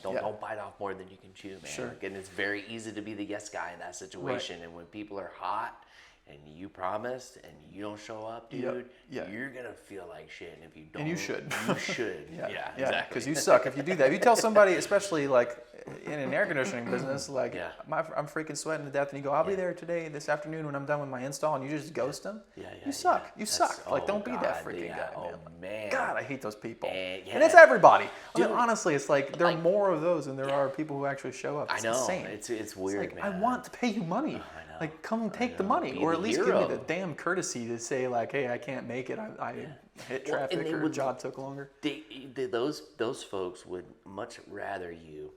Speaker 2: don't bite off more than you can chew, man.
Speaker 1: Sure.
Speaker 2: And it's very easy to be the yes guy in that situation. Right. And when people are hot and you promised and you don't show up, dude, you're gonna feel like shit. And if you don't,
Speaker 1: and you should.
Speaker 2: You should. yeah, exactly.
Speaker 1: Because you suck if you do that. If you tell somebody, especially like in an air conditioning business, like I'm freaking sweating to death, and you go, I'll be there today, this afternoon when I'm done with my install, and you just ghost them. You suck. You suck. Like don't be that freaking guy, man.
Speaker 2: Oh man.
Speaker 1: God, I hate those people. And it's everybody. I mean, honestly, it's like there are more of those than there are people who actually show up. It's
Speaker 2: I know.
Speaker 1: Insane.
Speaker 2: It's weird,
Speaker 1: like,
Speaker 2: man.
Speaker 1: I want to pay you money.
Speaker 2: I know.
Speaker 1: Like, come take the money, or at least give me the damn courtesy to say, like, hey, I can't make it. I hit traffic, or job took longer.
Speaker 2: Those folks would much rather you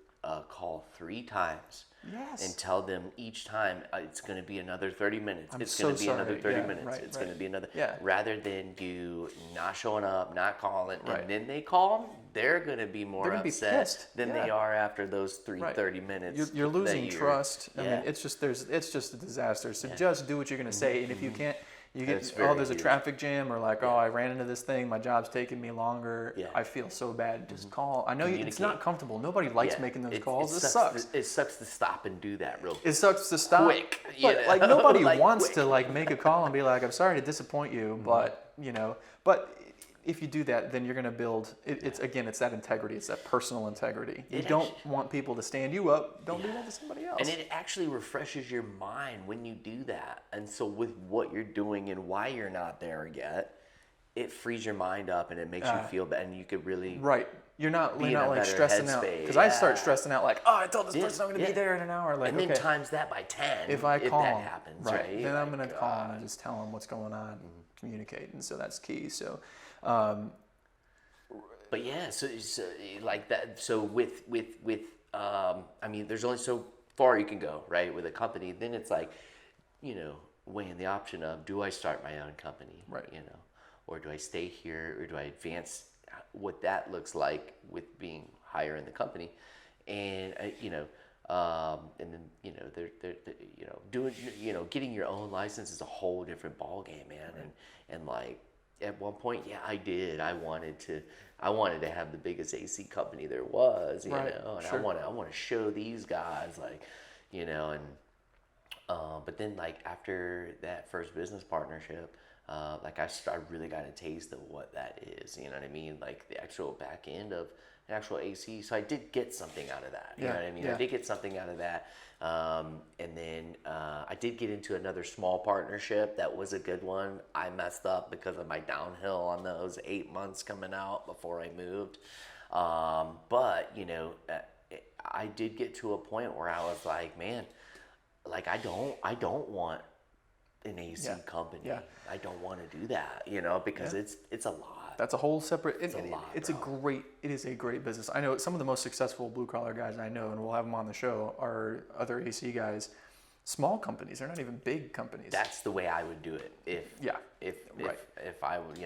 Speaker 2: call 3 times and tell them each time it's going to be another 30 minutes. It's going to be another 30 minutes.
Speaker 1: Right,
Speaker 2: it's going to be another.
Speaker 1: Yeah.
Speaker 2: Rather than you not showing up, not calling, and then they call, they're going to be more upset than they are after those 30 minutes.
Speaker 1: You're losing trust. I mean, it's just a disaster. So just do what you're going to say, and if you can't. You get, there's a traffic jam, or like, I ran into this thing, my job's taking me longer, I feel so bad, just call. I know it's not comfortable. Nobody likes making those calls. It sucks.
Speaker 2: It sucks to stop and do that real quick.
Speaker 1: It sucks to stop.
Speaker 2: Quick.
Speaker 1: But, like, nobody wants to, like, make a call and be like, I'm sorry to disappoint you, but, but if you do that, then you're going to build, it's that integrity. It's that personal integrity. You don't want people to stand you up. Don't do that to somebody else.
Speaker 2: And it actually refreshes your mind when you do that. And so with what you're doing and why you're not there yet, it frees your mind up and it makes you feel better. And you could really
Speaker 1: You're not like stressing out. Because I start stressing out like, I told this person I'm going to be there in an hour. Like,
Speaker 2: and then times that by 10
Speaker 1: if that
Speaker 2: happens, right?
Speaker 1: Then I'm going to call them and just tell them what's going on, communicate. And so that's key. So.
Speaker 2: But yeah, so like that. So with I mean, there's only so far you can go, right? With a company, then it's like, weighing the option of, do I start my own company,
Speaker 1: right?
Speaker 2: Or do I stay here, or do I advance what that looks like with being higher in the company, and and then they're doing getting your own license is a whole different ball game, man, and like. At one point, I did. I wanted to have the biggest AC company there was, and I want to show these guys, like, and but then, like, after that first business partnership, like I really got a taste of what that is. You know what I mean? Like the actual back end of an actual AC. So I did get something out of that. You know what I mean? I did get something out of that. And then I did get into another small partnership. That was a good one. I messed up because of my downhill on those 8 months coming out before I moved. But I did get to a point where I was like, man, like I don't want an AC company.
Speaker 1: Yeah.
Speaker 2: I don't want to do that, because it's a lot.
Speaker 1: That's a whole separate. It is a great business. I know some of the most successful blue collar guys I know, and we'll have them on the show, are other AC guys. Small companies. They're not even big companies.
Speaker 2: That's the way I would do it. If I would,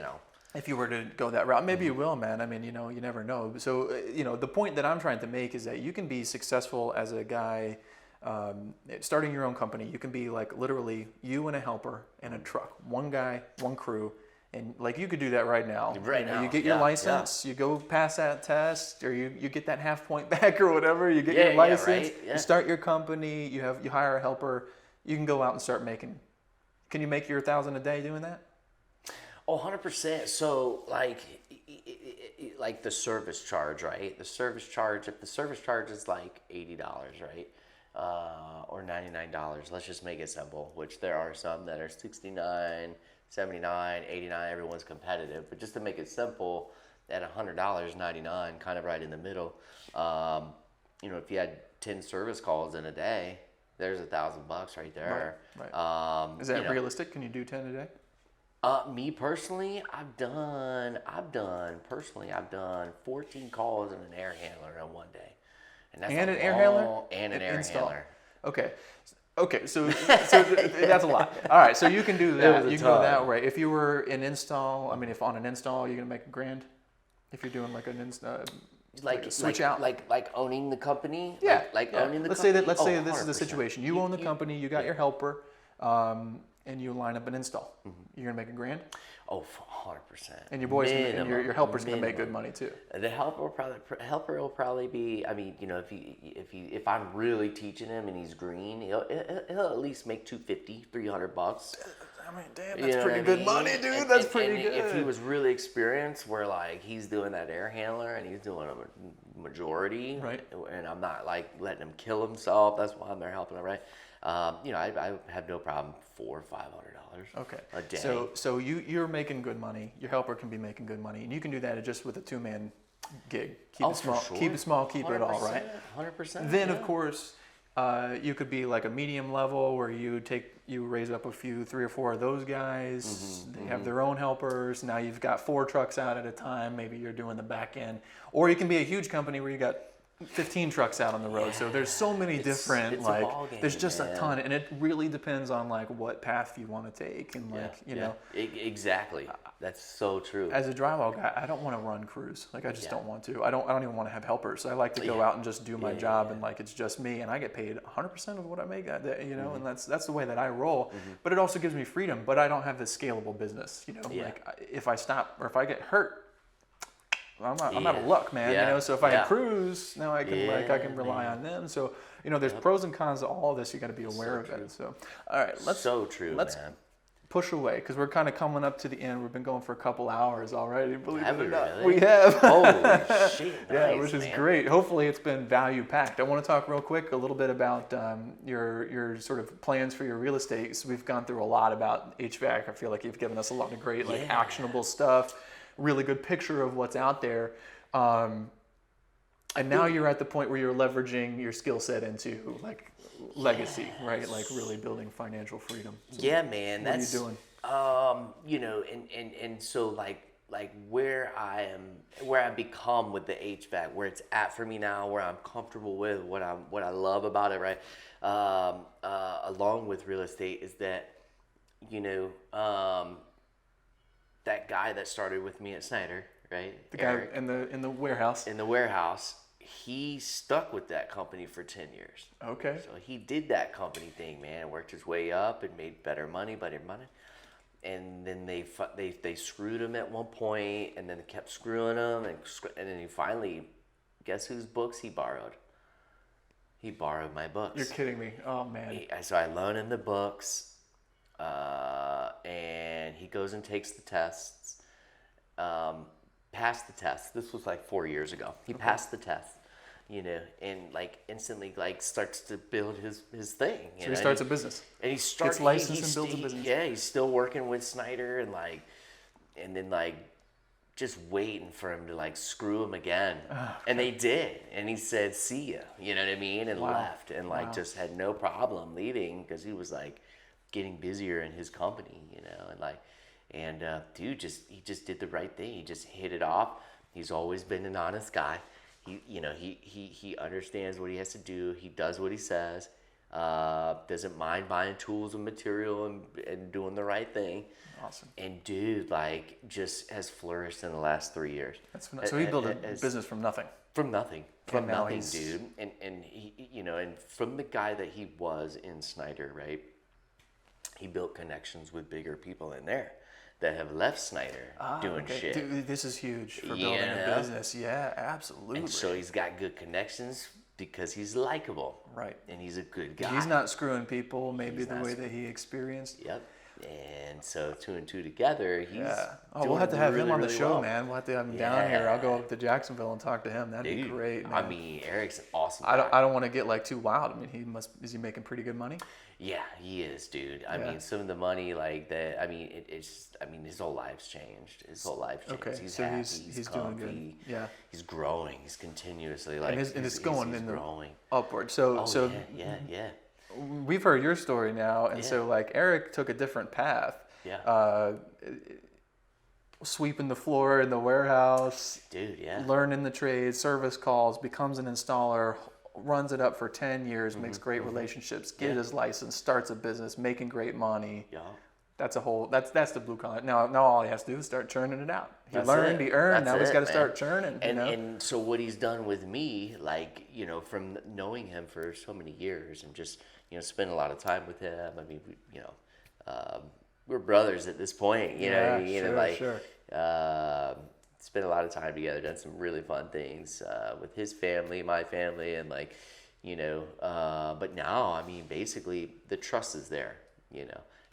Speaker 1: If you were to go that route, maybe you will, man. I mean, you never know. So, the point that I'm trying to make is that you can be successful as a guy. Starting your own company, you can be like literally you and a helper and a truck, one guy, one crew, and like you could do that right now. You get your license, you go pass that test, or you get that half point back or whatever. You get your license, you start your company, you hire a helper, you can go out and start making. Can you make your $1,000 a day doing that?
Speaker 2: Oh, 100%. So like the service charge, right? The service charge. If the service charge is like $80, right? Or $99, let's just make it simple, which there are some that are $69, $79, $89, everyone's competitive, but just to make it simple, at $100, $99, kind of right in the middle, if you had 10 service calls in a day, there's $1,000 right there.
Speaker 1: Right. Is that realistic? Can you do 10 a day?
Speaker 2: Me personally, I've done 14 calls and an air handler in one day.
Speaker 1: And an air handler?
Speaker 2: And an air handler.
Speaker 1: Okay, so that's a lot. All right, so you can do that. You can go that way. If you were an install, if on an install, you're going to make $1,000. If you're doing like an
Speaker 2: Like
Speaker 1: switch
Speaker 2: like,
Speaker 1: out.
Speaker 2: like owning the company.
Speaker 1: Yeah.
Speaker 2: Like
Speaker 1: yeah.
Speaker 2: owning the
Speaker 1: let's
Speaker 2: company.
Speaker 1: say that. Let's say
Speaker 2: Oh,
Speaker 1: this is the
Speaker 2: 100%.
Speaker 1: situation. You own the company. You got your helper, and you line up an install. You're gonna make $1,000,
Speaker 2: Oh, 100%.
Speaker 1: and your boys
Speaker 2: minimum,
Speaker 1: and your helper's gonna make
Speaker 2: minimum.
Speaker 1: good money too.
Speaker 2: The helper will probably be. I mean, if I'm really teaching him and he's green, he'll at least make $250, $300.
Speaker 1: I mean, damn,
Speaker 2: You
Speaker 1: that's
Speaker 2: know
Speaker 1: pretty
Speaker 2: what I
Speaker 1: good
Speaker 2: mean?
Speaker 1: money, dude. That's pretty
Speaker 2: and
Speaker 1: good.
Speaker 2: If he was really experienced, where like he's doing that air handler and he's doing a majority,
Speaker 1: Right.
Speaker 2: And I'm not like letting him kill himself. That's why I'm there helping him, right? I have no problem $400 or $500
Speaker 1: Okay.
Speaker 2: a day.
Speaker 1: So you're making good money. Your helper can be making good money, and you can do that just with a 2-man gig. Keep it small.
Speaker 2: for sure.
Speaker 1: Keep it small. Keep it all, right?
Speaker 2: 100%.
Speaker 1: Then of course, you could be like a medium level where you raise up a few, 3 or 4 of those guys. They have their own helpers. Now you've got 4 trucks out at a time. Maybe you're doing the back end, or you can be a huge company where you got 15 trucks out on the road. So there's so many different,
Speaker 2: it's a
Speaker 1: like,
Speaker 2: ball game,
Speaker 1: there's just
Speaker 2: man.
Speaker 1: a ton, and it really depends on like what path you want to take, and like you know.
Speaker 2: Exactly. That's so true.
Speaker 1: As a drywall guy, I don't want to run crews. Like I just don't want to. I don't even want to have helpers. I like to go out and just do my job, and like it's just me, and I get paid 100% of what I make that day, you know, and that's the way that I roll. But it also gives me freedom. But I don't have this scalable business, you know. Like if I stop or if I get hurt, I'm out of luck, man. You know. So if I have crews, now I can rely on them. So you know, there's pros and cons to all this. You got to be aware of it. So all right, let's
Speaker 2: man.
Speaker 1: push away because we're kind of coming up to the end. We've been going for a couple hours already. Believe
Speaker 2: Have
Speaker 1: it or
Speaker 2: we
Speaker 1: not,
Speaker 2: really?
Speaker 1: we have.
Speaker 2: Holy shit!
Speaker 1: Yeah,
Speaker 2: Nice,
Speaker 1: which is
Speaker 2: man.
Speaker 1: great. Hopefully, it's been value packed. I want to talk real quick a little bit about your sort of plans for your real estate. So we've gone through a lot about HVAC. I feel like you've given us a lot of great actionable stuff. Really good picture of what's out there. And now you're at the point where you're leveraging your skill set into like legacy, right? Like really building financial freedom. So
Speaker 2: Yeah, man.
Speaker 1: what
Speaker 2: That's
Speaker 1: are you doing?
Speaker 2: You know, and so like where I've become with the HVAC, where it's at for me now, where I'm comfortable with, what I love about it, right? Along with real estate is that, you know, that guy that started with me at Snyder, right?
Speaker 1: The guy in the warehouse.
Speaker 2: In the warehouse, he stuck with that company for 10 years.
Speaker 1: Okay.
Speaker 2: So he did that company thing, man, worked his way up and made better money. And then they screwed him at one point, and then they kept screwing him, and then he finally, guess whose books he borrowed? He borrowed my books.
Speaker 1: You're kidding me. Oh, man.
Speaker 2: So I loan him the books, and he goes and takes the tests. Passed the test. This was like 4 years ago. He passed the test, you know, and like instantly like starts to build his thing.
Speaker 1: So he starts a business.
Speaker 2: And he starts
Speaker 1: gets licensed and builds a business.
Speaker 2: Yeah, he's still working with Snyder and then like just waiting for him to like screw him again. And they did. And he said, "See ya," you know what I mean, and left, and like just had no problem leaving because he was like getting busier in his company, you know, and like. And dude, he just did the right thing. He just hit it off. He's always been an honest guy. He understands what he has to do. He does what he says. Doesn't mind buying tools and material and doing the right thing.
Speaker 1: Awesome.
Speaker 2: And dude, like, just has flourished in the last 3 years.
Speaker 1: So he built a business from nothing.
Speaker 2: From nothing,
Speaker 1: he's...
Speaker 2: dude. And he, you know, and from the guy that he was in Snyder, right? He built connections with bigger people in there that have left Snyder doing shit.
Speaker 1: Dude, this is huge for building a business. Yeah, absolutely.
Speaker 2: And so he's got good connections because he's likable.
Speaker 1: Right.
Speaker 2: And he's a good guy.
Speaker 1: He's not screwing people maybe the way that he experienced.
Speaker 2: Yep. And so 2 and 2 together, he's
Speaker 1: we'll have to have him on the
Speaker 2: really
Speaker 1: show,
Speaker 2: well.
Speaker 1: man. We'll have to have him down here. I'll go up to Jacksonville and talk to him. That'd be great, man.
Speaker 2: I mean, Eric's an awesome
Speaker 1: I
Speaker 2: guy.
Speaker 1: don't want to get like too wild. I mean, is he making pretty good money?
Speaker 2: Yeah, he is, dude. I mean, some of the money like that. I mean, his whole life's changed. His whole life changed.
Speaker 1: Okay,
Speaker 2: He's
Speaker 1: so
Speaker 2: happy.
Speaker 1: he's
Speaker 2: comfy.
Speaker 1: doing good. Yeah,
Speaker 2: he's growing. He's continuously like,
Speaker 1: and it's going
Speaker 2: he's
Speaker 1: in
Speaker 2: growing.
Speaker 1: the upward. So
Speaker 2: yeah.
Speaker 1: We've heard your story now, and so like Eric took a different path.
Speaker 2: Yeah.
Speaker 1: Sweeping the floor in the warehouse.
Speaker 2: Dude, yeah.
Speaker 1: Learning the trade, service calls, becomes an installer, runs it up for 10 years, makes great relationships, gets his license, starts a business, making great money.
Speaker 2: Yeah.
Speaker 1: That's that's the blue collar. Now all he has to do is start churning it out. He
Speaker 2: That's
Speaker 1: learned,
Speaker 2: it.
Speaker 1: he earned.
Speaker 2: That's
Speaker 1: Now he's
Speaker 2: it,
Speaker 1: got to
Speaker 2: man.
Speaker 1: start churning.
Speaker 2: And so what he's done with me, like, from knowing him for so many years and just, spend a lot of time with him. I mean, we're brothers at this point,
Speaker 1: Sure.
Speaker 2: Spent a lot of time together, done some really fun things with his family, my family, and but now, I mean, basically the trust is there,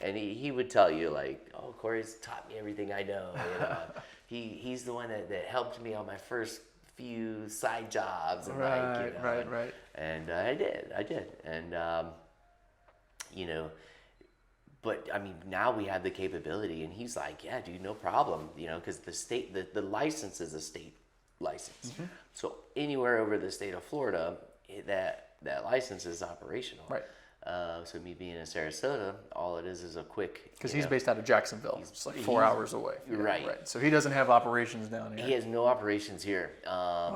Speaker 2: and he would tell you like, oh, Corey's taught me everything I know, he's the one that helped me on my first few side jobs, and
Speaker 1: right.
Speaker 2: And I did, and but I mean, now we have the capability, and he's like, yeah, dude, no problem, because the license is a state license.
Speaker 1: Mm-hmm.
Speaker 2: So anywhere over the state of Florida, that license is operational.
Speaker 1: Right.
Speaker 2: So me being in Sarasota, all it is a quick.
Speaker 1: Because he's based out of Jacksonville. It's like 4 hours away.
Speaker 2: Right.
Speaker 1: So he doesn't have operations down here.
Speaker 2: He has no operations here.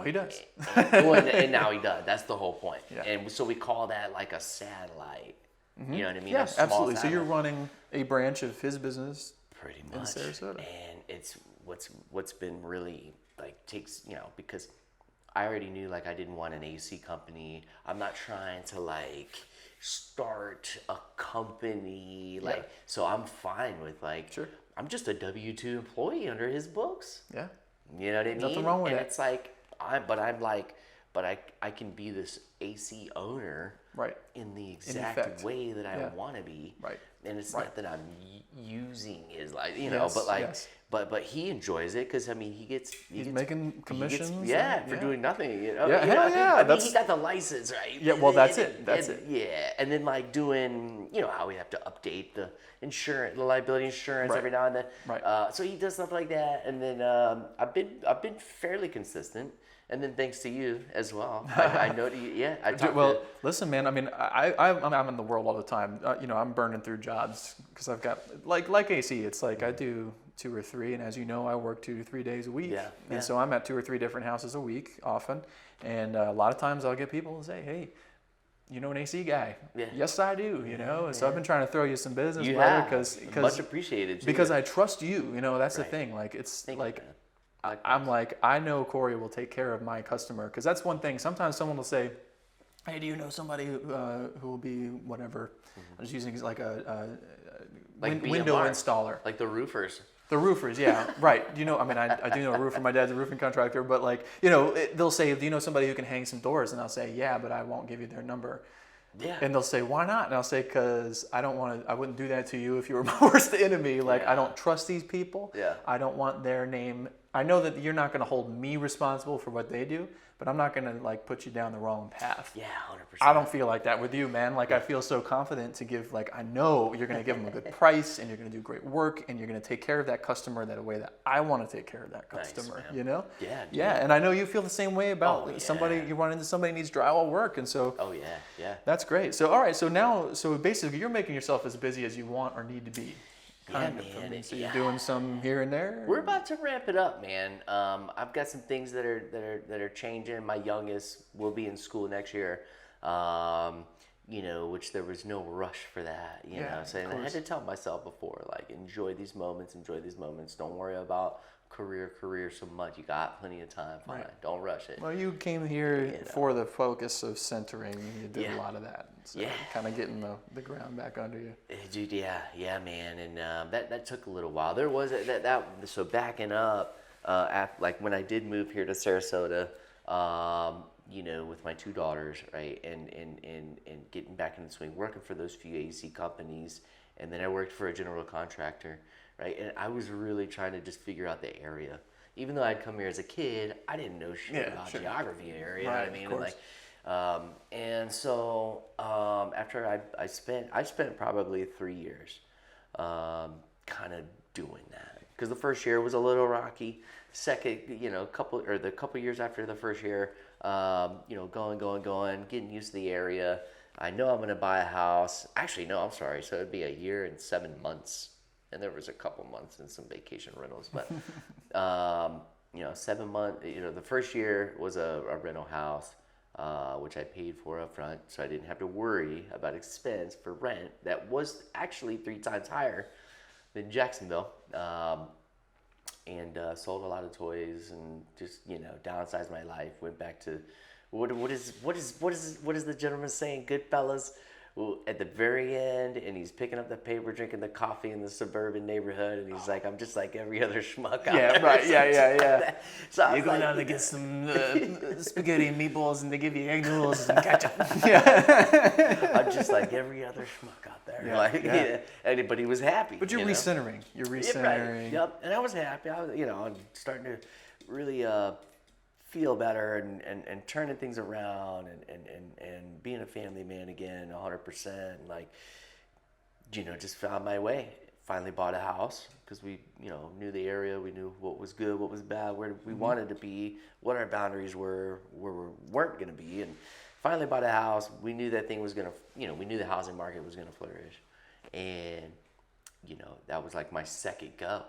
Speaker 1: He does.
Speaker 2: and now he does. That's the whole point.
Speaker 1: Yeah.
Speaker 2: And so we call that like a satellite.
Speaker 1: Mm-hmm.
Speaker 2: You know what I mean?
Speaker 1: Yeah, absolutely.
Speaker 2: Satellite.
Speaker 1: So you're running a branch of his business
Speaker 2: pretty
Speaker 1: in
Speaker 2: much
Speaker 1: Sarasota.
Speaker 2: And it's what's been really takes because I already knew I didn't want an AC company. I'm not trying to start a company so I'm fine with
Speaker 1: Sure.
Speaker 2: I'm just a W-2 employee under his books.
Speaker 1: Yeah.
Speaker 2: You know what I mean?
Speaker 1: Nothing wrong with
Speaker 2: and
Speaker 1: it.
Speaker 2: It's I can be this AC owner
Speaker 1: Right.
Speaker 2: in the
Speaker 1: effect.
Speaker 2: exact way that I
Speaker 1: Yeah.
Speaker 2: want to be.
Speaker 1: Right.
Speaker 2: And it's
Speaker 1: Right.
Speaker 2: not that I'm using his
Speaker 1: Yes,
Speaker 2: but
Speaker 1: yes.
Speaker 2: but he enjoys it because I mean he's
Speaker 1: making commissions.
Speaker 2: for doing nothing.
Speaker 1: Yeah, hell yeah,
Speaker 2: I mean,
Speaker 1: that's-
Speaker 2: he got the license, right?
Speaker 1: Yeah, well, that's it. That's it.
Speaker 2: Yeah, and then doing how we have to update the liability insurance
Speaker 1: Right.
Speaker 2: every now and then.
Speaker 1: Right.
Speaker 2: So he does stuff like that, and then I've been fairly consistent. And then thanks to you as well. I know. I talked
Speaker 1: Well, listen, man. I mean, I'm in the world all the time. I'm burning through jobs because I've got like AC. It's like I do 2 or 3, and as you know, I work 2 to 3 days a week.
Speaker 2: Yeah.
Speaker 1: And so I'm at 2 or 3 different houses a week often, and a lot of times I'll get people to say, "Hey, you know an AC guy?"
Speaker 2: Yeah.
Speaker 1: Yes, I do. And so I've been trying to throw you some business,
Speaker 2: You
Speaker 1: brother,
Speaker 2: have.
Speaker 1: because
Speaker 2: Much appreciated. Too.
Speaker 1: because I trust you. That's the
Speaker 2: Right.
Speaker 1: thing. It's
Speaker 2: Thank you,
Speaker 1: like.
Speaker 2: man.
Speaker 1: I'm like, I know Corey will take care of my customer, because that's one thing. Sometimes someone will say, "Hey, do you know somebody who will be whatever?" I'm just using like a window
Speaker 2: BMR,
Speaker 1: installer,
Speaker 2: like the roofers.
Speaker 1: the roofers. Yeah, right. I mean, I do know a roofer. My dad's a roofing contractor, but they'll say, "Do you know somebody who can hang some doors?" And I'll say, "Yeah, but I won't give you their number."
Speaker 2: Yeah.
Speaker 1: And they'll say, "Why not?" And I'll say, "Because I wouldn't do that to you if you were my worst enemy. I don't trust these people.
Speaker 2: Yeah.
Speaker 1: I don't want their name. I know that you're not going to hold me responsible for what they do, but I'm not going to put you down the wrong path."
Speaker 2: Yeah, 100%.
Speaker 1: I don't feel like that with you, man. I feel so confident to give, I know you're going to give them a good price, and you're going to do great work, and you're going to take care of that customer that way that I want to take care of that customer,
Speaker 2: man. Yeah, dude.
Speaker 1: Yeah, and I know you feel the same way about
Speaker 2: Oh, yeah.
Speaker 1: somebody, you run into somebody who needs drywall work, and so.
Speaker 2: Oh, yeah.
Speaker 1: That's great. So, all right, so basically you're making yourself as busy as you want or need to be. Kind of.
Speaker 2: man.
Speaker 1: I mean, so you're doing some here and there?
Speaker 2: We're about to ramp it up, man. I've got some things that are changing. My youngest will be in school next year. Which there was no rush for that, you know. So and I had to tell myself before, enjoy these moments. Don't worry about career so much. You got plenty of time. Fine. Right. Don't rush it.
Speaker 1: Well, you came here for the focus of centering. You did a lot of that. So kind of getting the ground back under you.
Speaker 2: Dude, yeah, man. And that took a little while. There was so backing up, when I did move here to Sarasota, with my 2 daughters, right, and getting back in the swing, working for those few AC companies, and then I worked for a general contractor, right, and I was really trying to just figure out the area. Even though I'd come here as a kid, I didn't know shit about geography area, you know what I mean? And so after I spent probably 3 years kind of doing that, because the first year was a little rocky. Second, the couple years after the first year, going, getting used to the area. I know I'm going to buy a house. Actually, no, I'm sorry. So it'd be a year and 7 months. And there was a couple months and some vacation rentals. But, 7 months, the first year was a rental house, which I paid for up front. So I didn't have to worry about expense for rent. That was actually 3 times higher in Jacksonville, and sold a lot of toys and just downsized my life. Went back to what is the gentleman saying? Goodfellas. Well, at the very end, and he's picking up the paper, drinking the coffee in the suburban neighborhood, and he's like, "I'm just like every other schmuck out there."
Speaker 1: Yeah, right. Yeah.
Speaker 2: So I
Speaker 1: You
Speaker 2: was
Speaker 1: go
Speaker 2: like,
Speaker 1: down to get some spaghetti and meatballs, and they give you egg noodles and ketchup.
Speaker 2: I'm just like every other schmuck out there. But he was happy.
Speaker 1: But you're recentering. You're
Speaker 2: Yeah,
Speaker 1: recentering.
Speaker 2: right. Yep. And I was happy. I was, I'm starting to really feel better and turning things around and being a family man again, 100%. Like, just found my way. Finally bought a house because we, knew the area. We knew what was good, what was bad, where we wanted to be, what our boundaries were, where we weren't going to be. And finally bought a house. We knew that thing was going to, we knew the housing market was going to flourish. And, that was like my second go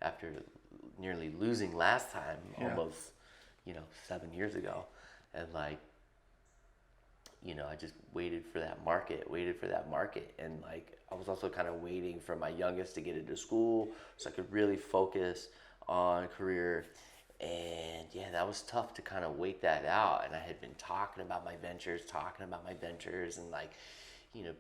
Speaker 2: after nearly losing last time, almost, 7 years ago. And like, I just waited for that market. And like, I was also kind of waiting for my youngest to get into school so I could really focus on career. And yeah, that was tough to kind of wait that out. And I had been talking about my ventures, and like,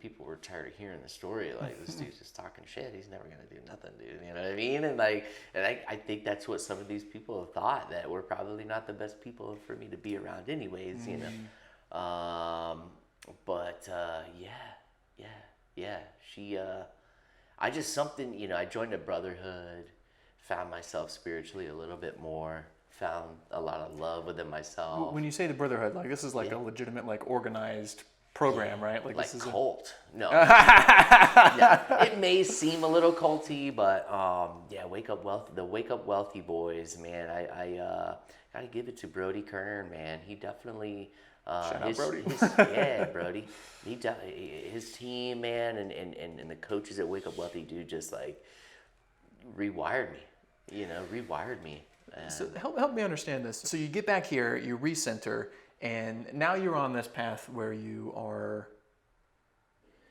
Speaker 2: people were tired of hearing the story. Like, this dude's just talking shit. He's never gonna do nothing, dude. You know what I mean? And like, I think that's what some of these people have thought, that we're probably not the best people for me to be around, anyways. But she, I just something, I joined a brotherhood, found myself spiritually a little bit more, found a lot of love within myself.
Speaker 1: When you say the brotherhood, like, this is like a legitimate, like, organized program, right? Like this is
Speaker 2: cult. No. Yeah, it may seem a little culty, but the Wake Up Wealthy boys, man. I gotta give it to Brody Kern, man. He definitely.
Speaker 1: Shout out Brody.
Speaker 2: Brody. His team, man, and the coaches at Wake Up Wealthy do just like rewired me.
Speaker 1: So help me understand this. So you get back here, you recenter, and now you're on this path where you are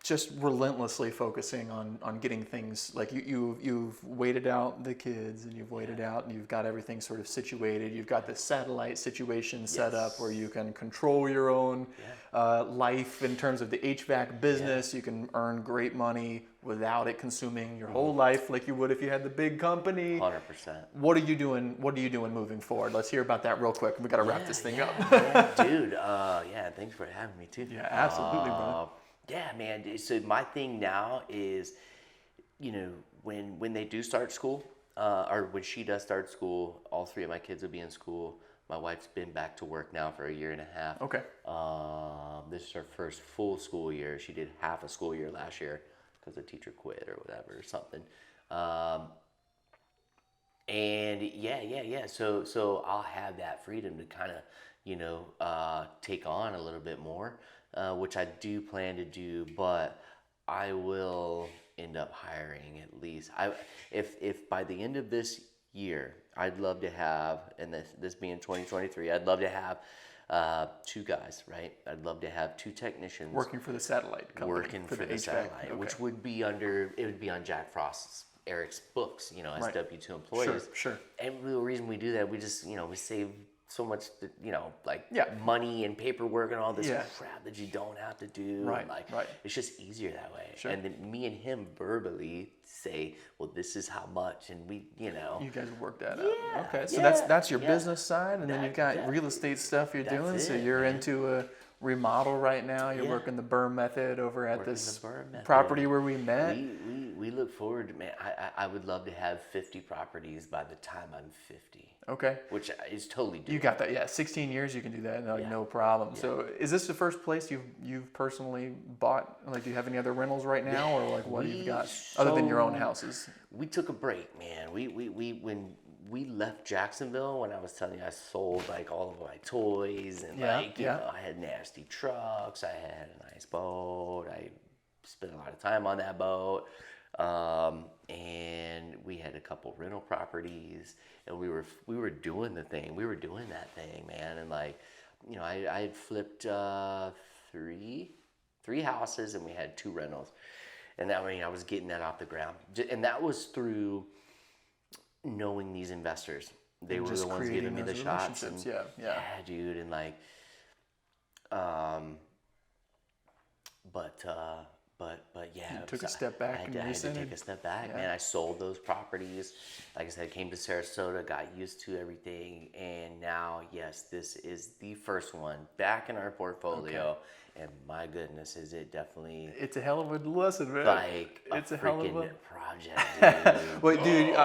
Speaker 1: just relentlessly focusing on getting things, like you've waited out the kids, and you've waited out, and you've got everything sort of situated. You've got this satellite situation set up where you can control your own life in terms of the HVAC business. You can earn great money without it consuming your whole life like you would if you had the big company.
Speaker 2: 100%.
Speaker 1: What are you doing moving forward? Let's hear about that real quick. We got to wrap this thing up.
Speaker 2: Dude. Thanks for having me too.
Speaker 1: Yeah, absolutely, brother.
Speaker 2: Yeah, man. So my thing now is, when they do start school, or when she does start school, all three of my kids will be in school. My wife's been back to work now for a year and a half.
Speaker 1: Okay.
Speaker 2: This is her first full school year. She did half a school year last year because the teacher quit or whatever or something. And yeah. So I'll have that freedom to kind of, take on a little bit more. Which I do plan to do, but I will end up hiring at least. If by the end of this year, I'd love to have, and this being 2023, I'd love to have 2 guys, right? I'd love to have 2 technicians
Speaker 1: working for the satellite company.
Speaker 2: Working for the satellite, okay. Which would be on Jack Frost's, Eric's books, as W-2 employees.
Speaker 1: Sure.
Speaker 2: And the reason we do that, we just, we save so much, money and paperwork and all this crap that you don't have to do.
Speaker 1: Right.
Speaker 2: It's just easier that way.
Speaker 1: Sure.
Speaker 2: And then me and him verbally say, well, this is how much, and we,
Speaker 1: You guys work that out. Okay, so that's your business side, and then you've got real estate stuff you're doing. So you're into a remodel right now. You're working the berm method over at this property where we met.
Speaker 2: We look forward to, man, I would love to have 50 properties by the time I'm 50.
Speaker 1: Okay.
Speaker 2: Which is totally doable.
Speaker 1: You got that, 16 years you can do that, no problem. Yeah. So is this the first place you've personally bought? Like, do you have any other rentals right now, or like what you've got other than your own houses?
Speaker 2: We took a break, man. When we left Jacksonville, when I was telling you I sold like all of my toys and I had nasty trucks, I had a nice boat, I spent a lot of time on that boat. And we had a couple rental properties, and we were doing that thing, man. And like, I had flipped 3 houses, and we had 2 rentals. And that, I mean, I was getting that off the ground. And that was through knowing these investors. They were the ones giving me the shots. And, yeah, dude. And like, but yeah.
Speaker 1: You took a step back and
Speaker 2: I had to take a step back, man. I sold those properties. Like I said, I came to Sarasota, got used to everything. And now, yes, this is the first one back in our portfolio. Okay. And my goodness, is it definitely...
Speaker 1: It's a hell of a lesson, man.
Speaker 2: Like it's a hell of a project, dude.
Speaker 1: Well, dude,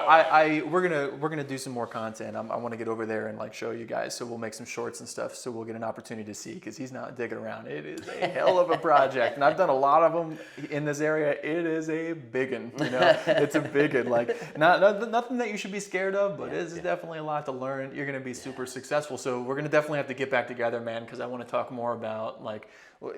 Speaker 1: we're gonna do some more content. I want to get over there and like show you guys. So we'll make some shorts and stuff. So we'll get an opportunity to see because he's not digging around. It is a hell of a project, and I've done a lot of them in this area. It is a big one. You know, it's a big one. Like nothing that you should be scared of, but it is definitely a lot to learn. You're gonna be super successful. So we're gonna definitely have to get back together, man, because I want to talk more about like,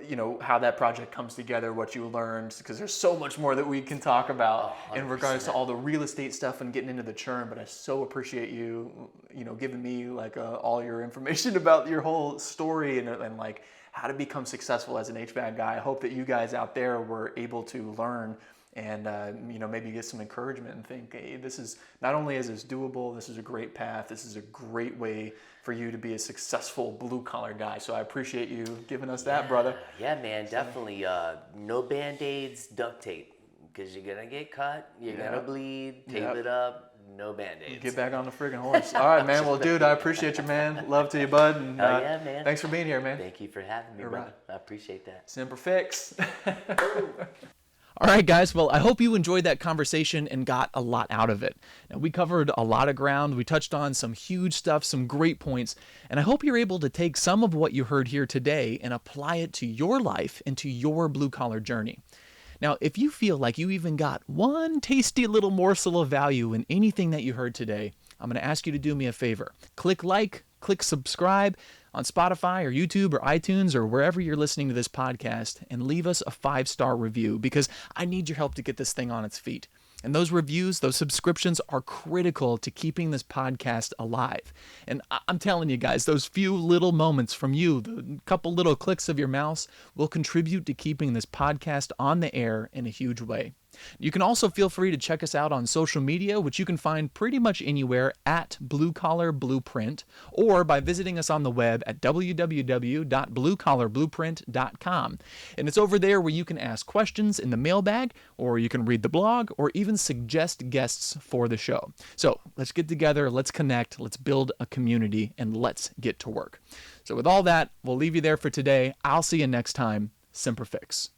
Speaker 1: you know, how that project comes together, what you learned, because there's so much more that we can talk about in regards to all the real estate stuff and getting into the churn. But I so appreciate you, you know, giving me like all your information about your whole story and like how to become successful as an HVAC guy. I hope that you guys out there were able to learn and, you know, maybe get some encouragement and think, hey, this is, not only is this doable, this is a great path, this is a great way for you to be a successful blue-collar guy. So I appreciate you giving us that, brother.
Speaker 2: Yeah, man, definitely. No Band-Aids, duct tape, because you're going to get cut, you're going to bleed, tape it up, no Band-Aids.
Speaker 1: Get back on the friggin' horse. All right, man. Well, dude, I appreciate you, man. Love to you, bud. And,
Speaker 2: yeah, man.
Speaker 1: Thanks for being here, man.
Speaker 2: Thank you for having me, brother. I appreciate that.
Speaker 1: Semper Fix. All right, guys. Well, I hope you enjoyed that conversation and got a lot out of it. Now, we covered a lot of ground. We touched on some huge stuff, some great points, and I hope you're able to take some of what you heard here today and apply it to your life and to your blue-collar journey. Now, if you feel like you even got one tasty little morsel of value in anything that you heard today, I'm going to ask you to do me a favor. Click subscribe on Spotify or YouTube or iTunes or wherever you're listening to this podcast and leave us a 5-star review because I need your help to get this thing on its feet. And those reviews, those subscriptions are critical to keeping this podcast alive. And I'm telling you guys, those few little moments from you, the couple little clicks of your mouse will contribute to keeping this podcast on the air in a huge way. You can also feel free to check us out on social media, which you can find pretty much anywhere at Blue Collar Blueprint, or by visiting us on the web at www.bluecollarblueprint.com. And it's over there where you can ask questions in the mailbag, or you can read the blog, or even suggest guests for the show. So let's get together, let's connect, let's build a community, and let's get to work. So with all that, we'll leave you there for today. I'll see you next time. Semper Fix.